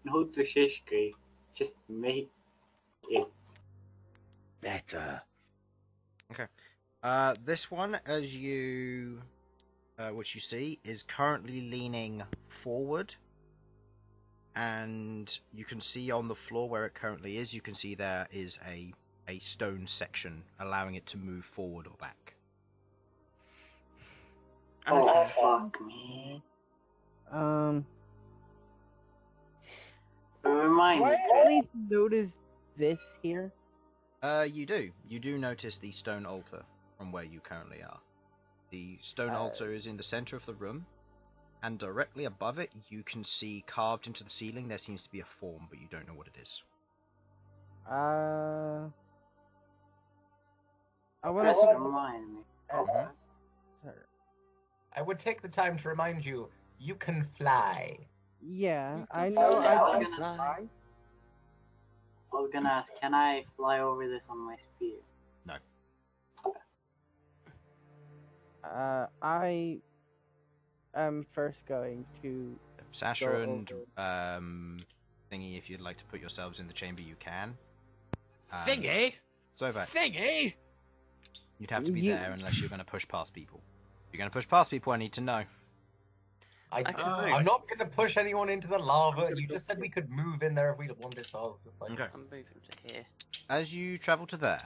No to Shishkri. Just make it. Better. This one, as you, which you see, is currently leaning forward, and you can see on the floor where it currently is, you can see there is a stone section allowing it to move forward or back. Oh, fuck me. Remind Do me, I at least notice this here? You do notice the stone altar from where you currently are. The stone altar is in the center of the room, and directly above it, you can see carved into the ceiling there seems to be a form, but you don't know what it is. I want Just to. remind me. Mhm. I would take the time to remind you, you can fly. Yeah, I can know. fly. I was I gonna can fly. I was gonna ask, can I fly over this on my spear? No. I am first going to. Sasha Go and over. Thingy, if you'd like to put yourselves in the chamber, you can. Thingy? Sovak, Thingy? you'd have to be You- there unless you're going to push past people. If you're going to push past people, I need to know. I can move. I'm not going to push anyone into the lava. You just said we could move in there if we wanted, so I was just like... Okay. I'm moving to here. As you travel to there,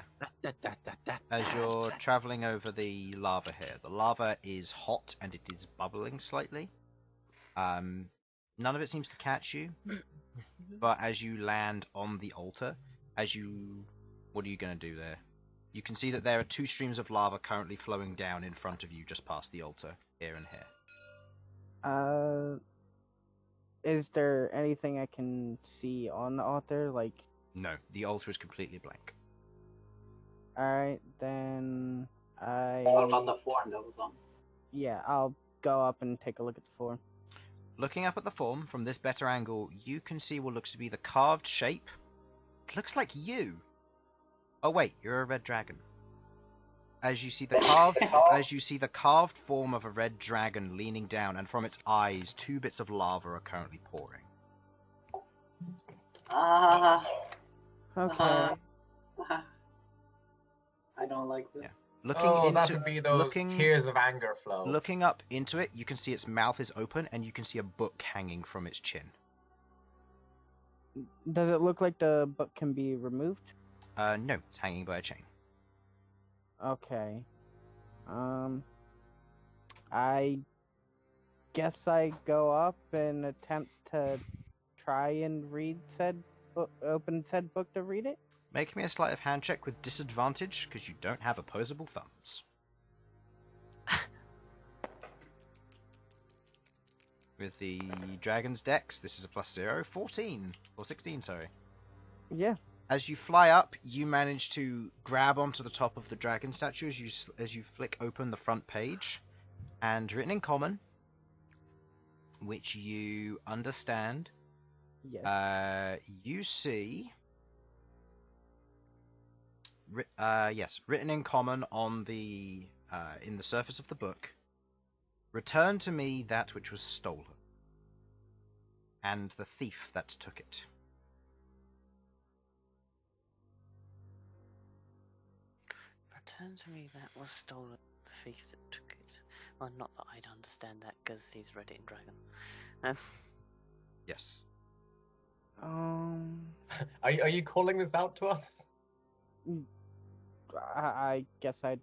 as you're traveling over the lava here, the lava is hot and it is bubbling slightly. None of it seems to catch you, but as you land on the altar, what are you going to do there? You can see that there are 2 streams of lava currently flowing down in front of you just past the altar, here and here. Is there anything I can see on the altar? Like, No, the altar is completely blank. alright, then What about the form that was on? Yeah, I'll go up and take a look at the form. Looking up at the form from this better angle, you can see what looks to be the carved shape. It looks like you. Oh wait, you're a red dragon. As you see the carved form of a red dragon leaning down, and from its eyes, 2 bits of lava are currently pouring. Okay. I don't like this. Yeah. Looking Oh, that into would be those tears of anger flow. looking up into it, you can see its mouth is open, and you can see a book hanging from its chin. Does it look like the book can be removed? No, it's hanging by a chain. Okay. I guess I go up and attempt to try and read said book, open said book to read it. Make me a sleight of hand check with disadvantage because you don't have opposable thumbs. With the dragon's dex, this is a +0, 14 or 16, sorry. Yeah. As you fly up, you manage to grab onto the top of the dragon statue as you flick open the front page, and written in common, which you understand. Yes. You see. Yes, written in common on the in the surface of the book. Return to me that which was stolen, and the thief that took it. Return to me that was stolen, the thief that took it. Well, not that I'd understand that, because he's read it in Dragon. Yes. Are you calling this out to us? I guess I'd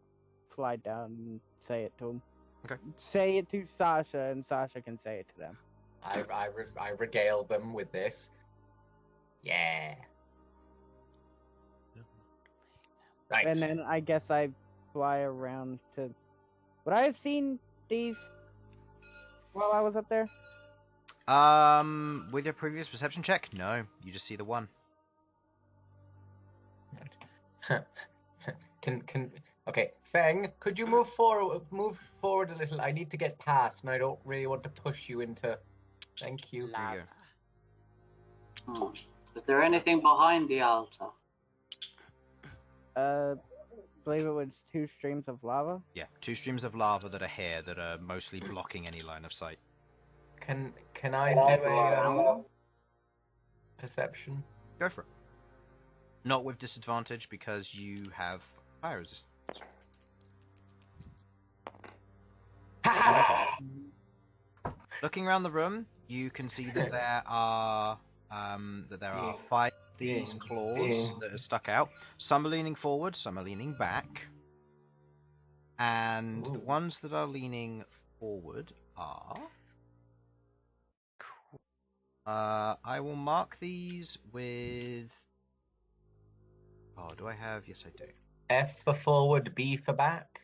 fly down and say it to him. Okay. Say it to Sasha, and Sasha can say it to them. I regale them with this. Yeah. Right. And then I guess I fly around to. Would I have seen these while I was up there? With your previous perception check, no, you just see the one. Okay, Feng, could you move forward a little? I need to get past, and I don't really want to push you into. Thank you. There you go. Is there anything behind the altar? Believe it was 2 streams of lava. Yeah, 2 streams of lava that are here that are mostly blocking any line of sight. Can I do a perception? Go for it. Not with disadvantage because you have fire resistance. Looking around the room, you can see that there are 5 of these claws that are stuck out. Some are leaning forward, some are leaning back, and the ones that are leaning forward are. I will mark these with. Oh, do I have? Yes, I do. F for forward, B for back.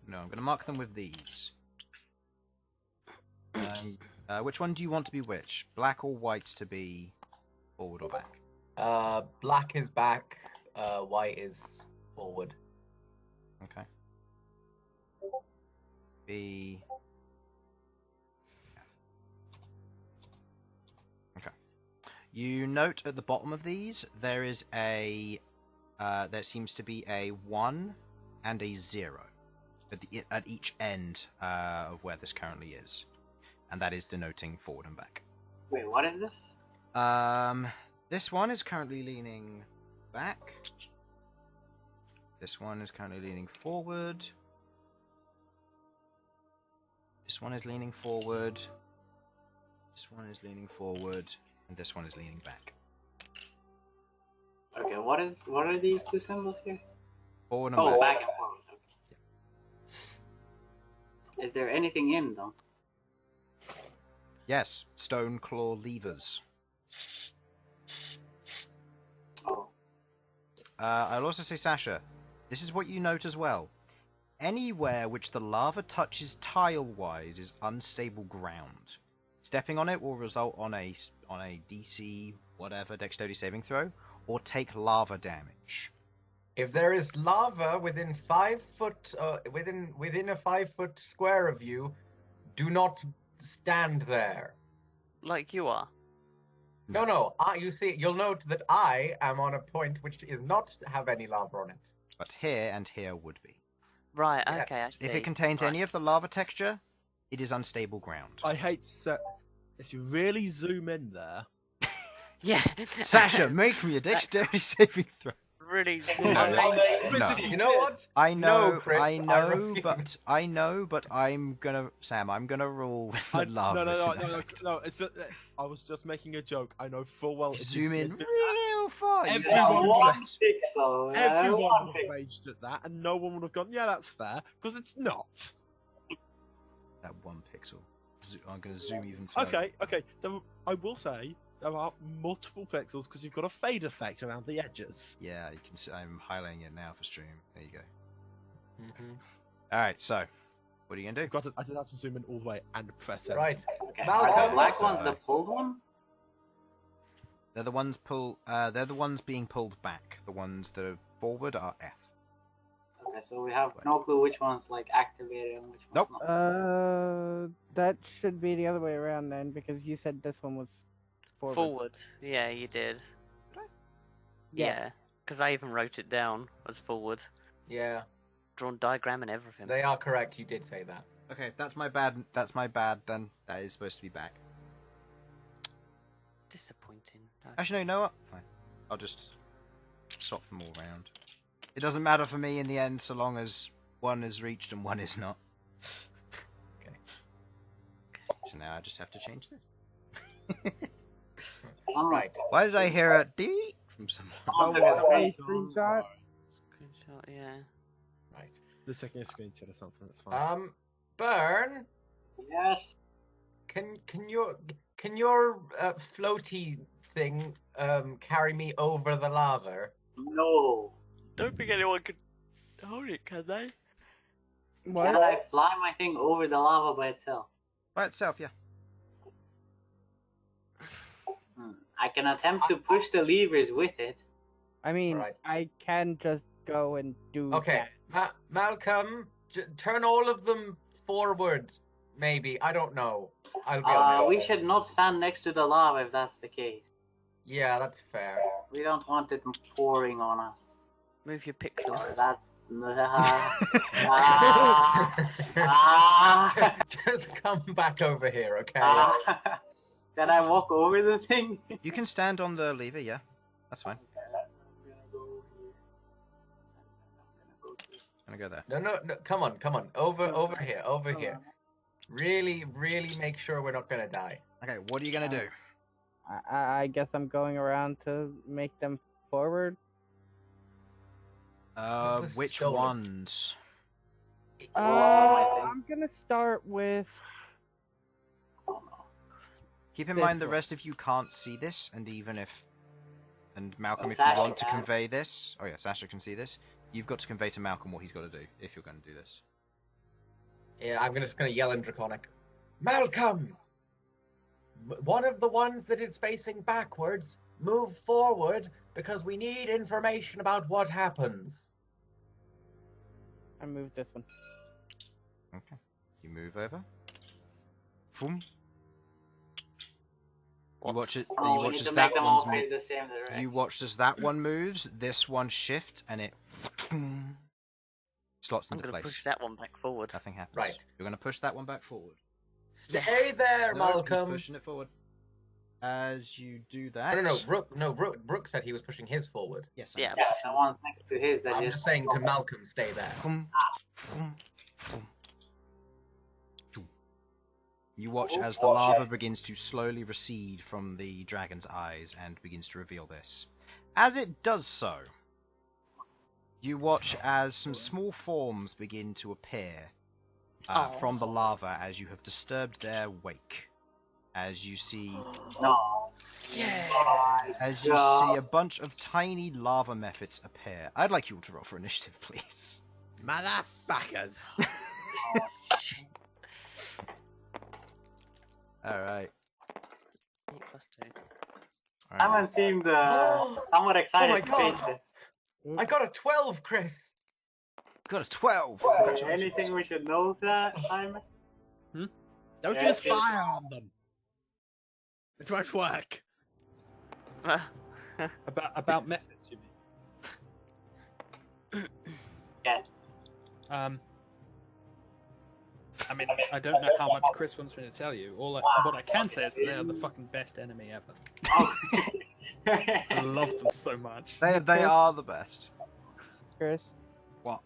No, I'm going to mark them with these. Which one do you want to be which? Black or white to be forward or back? Black is back, white is forward. Okay. B. Okay. You note at the bottom of these there is there seems to be a 1 and a 0 at each end of where this currently is, and that is denoting forward and back. Wait, what is this? This one is currently leaning back. This one is currently leaning forward. This one is leaning forward. This one is leaning forward, and this one is leaning back. Okay, what are these 2 symbols here? Forward and back. Back and forward. Okay. Yeah. Is there anything in them? Yes, stone claw levers. Oh. I'll also say, Sasha, this is what you note as well. Anywhere which the lava touches tile-wise is unstable ground. Stepping on it will result on a DC whatever dexterity saving throw, or take lava damage. If there is lava within 5 foot, within a 5 foot square of you, do not stand there. Like you are. No. You see, you'll note that I am on a point which is not have any lava on it. But here and here would be. Right, Yeah. okay, I see. If it contains any of the lava texture, it is unstable ground. I hate to say, if you really zoom in there, Yeah. Sasha, make me a dexterity saving throw. Really. No. You know what? I know, No, Chris, I I know, refuse. but I'm gonna rule with the lava. No. It's just, I was just making a joke. I know full well. if you Zoom in did that, real far. You Everyone can was zoom One pixel. everyone one would have raged at that, and no one would have gone, "Yeah, that's fair," because it's not. that 1 pixel. I'm gonna zoom even further. Okay. Then I will say there are multiple pixels because you've got a fade effect around the edges. Yeah, you can see, I'm highlighting it now for stream. There you go. Mhm. Alright, so, what are you gonna do? I did have to zoom in all the way and press it. Right. Okay. Malcolm. Are the black So, ones the pulled one? They're the ones being pulled back. The ones that are forward are F. Okay, so we have no clue which one's like activated and which one's Nope. not. That should be the other way around then, because you said this one was forward. Forward. Yeah, you did. Yes. Yeah, because I even wrote it down as forward. Yeah, Drawn diagram and everything. they are correct. You did say that. Okay, that's my bad. That's my bad then. That is supposed to be back. Disappointing. Actually, no, you know what? Fine. I'll just swap them all around. It doesn't matter for me in the end, so long as one is reached and one is not. Okay. So now I just have to change this. Right. Why did I hear a D from someone? Oh, took a screen. Screenshot. Screenshot, yeah. Right. Just taking a screenshot or something. That's fine. Bern, Yes. can your floaty thing carry me over the lava? No. Don't think anyone can hold it, can they? Can What? I fly my thing over the lava by itself? By itself, yeah. I can attempt to push the levers with it. I mean, Right. I can just go and do Okay, that. Malcolm, turn all of them forward. Maybe, I don't know. I'll be honest. We should not stand next to the lava if that's the case. Yeah, that's fair. We don't want it pouring on us. Move your pixel. That's ah. Just come back over here, okay? Can I walk over the thing? You can stand on the lever, yeah. That's fine. I'm gonna go there. No, come on. Over here. Really make sure we're not gonna die. Okay, what are you gonna do? I guess I'm going around to make them forward. was Which stolen. ones? I'm gonna start with. Keep in This mind the one. rest of you can't see this, and even if... And Malcolm, if Sasha you want to can. convey this... Oh yeah, Sasha can see this. You've got to convey to Malcolm what he's got to do, if you're going to do this. Yeah, I'm just gonna yell in Draconic. Malcolm! One of the ones that is facing backwards, move forward, because we need information about what happens. I moved this one. Okay. You move over. Boom. You watch it. Oh, You we watch need as to that make them all one's face the same direction. You watched as that one moves, this one shifts, and it slots I'm into gonna place. push that one back forward. Nothing happens. Right. You're gonna push that one back forward. Stay there, No, he's Malcolm! pushing it forward. As you do that. Rook said he was pushing his forward. Yes. Yeah. Yeah, the ones next to his that I'm is. just saying to Malcolm, stay there. You watch as the lava begins to slowly recede from the dragon's eyes and begins to reveal this. As it does so, you watch as some small forms begin to appear from the lava as you have disturbed their wake. As you see, No. as you see a bunch of tiny lava mephits appear. I'd like you all to roll for initiative, please. Motherfuckers! All right. 8+2. Simon seemed somewhat excited to face this. I got a 12, Chris! Got a 12. Anything we should know that, Simon? Don't Yeah, just it's- fire on them! It won't work! About methods, you mean? Yes. I mean, I don't know how much Chris wants me to tell you. What I can say is that they are the fucking best enemy ever. Oh. I love them so much. They are the best. Chris, What?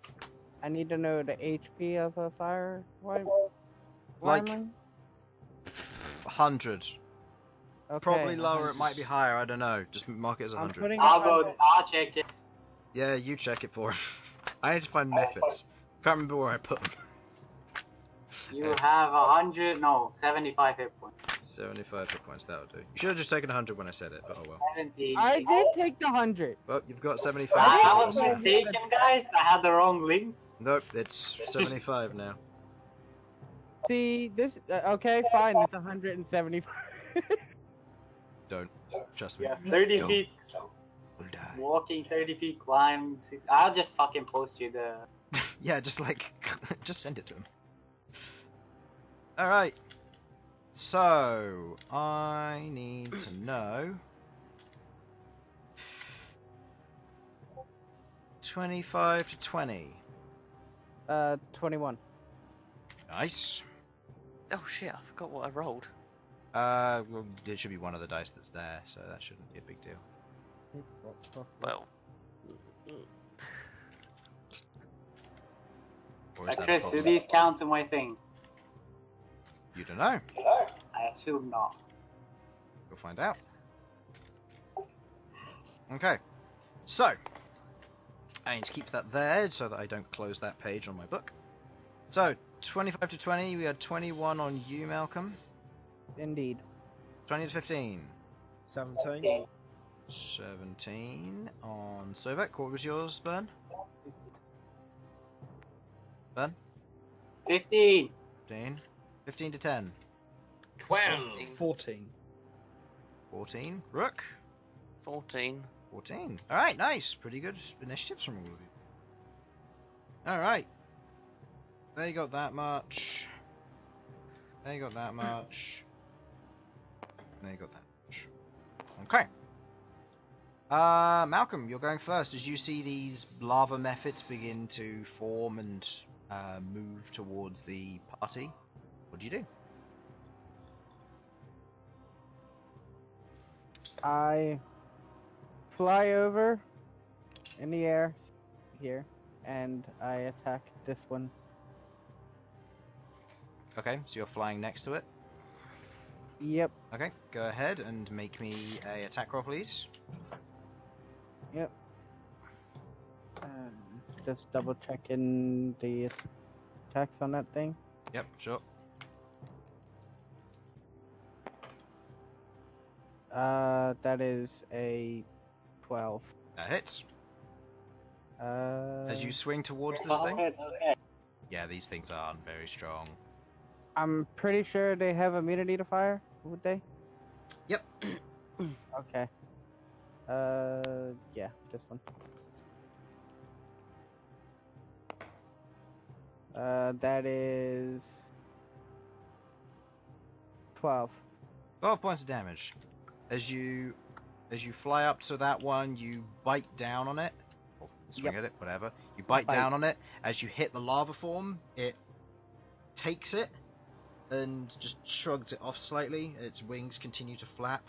I need to know the HP of a fire. Like- Wyman? 100. Okay. Probably lower, it might be higher, I don't know. Just mark it as I'm 100. putting I'll check it. Yeah, you check it for him. I need to find methods. Can't remember where I put them. You have 75 hit points. 75 hit points, that'll do. You should have just taken 100 when I said it, but oh well. 17. I did take the 100. Well, you've got 75. I was mistaken, guys. I had the wrong link. Nope, it's 75 now. See, this. Okay, fine. It's 175. Don't. Trust me. Yeah, 30 Don't. feet. We'll die. Walking 30 feet, climb 6. I'll just fucking post you the. Yeah, just like, just send it to him. Alright. So, I need to know. 25 to 20. 21. Nice. Oh shit! I forgot what I rolled. Well, it should be one of the dice that's there, so that shouldn't be a big deal. Well, Or is that a Chris, do problem? these count in my thing? You don't know. I assume not. We'll find out. Okay. So, I need to keep that there so that I don't close that page on my book. So, 25 to 20, we had 21 on you, Malcolm. Indeed. 20 to 15. 17. 17 on Sovak. What was yours, Bern? Bern? 15. 15. 15 to 10. 12. 14. 14. Rook? 14. 14. Alright, nice. Pretty good initiatives from all of you. Alright. They got that much. They got that much. They got that much. Okay. Malcolm, you're going first. As you see these lava methods begin to form and move towards the party, what do you do? I fly over in the air here, and I attack this one. Okay, so you're flying next to it. Yep. Okay, go ahead and make me a attack roll, please. Yep. Just double checking the attacks on that thing. Yep, sure. That is a 12. That hits. Uh, As you swing towards this Oh, thing. it's okay. Yeah, these things aren't very strong. I'm pretty sure they have immunity to fire, would they? Yep. Okay. Yeah, this one. That is 12. 12 points of damage. As you fly up to that one, you bite down on it. Or swing at it, whatever. You bite down on it. As you hit the lava form, it takes it and just shrugs it off slightly. Its wings continue to flap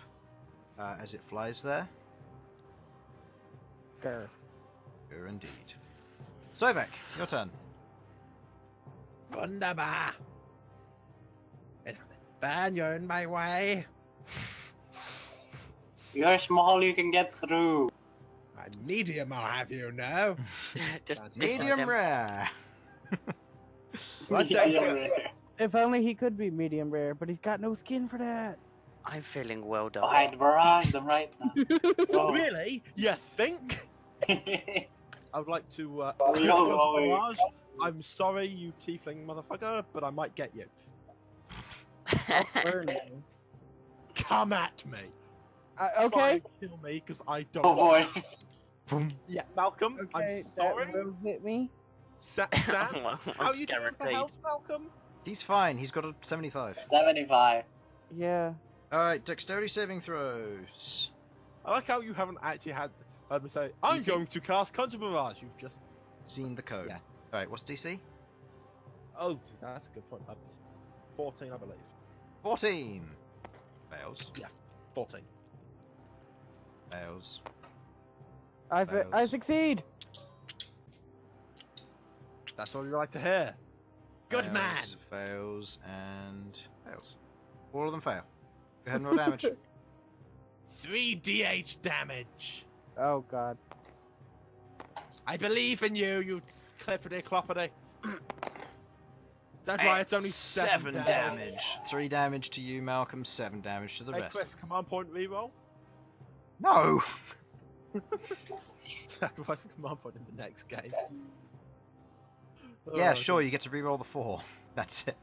as it flies there. Grr. Sure indeed. Sovak, your turn. Wunderbar. Bern, you're in my way. You're small, you can get through. A medium, I'll have you know. Just That's beside Medium him. rare. One Yeah, day, yeah, Chris. yeah. If only he could be medium rare, but he's got no skin for that. I'm feeling well done. I'd barrage them right now. Oh. Really? You think? I would like to. Oh, Barrage, I'm sorry, you tiefling motherfucker, but I might get you. Burn me. Come at me. Try Okay. and kill me, because I don't. Oh boy. Yeah, Malcolm. Okay, I'm sorry. that will hit me. Sam, Well, how it's you doing for guaranteed. health, Malcolm? He's fine. He's got a 75. 75. Yeah. Alright, dexterity saving throws. I like how you haven't actually had heard me say, I'm Easy. going to cast Conjure Barrage. You've just. Seen the code. Yeah. Alright, what's DC? Oh, that's a good point. 14, I believe. 14. Fails. 14. Fails. I Fails. succeed. That's all you like to hear. Good man. Fails and fails. All of them fail. Go ahead and roll damage. 3d8 damage. Oh god. I believe in you, you clippity cloppity. That's why it's only 7 damage. 3 damage to you, Malcolm. 7 damage to the Hey rest. Chris, of us. command point reroll. No. Sacrifice a command point in the next game. Yeah, Oh, sure. okay. You get to reroll the 4. That's it.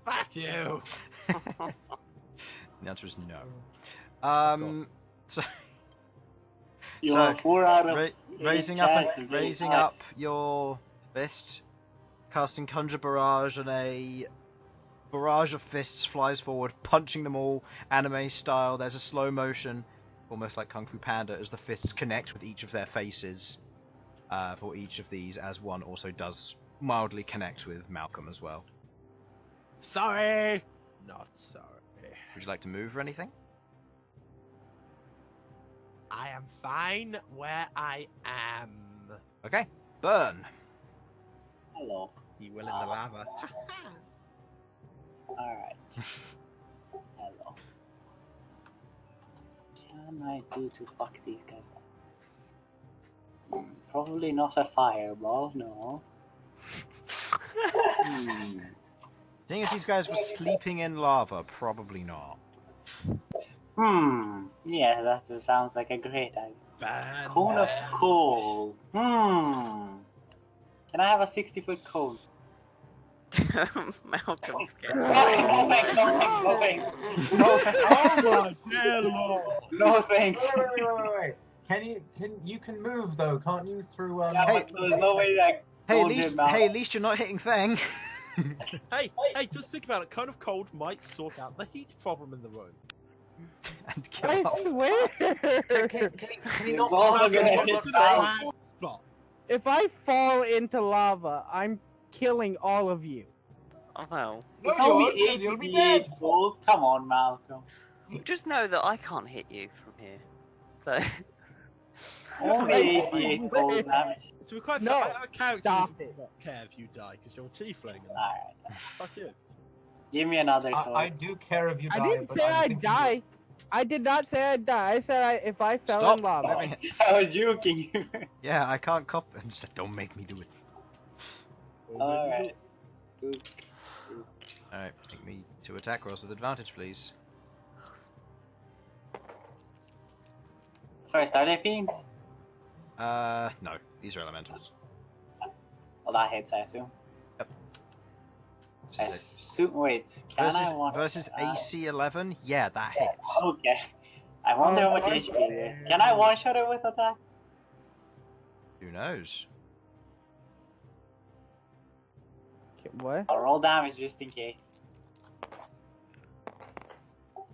Fuck you. The answer is no. So. You So, are 4 out of raising 8 chances. raising up your fist, casting Conjure Barrage, and a barrage of fists flies forward, punching them all anime style. There's a slow motion, almost like Kung Fu Panda, as the fists connect with each of their faces. For each of these, as one also does mildly connect with Malcolm as well. Sorry. Not sorry. Would you like to move or anything? I am fine where I am. Okay, Bern. Hello. You will in the lava. Alright. Hello. Can I do to fuck these guys up? Probably not a fireball, no. Seeing as these guys were sleeping in lava, probably not. Yeah, that just sounds like a great idea. Bad. Cone of cold. Can I have a 60-foot cone? Malcolm's scared. No thanks, no thanks, no thanks. No thanks. Oh my dear lord. No thanks. Wait. You can move though, can't you? Through Yeah, Hey. but there's no way that Hey, golden at least you're not hitting Fang. Hey, just think about it. Cone of cold might sort out the heat problem in the room. And kill I off. swear. Can you not It's also pass gonna it? hit It's down. a spot. If I fall into lava, I'm killing all of you. Oh well. It's No, you only won't, 'cause you'll be 88 dead. gold. Come on, Malcolm. Just know that I can't hit you from here. So Only 88 gold damage. To be quite No, fair, I have a character who stop does it. not care if you die because you're a tiefling. And Alright. fuck you. Give me another sword. I do care if you die. I didn't but say I I'd think die. I did not say I'd die. I said if I fell Stop in lava. moving it. I was joking. Yeah, I can't cop and said, don't make me do it. Alright. Alright, make me 2 attack rolls with advantage, please. First, are they fiends? No. These are elementals. Well, that hits, I assume. I Versus, assume. Wait, can I one? versus AC 11? Yeah, that hits. Okay. I wonder how much HP there. Can I one shot it with attack? Who knows? What? I'll roll damage just in case.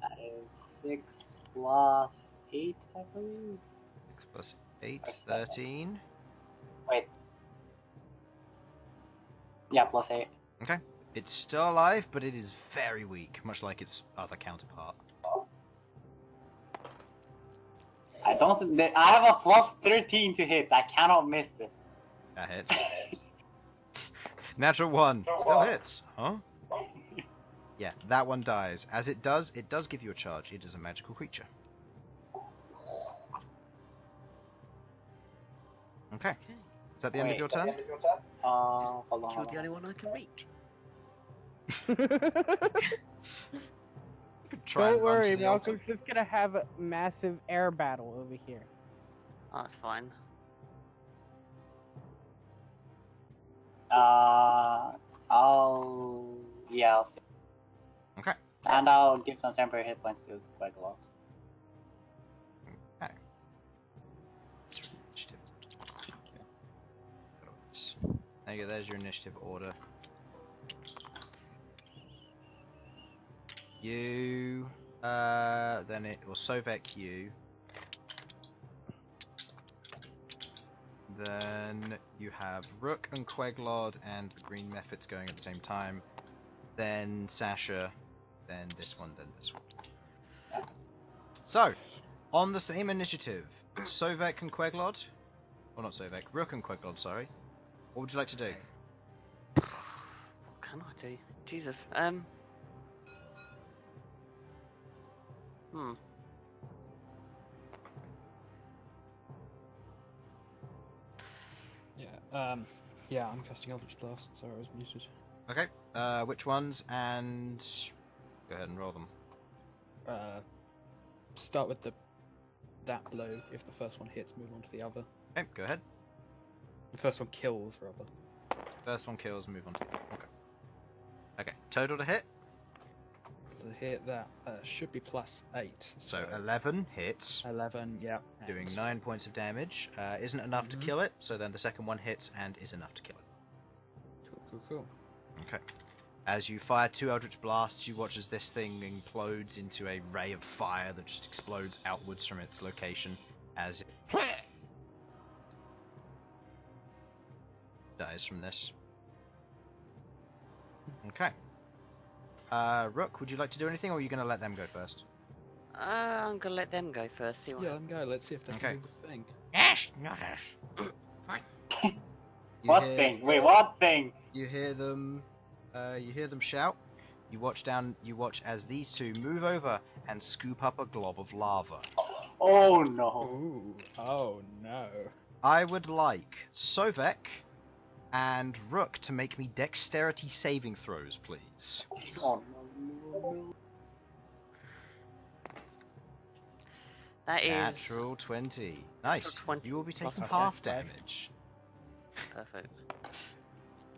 That is 6 plus 8, I believe. 6 plus 8, 13. Wait. Yeah, plus 8. Okay. It's still alive, but it is very weak, much like its other counterpart. I don't think that I have a plus 13 to hit. I cannot miss this. That hits. Natural 1. Still hits. Huh? Yeah, that one dies. As it does give you a charge. It is a magical creature. Okay. Is that the end of Wait. your turn? Hold on. you're Hold the on. only one I can reach. You could try Don't and run to worry, the altar. Malcolm's just gonna have a massive air battle over here. Oh, that's fine. I'll stay. Okay. And I'll give some temporary hit points to Queglod. Okay. Initiative. There you go, there's your initiative order. You, then it will Sovak you. Then you have Rook and Queglod and the green methods going at the same time. Then Sasha, then this one, then this one. So, on the same initiative, Sovak and Queglod, or not Sovak, Rook and Queglod, sorry. What would you like to do? What can I do? Jesus. Yeah, I'm casting Eldritch Blast. Sorry, I was muted. Okay, Which ones? And go ahead and roll them. Start with that blow. If the first one hits, move on to the other. Okay, go ahead. The first one kills, rather. First one kills, move on to the other. Okay. Okay, total to hit. To hit that should be +8. So 11 hits, 11, yeah. doing and- 9 points of damage. Isn't enough to Mhm. kill it, so then the second one hits and is enough to kill it. Cool. Okay. As you fire 2 Eldritch Blasts, you watch as this thing implodes into a ray of fire that just explodes outwards from its location as it dies from this. Okay. Rook, would you like to do anything, or are you going to let them go first? I'm gonna let them go first. See what Yeah, let them go. Let's see if they Okay. can do the thing. Yes, not us. What thing? Wait, what thing? You hear them. You hear them shout. You watch down. You watch as these two move over and scoop up a glob of lava. Oh no. Ooh. Oh no. I would like Sovak and Rook to make me dexterity saving throws, please. Oh no. that is. Natural 20. Nice. Natural 20 You will be plus taking five. half damage. Perfect.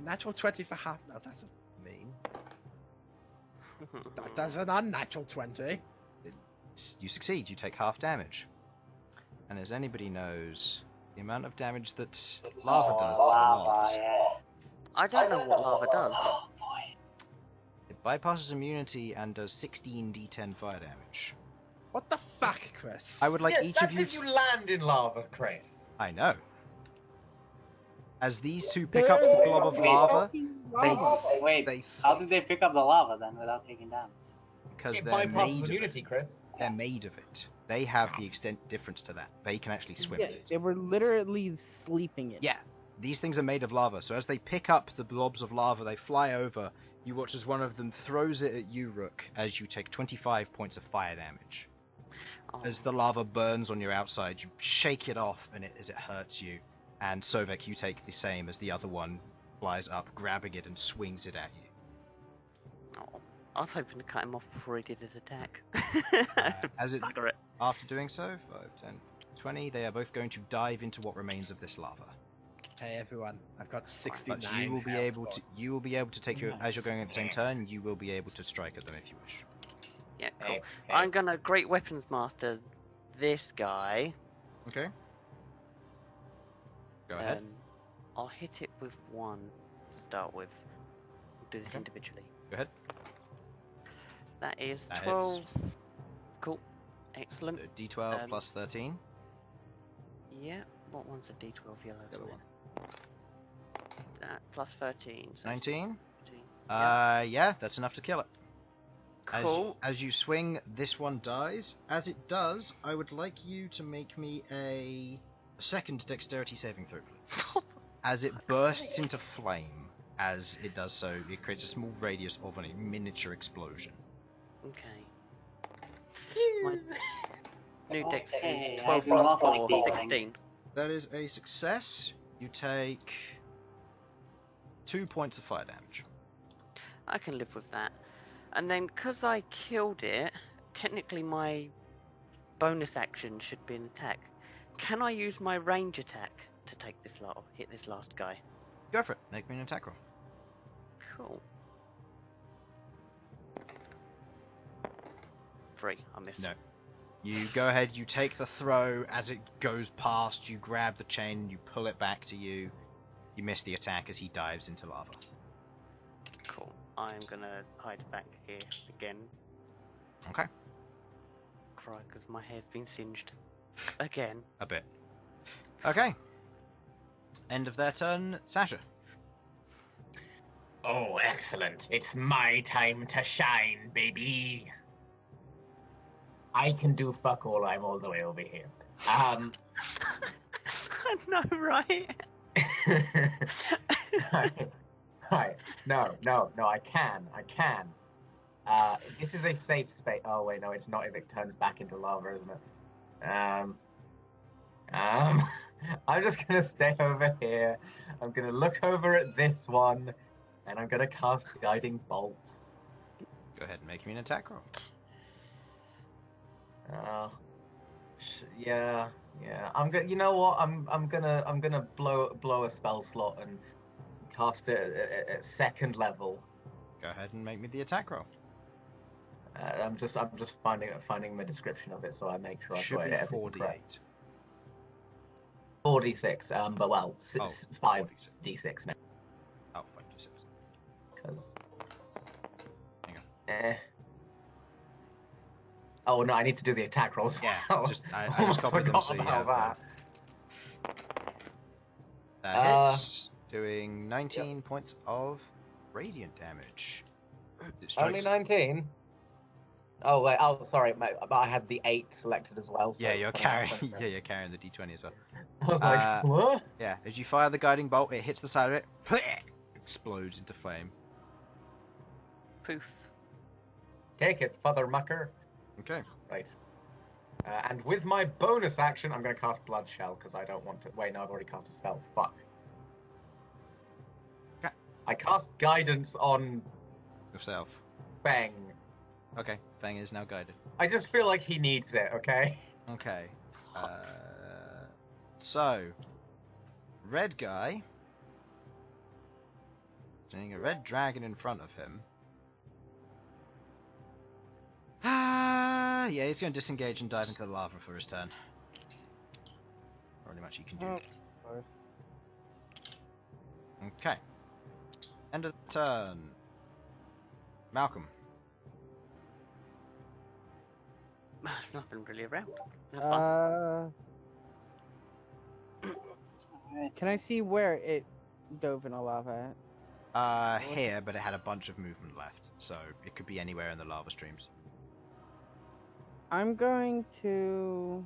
Natural 20 for half. No, that doesn't mean. That does an unnatural 20. You succeed. You take half damage. And as anybody knows, the amount of damage that lava does is a Lava, lot. yeah. I don't know what lava does. Oh boy. It bypasses immunity and does 16d10 fire damage. What the fuck, Chris? I would like Yeah, each of that's you. if you land in lava, Chris. I know. As these two pick up the glob of lava, Wait, they how did they pick up the lava then without taking damage? because It they're bypasses made of immunity, it. Chris. They're made of it. They have the extent difference to that. They can actually swim Yeah, in it. they were literally sleeping it. Yeah, these things are made of lava. So as they pick up the blobs of lava, they fly over. You watch as one of them throws it at you, Rook, as you take 25 points of fire damage. Oh, As the lava burns on your outside, you shake it off, and as it hurts you. And Sovak, you take the same as the other one flies up, grabbing it and swings it at you. oh. I was hoping to cut him off before he did his attack. As it Bugger it. After doing so, 5, 10, 20, they are both going to dive into what remains of this lava. Hey everyone, I've got 69. But you will be health able points. to. You will be able to take your as you're Nice. going at the same turn. You will be able to strike at them if you wish. Yeah, cool. Hey, I'm gonna Great Weapons Master this guy. Okay. Go ahead. I'll hit it with 1 to start with. We'll do this Okay. individually. Go ahead. That is That hits. 12. Cool. Excellent. So D12 Um, plus 13. Yeah. What one's a D12 yellow? The other isn't one. it? That plus 13. So 19. 13. Yeah, that's enough to kill it. Cool. As you swing, this one dies. As it does, I would like you to make me a second dexterity saving throw, please. As it bursts into flame, as it does so, it creates a small radius of a miniature explosion. Okay. My new dex Okay, is I 12 do not plus like 4, these 16. things. That is a success. You take 2 points of fire damage. I can live with that. And then, because I killed it, technically my bonus action should be an attack. Can I use my range attack to take this hit this last guy? Go for it. Make me an attack roll. Cool. 3, I missed. No. You go ahead, you take the throw. As it goes past, you grab the chain, you pull it back to you. You miss the attack as he dives into lava. Cool. I'm gonna hide back here again. Okay. Cry because my hair's been singed. Again. A bit. Okay. End of their turn, Sasha. Oh, excellent. It's my time to shine, baby. I can do fuck all. I'm all the way over here. I know, right? Right. No, I can. This is a safe space. Oh, wait, no, it's not if it turns back into lava, isn't it? I'm just gonna stay over here. I'm gonna look over at this one, and I'm gonna cast Guiding Bolt. Go ahead and make me an attack roll. Yeah. I'm gonna. You know what? I'm gonna blow a spell slot and cast it at second level. Go ahead and make me the attack roll. I'm just finding the description of it, so I make sure I've Should got be everything 4d8. correct. 4d6. But well, 5d6 now. Oh, 5d6. Because. Hang on. Oh no, I need to do the attack roll as Yeah, well. I just copied them, so forgot about yeah. that. That hits, doing 19 points of radiant damage. It Only strikes- 19. Oh wait, sorry, I had the 8 selected as well. So Yeah, it's you're gonna carrying. happen, so- You're carrying the d20 as well. I was like, what? Yeah, as you fire the guiding bolt, it hits the side of it, explodes into flame. Poof. Take it, Father Mucker. Okay. Right. And with my bonus action, I'm going to cast Blood Shell because I don't want to. Wait, no, I've already cast a spell. Fuck. Okay. I cast Guidance on Yourself. Bang. Okay, Fang is now guided. I just feel like he needs it. Okay. Okay. So, red guy, seeing a red dragon in front of him. Yeah, he's going to disengage and dive into the lava for his turn. Not really much he can do. Okay. End of the turn. Malcolm. There's nothing really around. Have fun. Alright. Can I see where it dove in the lava at? Here, but it had a bunch of movement left, so it could be anywhere in the lava streams. I'm going to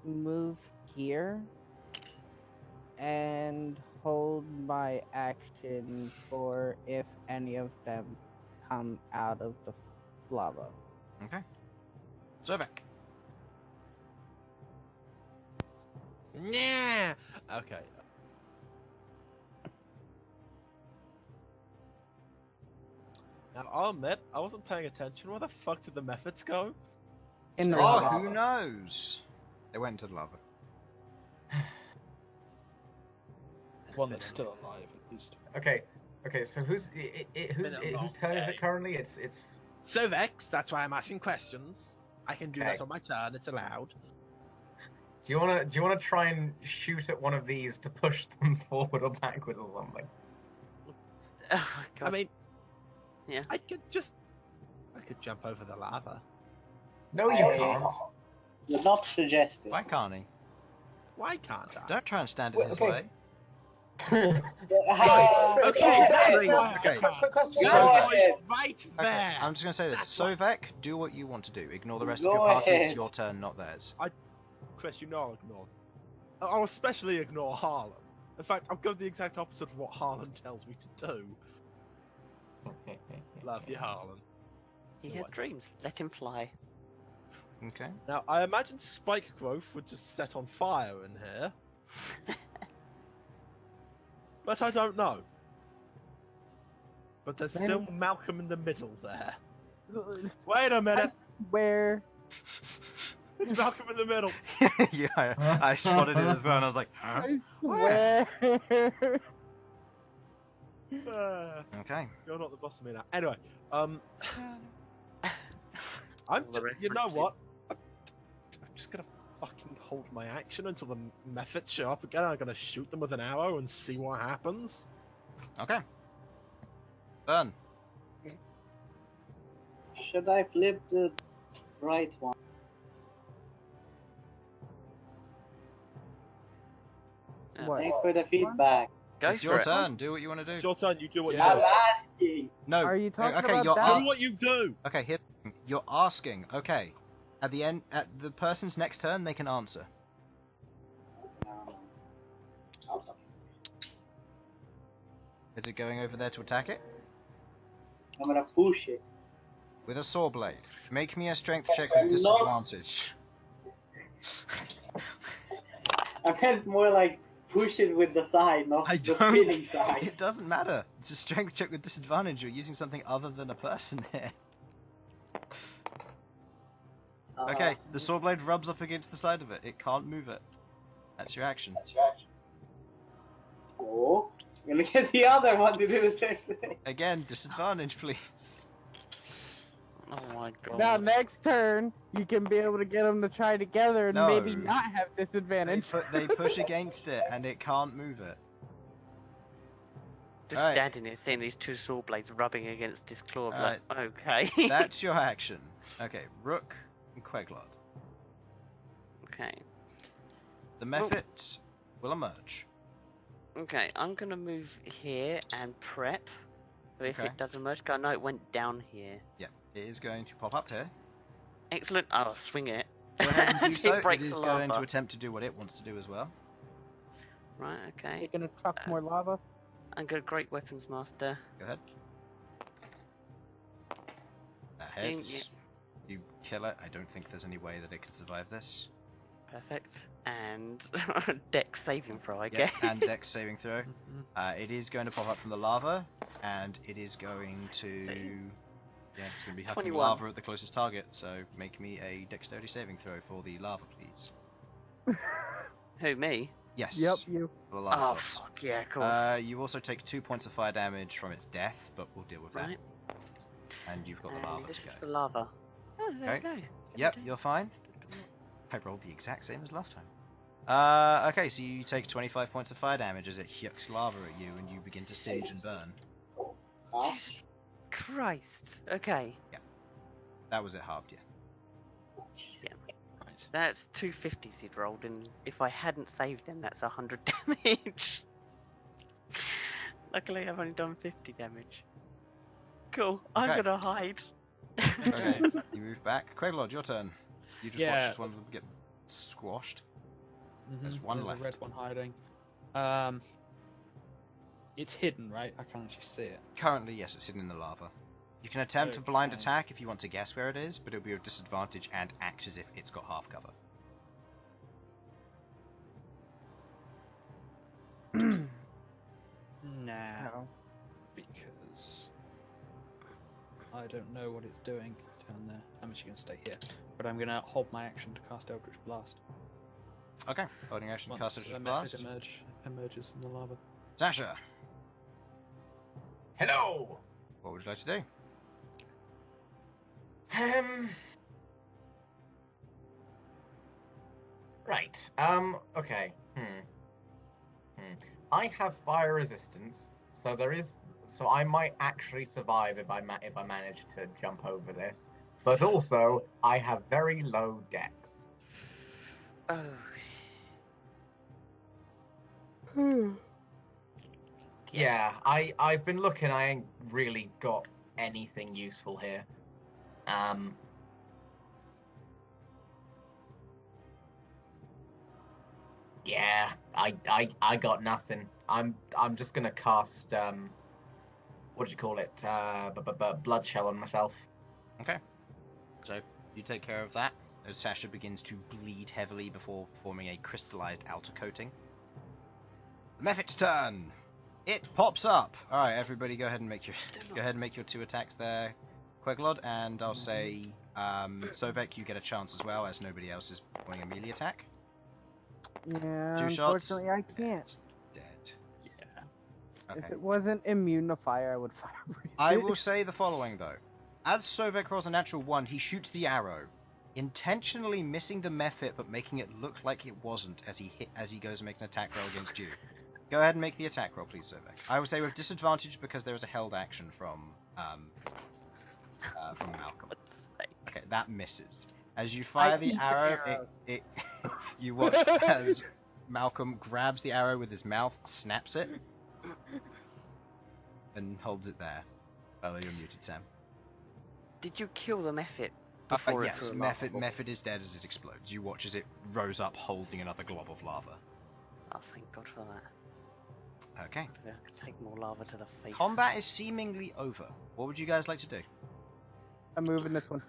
move here and hold my action for if any of them come out of the lava. Okay. Sovak. Yeah. Okay. Now, I'll admit, I wasn't paying attention. Where the fuck did the methods go? In the Oh, lava. who knows? They went into the lava. One that's still alive, at least. Okay. So whose turn is it currently? It's Sovex, that's why I'm asking questions. I can do Okay. that on my turn, it's allowed. Do you wanna try and shoot at one of these to push them forward or backward or something? Oh my god. I mean, Yeah. I could jump over the lava. No, you can't. Would not suggest it. Why can't he? Why can't I? Don't try and stand in Wait, his okay. way. Okay, that's Okay, why okay. I can't. Quick question. Go So- right Okay, there. I'm just going to say this. That's why- Sovak, do what you want to do. Ignore the rest of Go your party. It's ahead. your turn, not theirs. Chris, you know I'll ignore. I'll especially ignore Harlan. In fact, I'll go the exact opposite of what Harlan tells me to do. Love you, Harlan. He What? had dreams. Let him fly. Okay. Now, I imagine spike growth would just set on fire in here. But I don't know. But there's still Malcolm in the middle there. Wait a minute! Where? It's Malcolm in the middle! Yeah, I spotted it as well, and I was like, huh? I swear. Okay. You're not the boss of me now. Anyway, All the you know references. what? I'm just gonna fucking hold my action until the methods show up again. I'm gonna shoot them with an arrow and see what happens. Okay. Bern. Should I flip the right one? What? Thanks for the feedback. Go It's for your it. turn. Do what you want to do. It's your turn. You do what I'm you do. asking. No. Are you talking okay, about you're that? Do what you do. Okay, here. You're asking. Okay. At the end, at the person's next turn, they can answer. No. Is it going over there to attack it? I'm gonna push it. With a saw blade. Make me a strength check with disadvantage. I meant more like push it with the side, not I the don't. spinning side. It doesn't matter. It's a strength check with disadvantage. You're using something other than a person here. Okay, the sword blade rubs up against the side of it. It can't move it. That's your action. Oh, I'm gonna get the other one to do the same thing. Again, disadvantage, please. Oh my god. Now next turn, you can be able to get them to try together and maybe No. not have They, disadvantage. they push against it, and it can't move it. Just Alright. standing here seeing these two sword blades rubbing against his claw. I'm Alright. like, okay. That's your action. Okay, Rook and Queglod. Okay. The Mephit will emerge. Okay, I'm gonna move here and prep. So if Okay. it does emerge, 'cause I know it went down here. Yeah, it is going to pop up here. Excellent. Oh, I'll swing it. Go ahead and do so. It breaks is the going to lava. attempt to do what it wants to do as well. Right, okay. You're gonna chuck more lava. I'm good. Great weapons master. Go ahead. That Ding, hits. You kill it. I don't think there's any way that it can survive this. Perfect. And deck saving throw, I Yeah, guess. and Dex saving throw. Mhm. It is going to pop up from the lava, and it is going to... Yeah, it's going to be hucking 21. lava at the closest target, so make me a dexterity saving throw for the lava, please. Who, me? Yes. Yep, you. For the lava Oh, toss. fuck, yeah, cool. You also take 2 points of fire damage from its death, but we'll deal with that. Right. And you've got the And lava this to go. is the lava. Oh, there Okay. we go. Yep, you're fine. I rolled the exact same as last time. Okay, so you take 25 points of fire damage as it hucks lava at you, and you begin to singe and burn. Huh? Jesus Christ. Okay. That was it halved, yeah. Jesus. Right. That's 250s he'd rolled, and if I hadn't saved them, that's 100 damage. Luckily, I've only done 50 damage. Cool. I'm Okay. gonna hide. Okay, you move back. Queglod, your turn. You just Yeah. watched as one of them get squashed. There's one There's left. a red one hiding. It's hidden, right? I can't actually see it. Currently, yes, it's hidden in the lava. You can attempt a blind Okay. attack if you want to guess where it is, but it'll be a disadvantage and act as if it's got half cover. Nah, No. because I don't know what it's doing down there. I'm actually going to stay here, but I'm going to hold my action to cast Eldritch Blast. Okay, holding action, cast Once Eldritch a method Blast. emerges from the lava. Sasha, Hello. what would you like to do? Right. Okay. I have fire resistance, so there is. So I might actually survive if I manage to jump over this. But also, I have very low dex. Oh. Yeah, I've been looking. I ain't really got anything useful here. Yeah, I got nothing. I'm just gonna cast what do you call it? Blood shell on myself. Okay. So, you take care of that as Sasha begins to bleed heavily before forming a crystallized outer coating. The Mephit's turn! It pops up! Alright, everybody go ahead and make your 2 attacks there, Queglod, and I'll say Sovak, you get a chance as well, as nobody else is doing a melee attack. Yeah, 2 shots. unfortunately I can't. It's dead. Yeah. Okay. If it wasn't immune to fire, I would fire breathe I it. will say the following though. As Sovak rolls a natural 1, he shoots the arrow, intentionally missing the Mephit but making it look like it wasn't as he goes and makes an attack roll against you. Go ahead and make the attack roll, please, Sovak. I will say with disadvantage because there is a held action from Malcom. Okay, that misses. As you fire the eat the arrow, arrow. it you watch as Malcom grabs the arrow with his mouth, snaps it, and holds it there. Oh, you're muted, Sam. Did you kill the Mephit before it Yes, threw a lava ball? Mephit is dead as it explodes. You watch as it rose up holding another glob of lava. Oh, thank God for that. Okay. I could take more lava to the face. Combat is seemingly over. What would you guys like to do? I'm moving this one.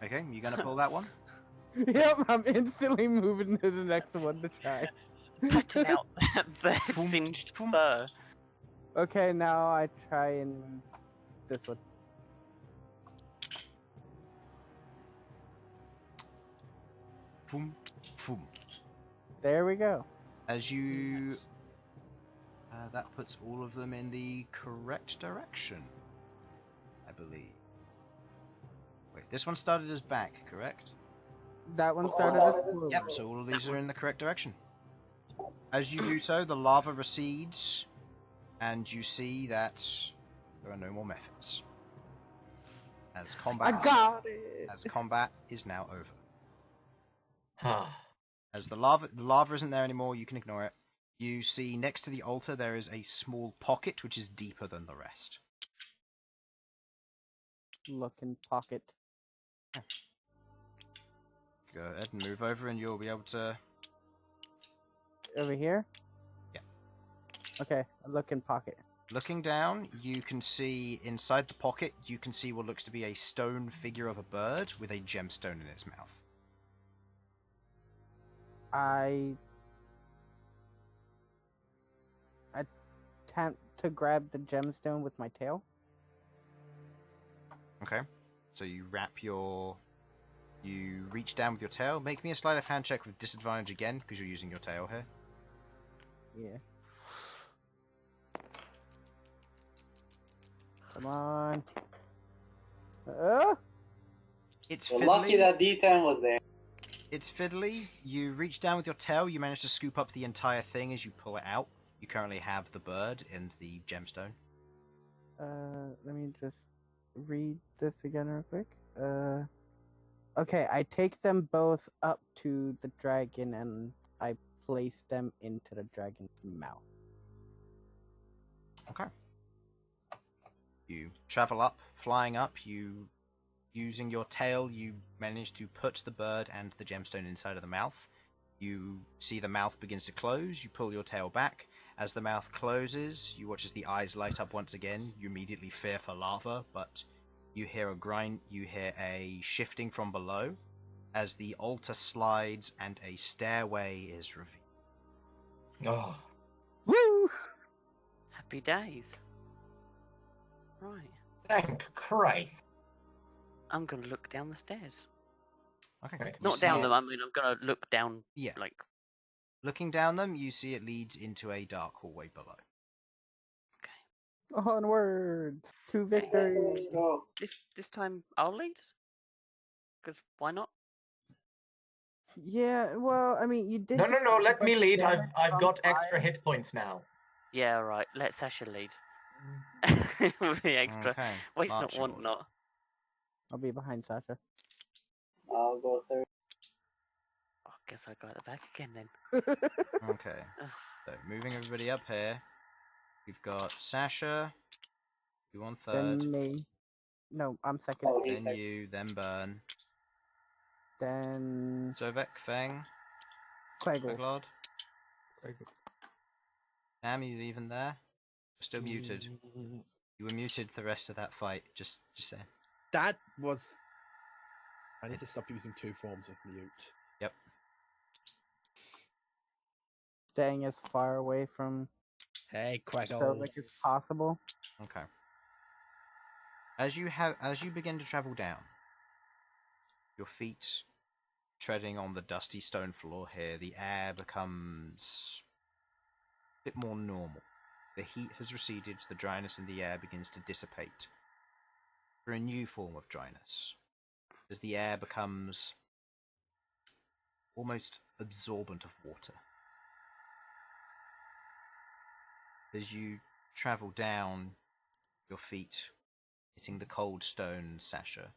Okay, you gonna pull that one? Yep, I'm instantly moving to the next one to try. Patting out the Foom, singed foom. fur. Okay, now I try and move this one. Foom, foom. There we go. As you, Nice. that puts all of them in the correct direction, I believe. Wait, this one started as back, correct? That one started as forward. Yep, so all of these are in the correct direction. As you do so, the lava recedes, and you see that there are no more methods. As I combat, got it! as combat is now over. Huh. As the lava isn't there anymore, you can ignore it. You see next to the altar there is a small pocket which is deeper than the rest. Looking pocket. Go ahead and move over and you'll be able to... Over here? Yeah. Okay, a looking pocket. Looking down, you can see inside the pocket, you can see what looks to be a stone figure of a bird with a gemstone in its mouth. I attempt to grab the gemstone with my tail. Okay. So you you reach down with your tail. Make me a sleight of hand check with disadvantage again, because you're using your tail here. Yeah. Come on. It's We're fiddly. lucky that D10 was there. It's fiddly. You reach down with your tail, you manage to scoop up the entire thing as you pull it out. You currently have the bird and the gemstone. Let me just read this again real quick. Okay, I take them both up to the dragon and I place them into the dragon's mouth. Okay. You travel up, flying up, using your tail, you manage to put the bird and the gemstone inside of the mouth. You see the mouth begins to close, you pull your tail back. As the mouth closes, you watch as the eyes light up once again. You immediately fear for lava, but you hear a shifting from below as the altar slides and a stairway is revealed. Oh. Woo! Happy days. Right. Thank Christ. I'm gonna look down the stairs. Okay. Right. You Not see down it- them, I mean I'm gonna look down Yeah. like Looking down them, you see it leads into a dark hallway below. Onwards to victory. Let's go. this time I'll lead. Because why not? Yeah, well, I mean, you did. No, no, just no. take a Let me bunch of lead. damage I've from got extra fire. hit points now. Yeah, right. Let Sasha lead. With the extra. Okay. Waste not, marching want order. not. I'll be behind Sasha. I'll go third. I guess I go at the back again then. Okay. So, moving everybody up here. We've got Sasha, you on third, Then me. No, I'm second. Oh, he's then second. you, then Bern, Then Sovak, Feng, Queglod. Queglod. Queglod. Sam, you even there? Still muted. You were muted the rest of that fight, just saying. That was. I need to stop using two forms of mute. Yep. Staying as far away from Hey, Queggles. Sovak as possible. Okay. As you begin to travel down, your feet treading on the dusty stone floor here, the air becomes a bit more normal. The heat has receded, the dryness in the air begins to dissipate for a new form of dryness, as the air becomes almost absorbent of water. As you travel down, your feet hitting the cold stone, Sasha,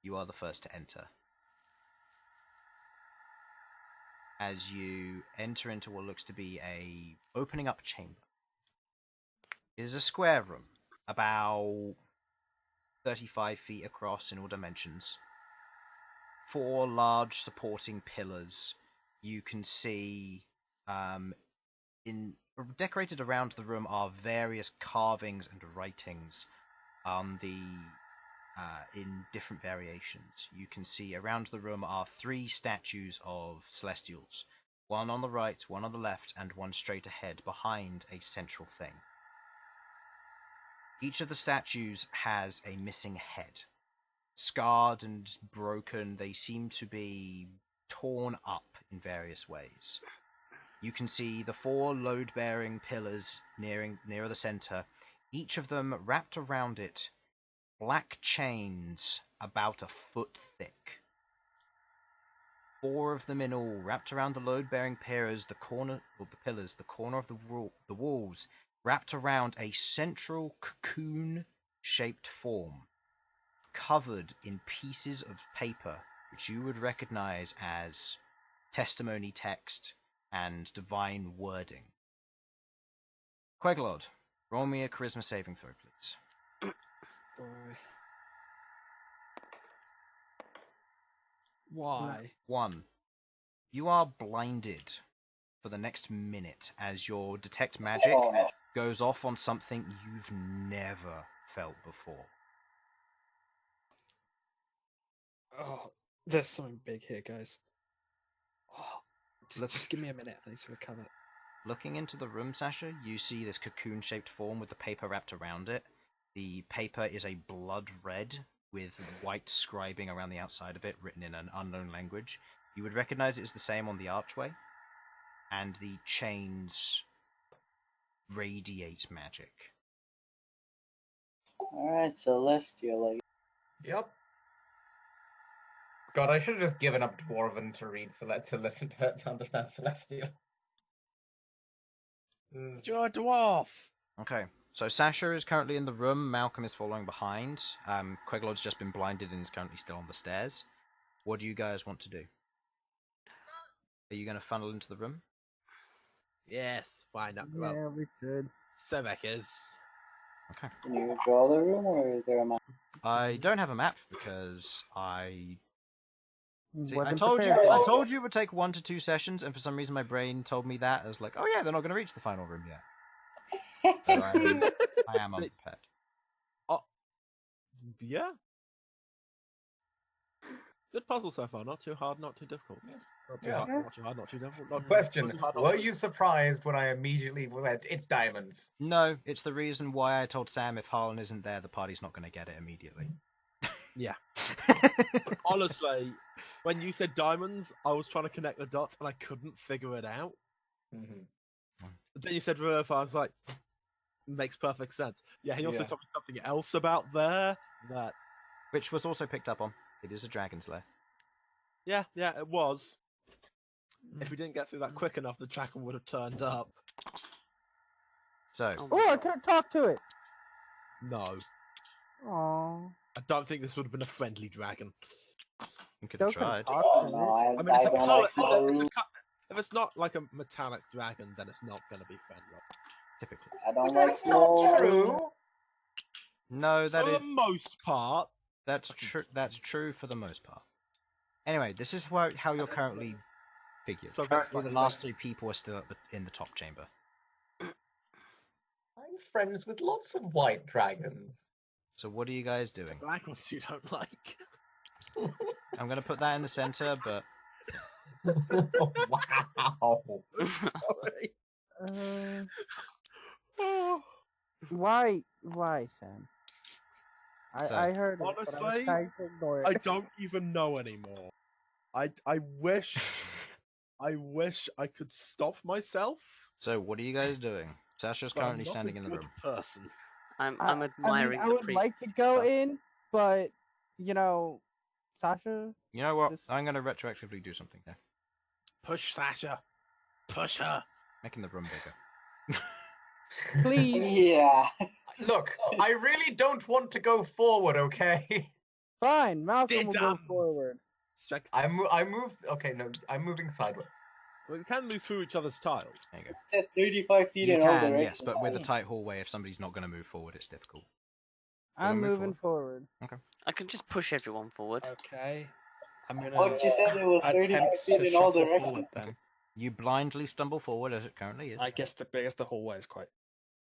you are the first to enter. As you enter into what looks to be a opening up chamber. It is a square room, about 35 feet across in all dimensions. 4 large supporting pillars. You can see decorated around the room are various carvings and writings on the in different variations. You can see around the room are 3 statues of Celestials. One on the right, one on the left, and one straight ahead behind a central thing. Each of the statues has a missing head. Scarred and broken, they seem to be torn up in various ways. You can see the 4 load-bearing pillars near the center, each of them wrapped around it, black chains about a foot thick. 4 of them in all, wrapped around the load-bearing pillars, the corner of the walls, wrapped around a central cocoon-shaped form, covered in pieces of paper which you would recognize as testimony text and divine wording. Queglod, roll me a charisma saving throw, please. Boy. Why? 1. You are blinded for the next minute as your detect magic goes off on something you've never felt before. Oh, there's something big here, guys. Oh, just give me a minute. I need to recover. Looking into the room, Sasha, you see this cocoon-shaped form with the paper wrapped around it. The paper is a blood red with white scribing around the outside of it, written in an unknown language. You would recognize it as the same on the archway, and the chains radiate magic. Alright, Celestial. Yep. God, I should have just given up Dwarven to read to listen to understand Celestial. You're a dwarf! Okay, so Sasha is currently in the room, Malcom is following behind, Queglod's just been blinded and is currently still on the stairs. What do you guys want to do? Are you going to funnel into the room? Yes, why not? Yeah, Well, we should. Sovak is. Okay. Can you draw the room, or is there a map? I don't have a map because I Wasn't told prepared. you it would take 1 to 2 sessions, and for some reason my brain told me that. I was like, oh yeah, they're not going to reach the final room yet. So I am unprepared. Yeah. Good puzzle so far. Not too hard, not too difficult. Not too hard, not too hard, not too difficult. Question: not too hard, not were too- you surprised when I immediately went, "It's diamonds"? No, it's the reason why I told Sam if Harlan isn't there, the party's not going to get it immediately. Yeah. Honestly, when you said diamonds, I was trying to connect the dots and I couldn't figure it out. Mm-hmm. Then you said Verif, I was like, makes perfect sense. Yeah, he also Yeah. told me something else about there that. Which was also picked up on. It is a dragon's lair. Yeah, it was. If we didn't get through that quick enough, the dragon would have turned up. So, Oh, I couldn't talk to it. No. Aww. I don't think this would have been a friendly dragon. you could Still have couldn't tried. talk Oh, to no, it. I mean, it's a don't color. like small If it's not like a metallic dragon, then it's not going to be friendly. Typically. I don't like small True. No, For the most part. that's true. That's true for the most part. Anyway, this is how you're currently figured. So Currently, that's the like last 3 people are still in the top chamber. I'm friends with lots of white dragons. So what are you guys doing? Black ones you don't like. I'm going to put that in the center, but Wow. Sorry. Why, Sam? I heard it, but I was Honestly, trying to ignore it. I don't even know anymore. I wish I could stop myself. so what are you guys doing? Sasha's But I'm currently not standing a in the good room. person. I'm I admiring I the would priest like to go stuff. in, but Sasha. You know what? Just- I'm going to retroactively do something here. Push Sasha. Push her. Making the room bigger. Please, Yeah. Look, I really don't want to go forward, okay? fine. Malcolm will go Didums. forward. Strike. I move. Okay, no, I'm moving sideways. We can move through each other's tiles. There you go. At 35 feet You in all can, directions. yes, but with a tight hallway, if somebody's not going to move forward, it's difficult. I'm move moving forward. I can just push everyone forward. Okay. I'm gonna What you said it was 35 attempt feet to in all shuffle forward directions. then. You blindly stumble forward as it currently is. I guess the hallway is quite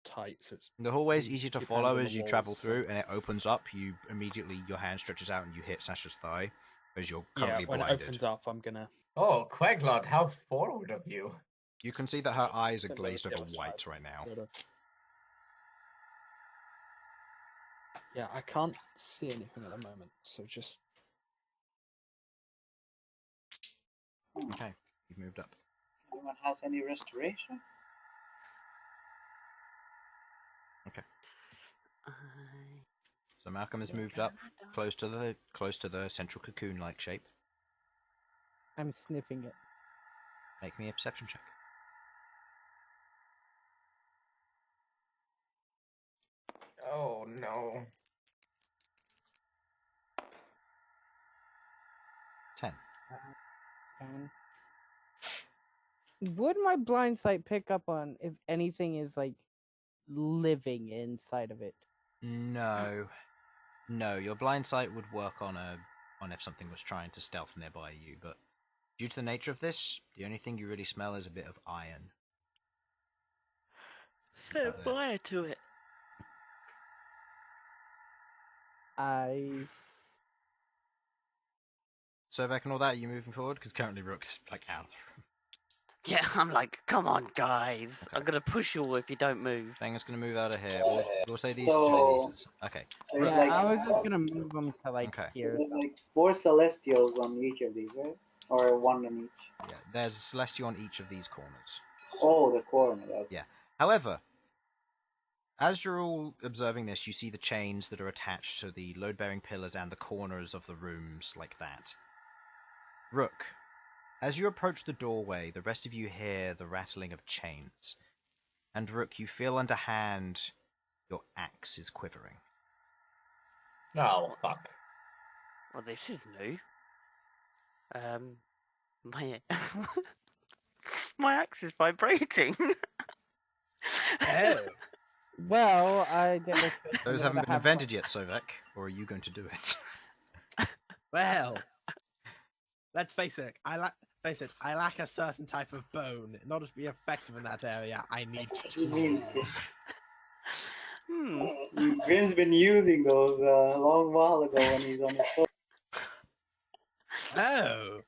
tight, so it's The hallway is It easy to depends follow on the as you travel walls, so- through, and it opens up. You immediately, your hand stretches out and you hit Sasha's thigh, as you're currently when blinded. it opens up, I'm gonna. Oh, Queglod, how forward of you. You can see that her eyes are Then glazed the over other white side. right now. Sort of. Yeah, I can't see anything at the moment, so just Okay, you've moved up. Anyone has any restoration? So Malcolm has moved up, close to the central cocoon-like shape. I'm sniffing it. Make me a perception check. Oh no. 10. And would my blind sight pick up on if anything is like living inside of it? No. No, your blind sight would work on if something was trying to stealth nearby you, but due to the nature of this, the only thing you really smell is a bit of iron. Set fire to it. Sovak and all that, are you moving forward? Because currently Rook's like out of the room. Yeah, I'm like, come on, guys. Okay. I'm gonna push you all if you don't move. Fang is going to move out of here. We'll say these So- two. Okay. There's Yeah, like, I was just gonna move them to like Okay. here. there's like 4 celestials on each of these, right? Or 1 on each. Yeah, there's a celestial on each of these corners. Oh, the corner. Okay. Yeah. However, as you're all observing this, you see the chains that are attached to the load-bearing pillars and the corners of the rooms like that. Rook, as you approach the doorway, the rest of you hear the rattling of chains. And Rook, you feel underhand your axe is quivering. Oh, fuck. Well, this is new. My my axe is vibrating. Oh. Well, I didn't expect Those them haven't to been have invented yet, Sovak, or are you going to do it? Well, let's face it. I lack a certain type of bone. In order to be effective in that area, I need What do you mean, Chris? Hmm. Grim's been using those a long while ago when he's on his phone. Oh,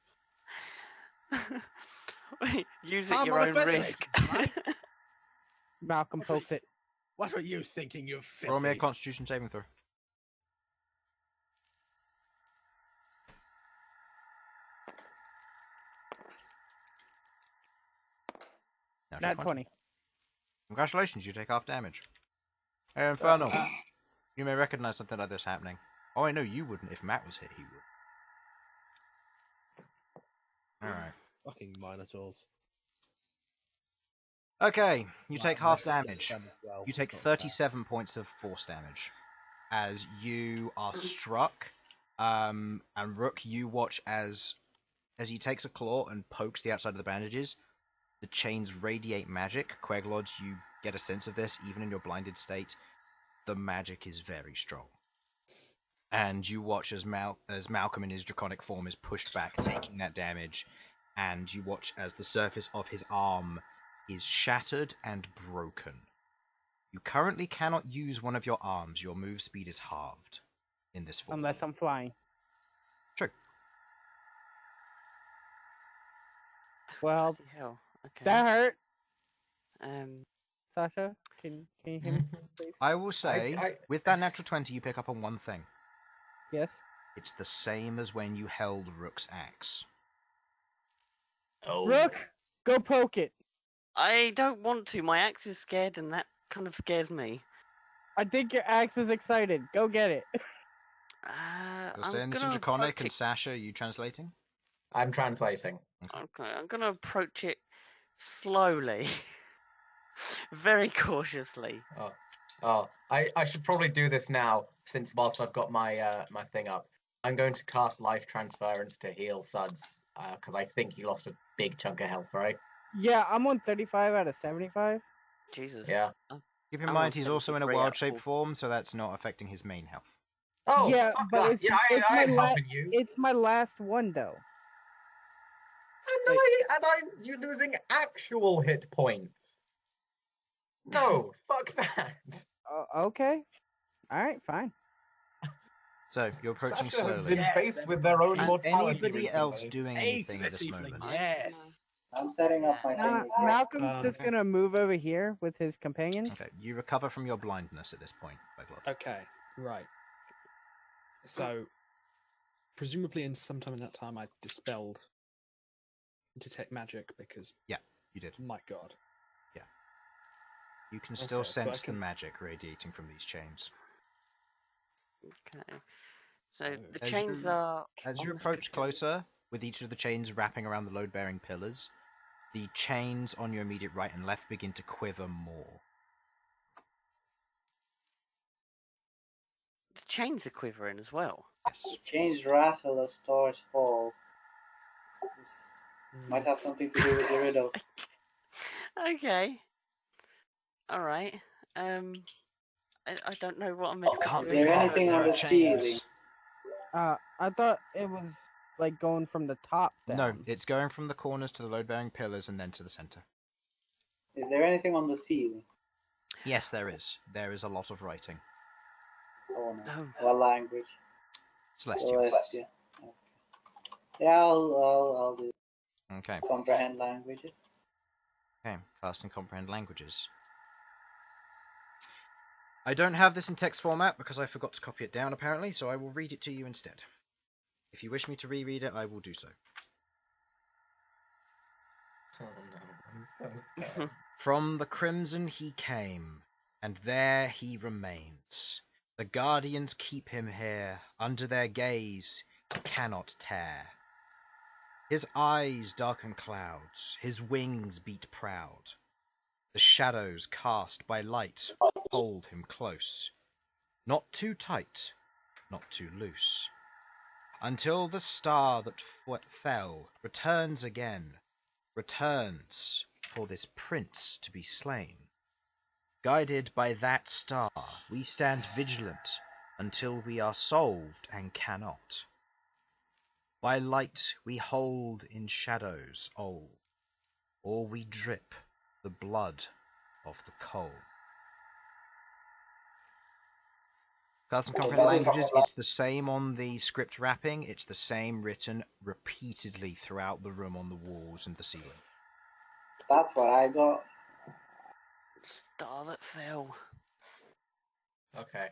Wait, use at I'm your on a own fascination, risk. right? Malcolm pokes it. What were you thinking, you filthy? Roll me a Constitution saving throw. Not 20. Congratulations, you take half damage. Hey, Infernal. You may recognize something like this happening. Oh, I know you wouldn't. If Matt was here, he would. Alright. Fucking Minotaurs. Okay, you Right, take half unless damage. it's done as well, You take it's not 37 points of force damage. As you are struck, and Rook, you watch as he takes a claw and pokes the outside of the bandages, the chains radiate magic. Queglod, you get a sense of this, even in your blinded state. The magic is very strong. And you watch as Malcolm in his draconic form is pushed back, taking that damage, and you watch as the surface of his arm is shattered and broken. You currently cannot use one of your arms. Your move speed is halved in this form. Unless I'm flying. True. Well, Bloody hell. Okay. that hurt. Um. Sasha, can you hear me, please? I will say, I- with that natural 20, you pick up on one thing. Yes. It's the same as when you held Rook's axe. Oh. Rook, go poke it. I don't want to. My axe is scared, and that kind of scares me. I think your axe is excited. Go get it. You're I'm saying this in gonna Draconic, approach and it. Sasha, are you translating? I'm translating. Okay, I'm gonna approach it slowly, very cautiously. Oh, I should probably do this now, since whilst I've got my my thing up. I'm going to cast Life Transference to heal Sudz, because I think he lost a big chunk of health, right? Yeah, I'm on 35 out of 75. Jesus. Yeah. Keep in I'm mind, on he's also in a 73 wild out of shape 40. form, so that's not affecting his main health. Oh, Yeah, fuck but that. it's- Yeah, it's I my ain't la- helping you. It's my last one, though. And I'm you losing actual hit points. No, fuck that. Okay. All right, fine. So you're approaching Sasha has slowly. been faced with their own Is mortality anybody else recently. doing Hey, anything to at the this tiefling, moment? yes. I'm setting up my thing. Malcolm's just gonna move over here with his companions. Okay, you recover from your blindness at this point, Queglod. Okay, right. So, presumably, in sometime in that time, I dispelled detect magic because. Yeah, you did. My God. You can still Okay, so I sense the can- magic radiating from these chains. Okay. So the As chains you- are. As you on the approach stick- closer, with each of the chains wrapping around the load-bearing pillars, the chains on your immediate right and left begin to quiver more. The chains are quivering as well. Yes. Change rattle as stars fall. This might have something to do with the riddle. Okay. All right. I don't know what I'm meant You to can't do. Is there leave off, anything there on are the ceiling? chains. I thought it was like going from the top down. No, it's going from the corners to the load-bearing pillars and then to the center. Is there anything on the ceiling? Yes, there is. There is a lot of writing. Oh no. Oh. What language? Celestial. Celestia. Okay. Yeah, I'll do Okay. comprehend languages. Okay, cast and comprehend languages. I don't have this in text format because I forgot to copy it down apparently, so I will read it to you instead. If you wish me to reread it, I will do so. Oh no, I'm so scared. From the crimson he came, and there he remains. The guardians keep him here, under their gaze he cannot tear. His eyes darken clouds, his wings beat proud. The shadows cast by light hold him close, not too tight, not too loose, until the star that fell returns again, returns for this prince to be slain. Guided by that star, we stand vigilant until we are solved and cannot. By light we hold in shadows old, or we drip the blood of the coal. Cards and comprehend languages, it's the same on the script wrapping, it's the same written repeatedly throughout the room on the walls and the ceiling. That's what I got. Star that fell. Okay.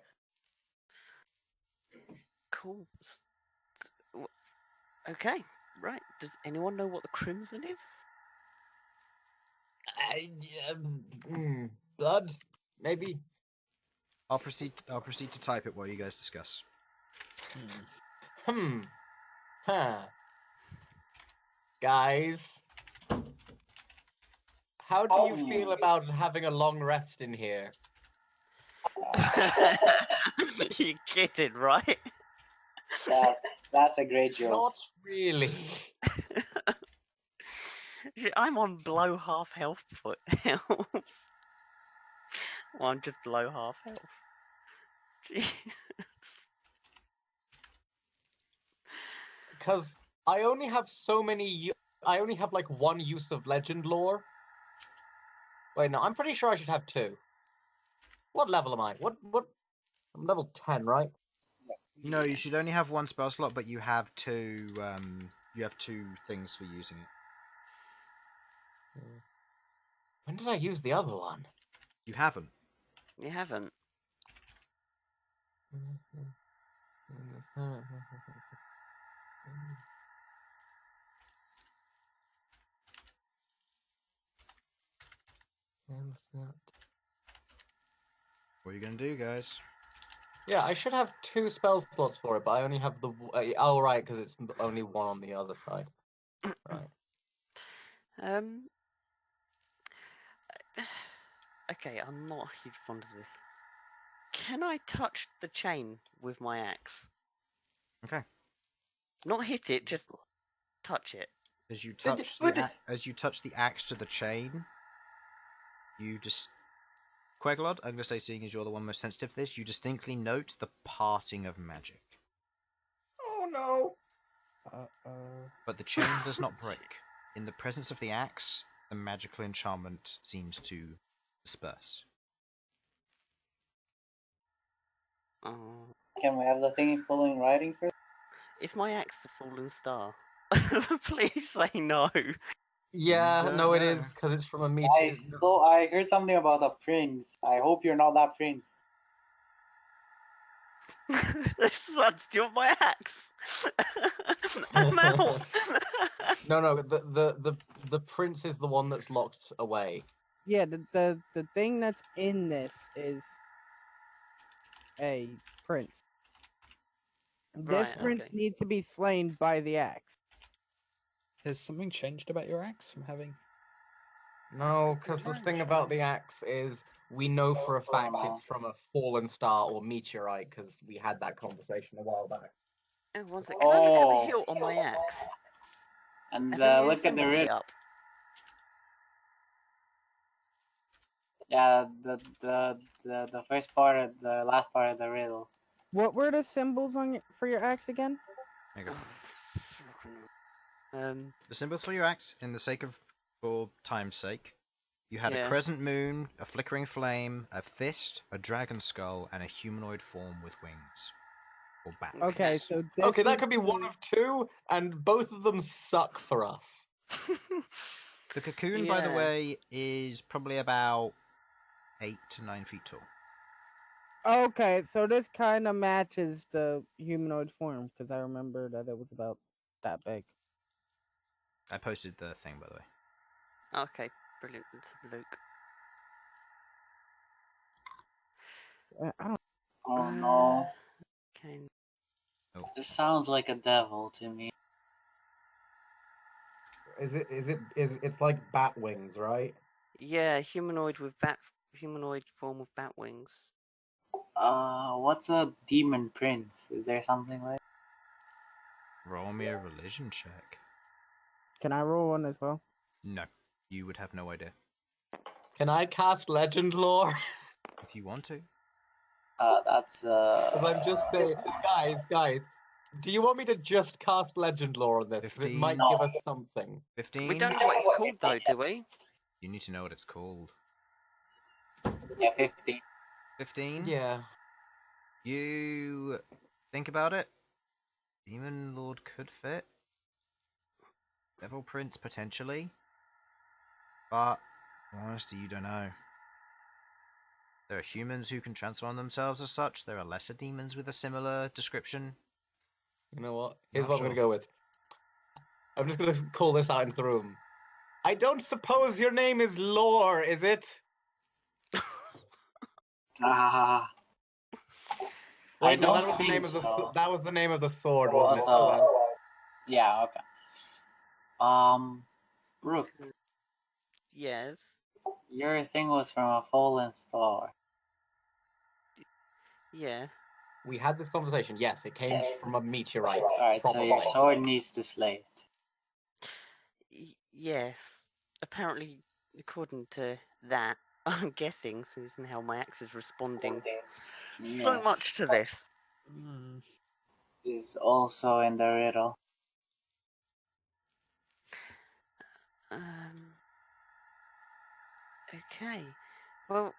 Cool. Okay. Right. Does anyone know what the crimson is? Blood, maybe. I'll proceed to type it while you guys discuss. Huh. Guys, how do you feel about having a long rest in here? You're kidding, right? That's a great joke. Not really. I'm on below half health foot. Well, I'm just below half health. Gee. Because I only have so many. I only have like one use of legend lore. Wait, no, I'm pretty sure I should have two. What level am I? What? I'm level 10, right? No, you should only have one spell slot, but you have two. You have two things for using it. When did I use the other one? You haven't. You haven't. What are you gonna do, guys? Yeah, I should have two spell slots for it, but I only have the. Oh, right, because it's only one on the other side. Right. Okay, I'm not a huge fond of this. Can I touch the chain with my axe? Okay. Not hit it, just touch it. As you touch the axe to the chain, you just. Queglod, I'm gonna say, seeing as you're the one most sensitive to this, you distinctly note the parting of magic. Oh no! But the chain does not break. In the presence of the axe, the magical enchantment seems to disperse. Oh, Can we have the thingy full in writing first? is my axe the fallen star? Please say no. Yeah, don't no, it know. is because it's from a meteor. I heard something about a prince. I hope you're not that prince. Sudz, do you want my axe? I'm out. No, the prince is the one that's locked away. Yeah, the thing that's in this is a prince. This Right, prince okay. needs to be slain by the axe. Has something changed about your axe from having? No, because the thing about the Franchise. axe is we know for a fact it's from a fallen star or meteorite because we had that conversation a while back. Oh, one sec. Can I look at the Oh. hilt on my axe? And Has any look at the symbols riddle. up? Yeah, the first part of the last part of the riddle. What were the symbols on for your axe again? There you go. Um, The symbols for your axe, for time's sake, you had a Yeah. crescent moon, a flickering flame, a fist, a dragon skull, and a humanoid form with wings. Or bat wings. Okay, so this Okay, that is could be one the- of two, and both of them suck for us. The cocoon, by the Yeah. way, is probably about 8 to 9 feet tall. Okay, so this kind of matches the humanoid form because I remember that it was about that big. I posted the thing, by the way. okay, brilliant. Let's have a look. I don't. Oh no. Okay. This sounds like a devil to me. It's like bat wings, right? Yeah, humanoid form with bat wings. What's a demon prince? Is there something like? Roll me a religion check. Can I roll one as well? No, you would have no idea. Can I cast legend lore? If you want to. That's 'Cause I'm just saying, guys, do you want me to just cast legend lore on this? Because it might 15. give us something. 15? We don't know what it's called though, do we? You need to know what it's called. yeah, 50. 15? Yeah. You think about it. Demon Lord could fit. Devil Prince potentially. But, honestly, you don't know. There are humans who can transform themselves as such. There are lesser demons with a similar description. You know what? Here's Not what I'm sure. gonna go with. I'm just gonna call this out into the room. I don't suppose your name is Lore, is it? Ah. Wait, no, don't that was the name think of the so. that was the name of the sword, wasn't it? Also, yeah, okay. Rook, Yes. your thing was from a fallen star. Yeah. We had this conversation. Yes, it came from a meteorite. Alright, so probably. your sword needs to slay it. Yes. Apparently, according to that, I'm guessing, since how my axe is responding so Yes. much to this. Hmm. Is also in the riddle. Okay. Well,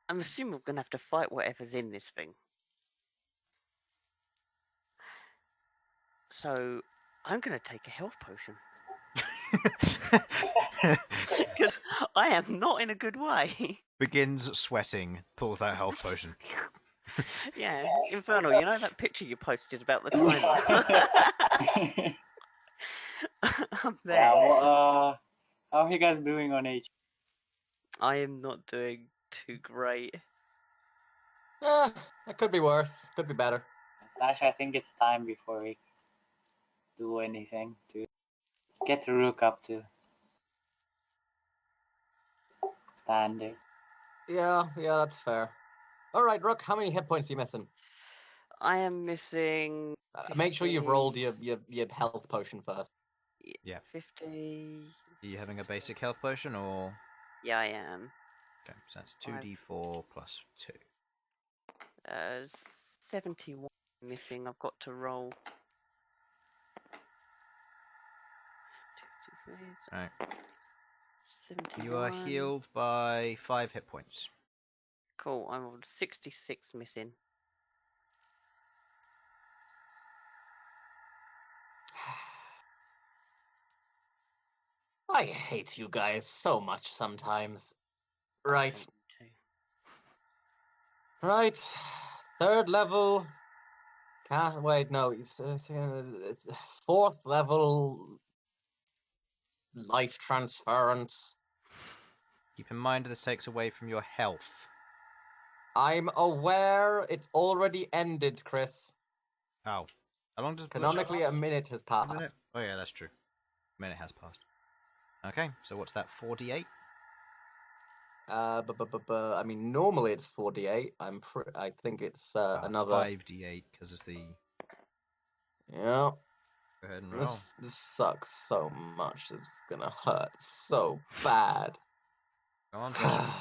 I'm assuming we're gonna have to fight whatever's in this thing. So, I'm gonna take a health potion. Because I am not in a good way. Begins sweating, pulls out health potion. Yeah, Infernal, you know that picture you posted about the timer? I'm there. Yeah, well, how are you guys doing on H? I am not doing too great. It could be worse. Could be better. Sasha, I think it's time before we do anything to get the Rook up to standard. Yeah, that's fair. All right, Rook, how many hit points are you missing? I am missing. Make sure you've rolled your 50. health potion first. Yeah. 50. Are you having a basic health potion or? Yeah, I am. Okay, so that's 2d4 plus 2. 71 missing. I've got to roll. 2, 2, 3, Right. 71. You are healed by 5 hit points. Cool, I'm on 66 missing. I hate you guys so much sometimes. Right. Okay, two. Right. 3rd level. Wait, no. It's 4th level life transference. Keep in mind this takes away from your health. I'm aware it's already ended, Chris. Oh. How long does Canonically, a minute has A minute? passed. Oh yeah, that's true. A minute has passed. Okay, so what's that, 48? I mean, normally it's 48. I think it's another 5d8 because of the... Yeah. Go ahead and roll. This sucks so much. It's gonna hurt so bad. Go on, Sasha.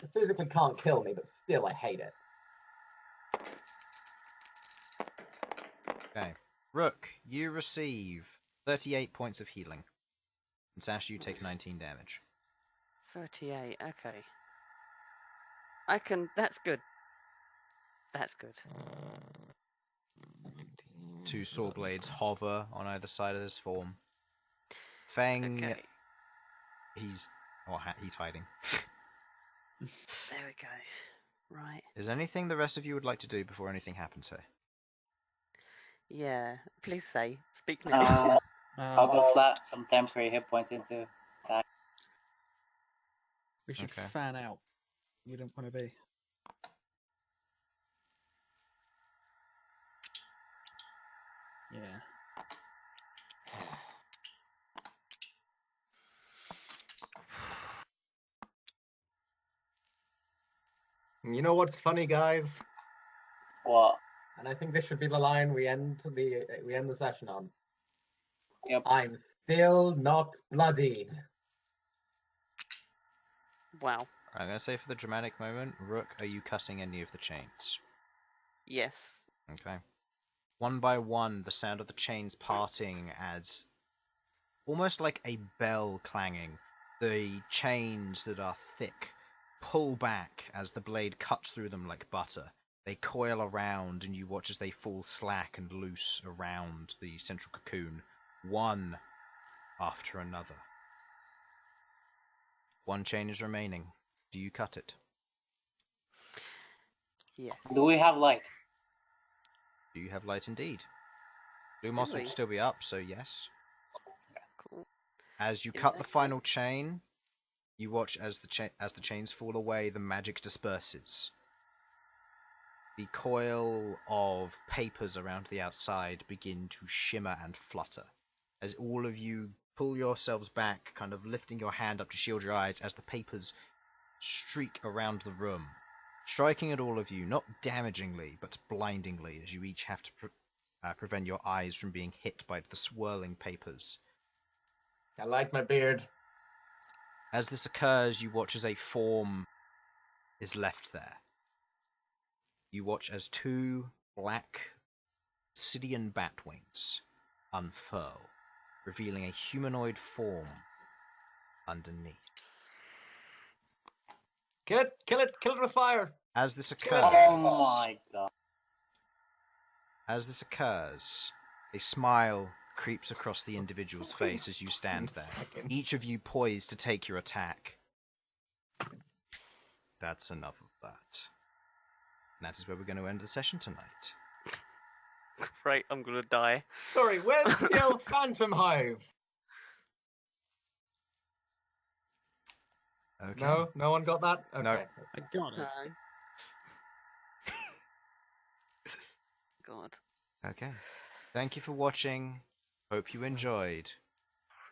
It physically can't kill me, but still, I hate it. Okay. Rook, you receive 38 points of healing. And Sasha, you take 19 damage. 38, okay. I can. That's good. That's good. 2 saw blades hover on either side of this form. Feng, Okay. he's hiding. There we go. Right. Is there anything the rest of you would like to do before anything happens here? Yeah. Please say. Speak now. I'll go slap some temporary hit points into that. We should Okay. fan out. You don't want to be. Yeah. You know what's funny, guys? What? And I think this should be the line we end the session on. Yep. I'm still not bloodied. Wow. I'm going to say for the dramatic moment, Rook, are you cutting any of the chains? Yes. Okay. One by one, the sound of the chains parting as almost like a bell clanging. The chains that are thick pull back as the blade cuts through them like butter. They coil around, and you watch as they fall slack and loose around the central cocoon, one after another. One chain is remaining. Do you cut it? Yes. Do we have light? Do you have light indeed? Blue moss we? would still be up, so yes. Cool. As you Is cut the that final chain, you watch as the chains fall away, the magic disperses. The coil of papers around the outside begin to shimmer and flutter. As all of you pull yourselves back, kind of lifting your hand up to shield your eyes as the papers streak around the room, striking at all of you, not damagingly, but blindingly, as you each have to prevent your eyes from being hit by the swirling papers. I like my beard. As this occurs, you watch as a form is left there. You watch as 2 black obsidian bat wings unfurl, revealing a humanoid form underneath. Kill it with fire. As this occurs, Oh my god. As this occurs, a smile creeps across the individual's face as you stand there. Each of you poised to take your attack. That's enough of that. And that is where we're going to end the session tonight. Great, I'm gonna die. Sorry, where's still Phantom Hive? Okay. No one got that? Okay. No. I got it. No. God. Okay. Thank you for watching. Hope you enjoyed.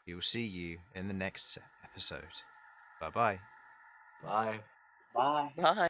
We will see you in the next episode. Bye-bye. Bye. Bye. Bye.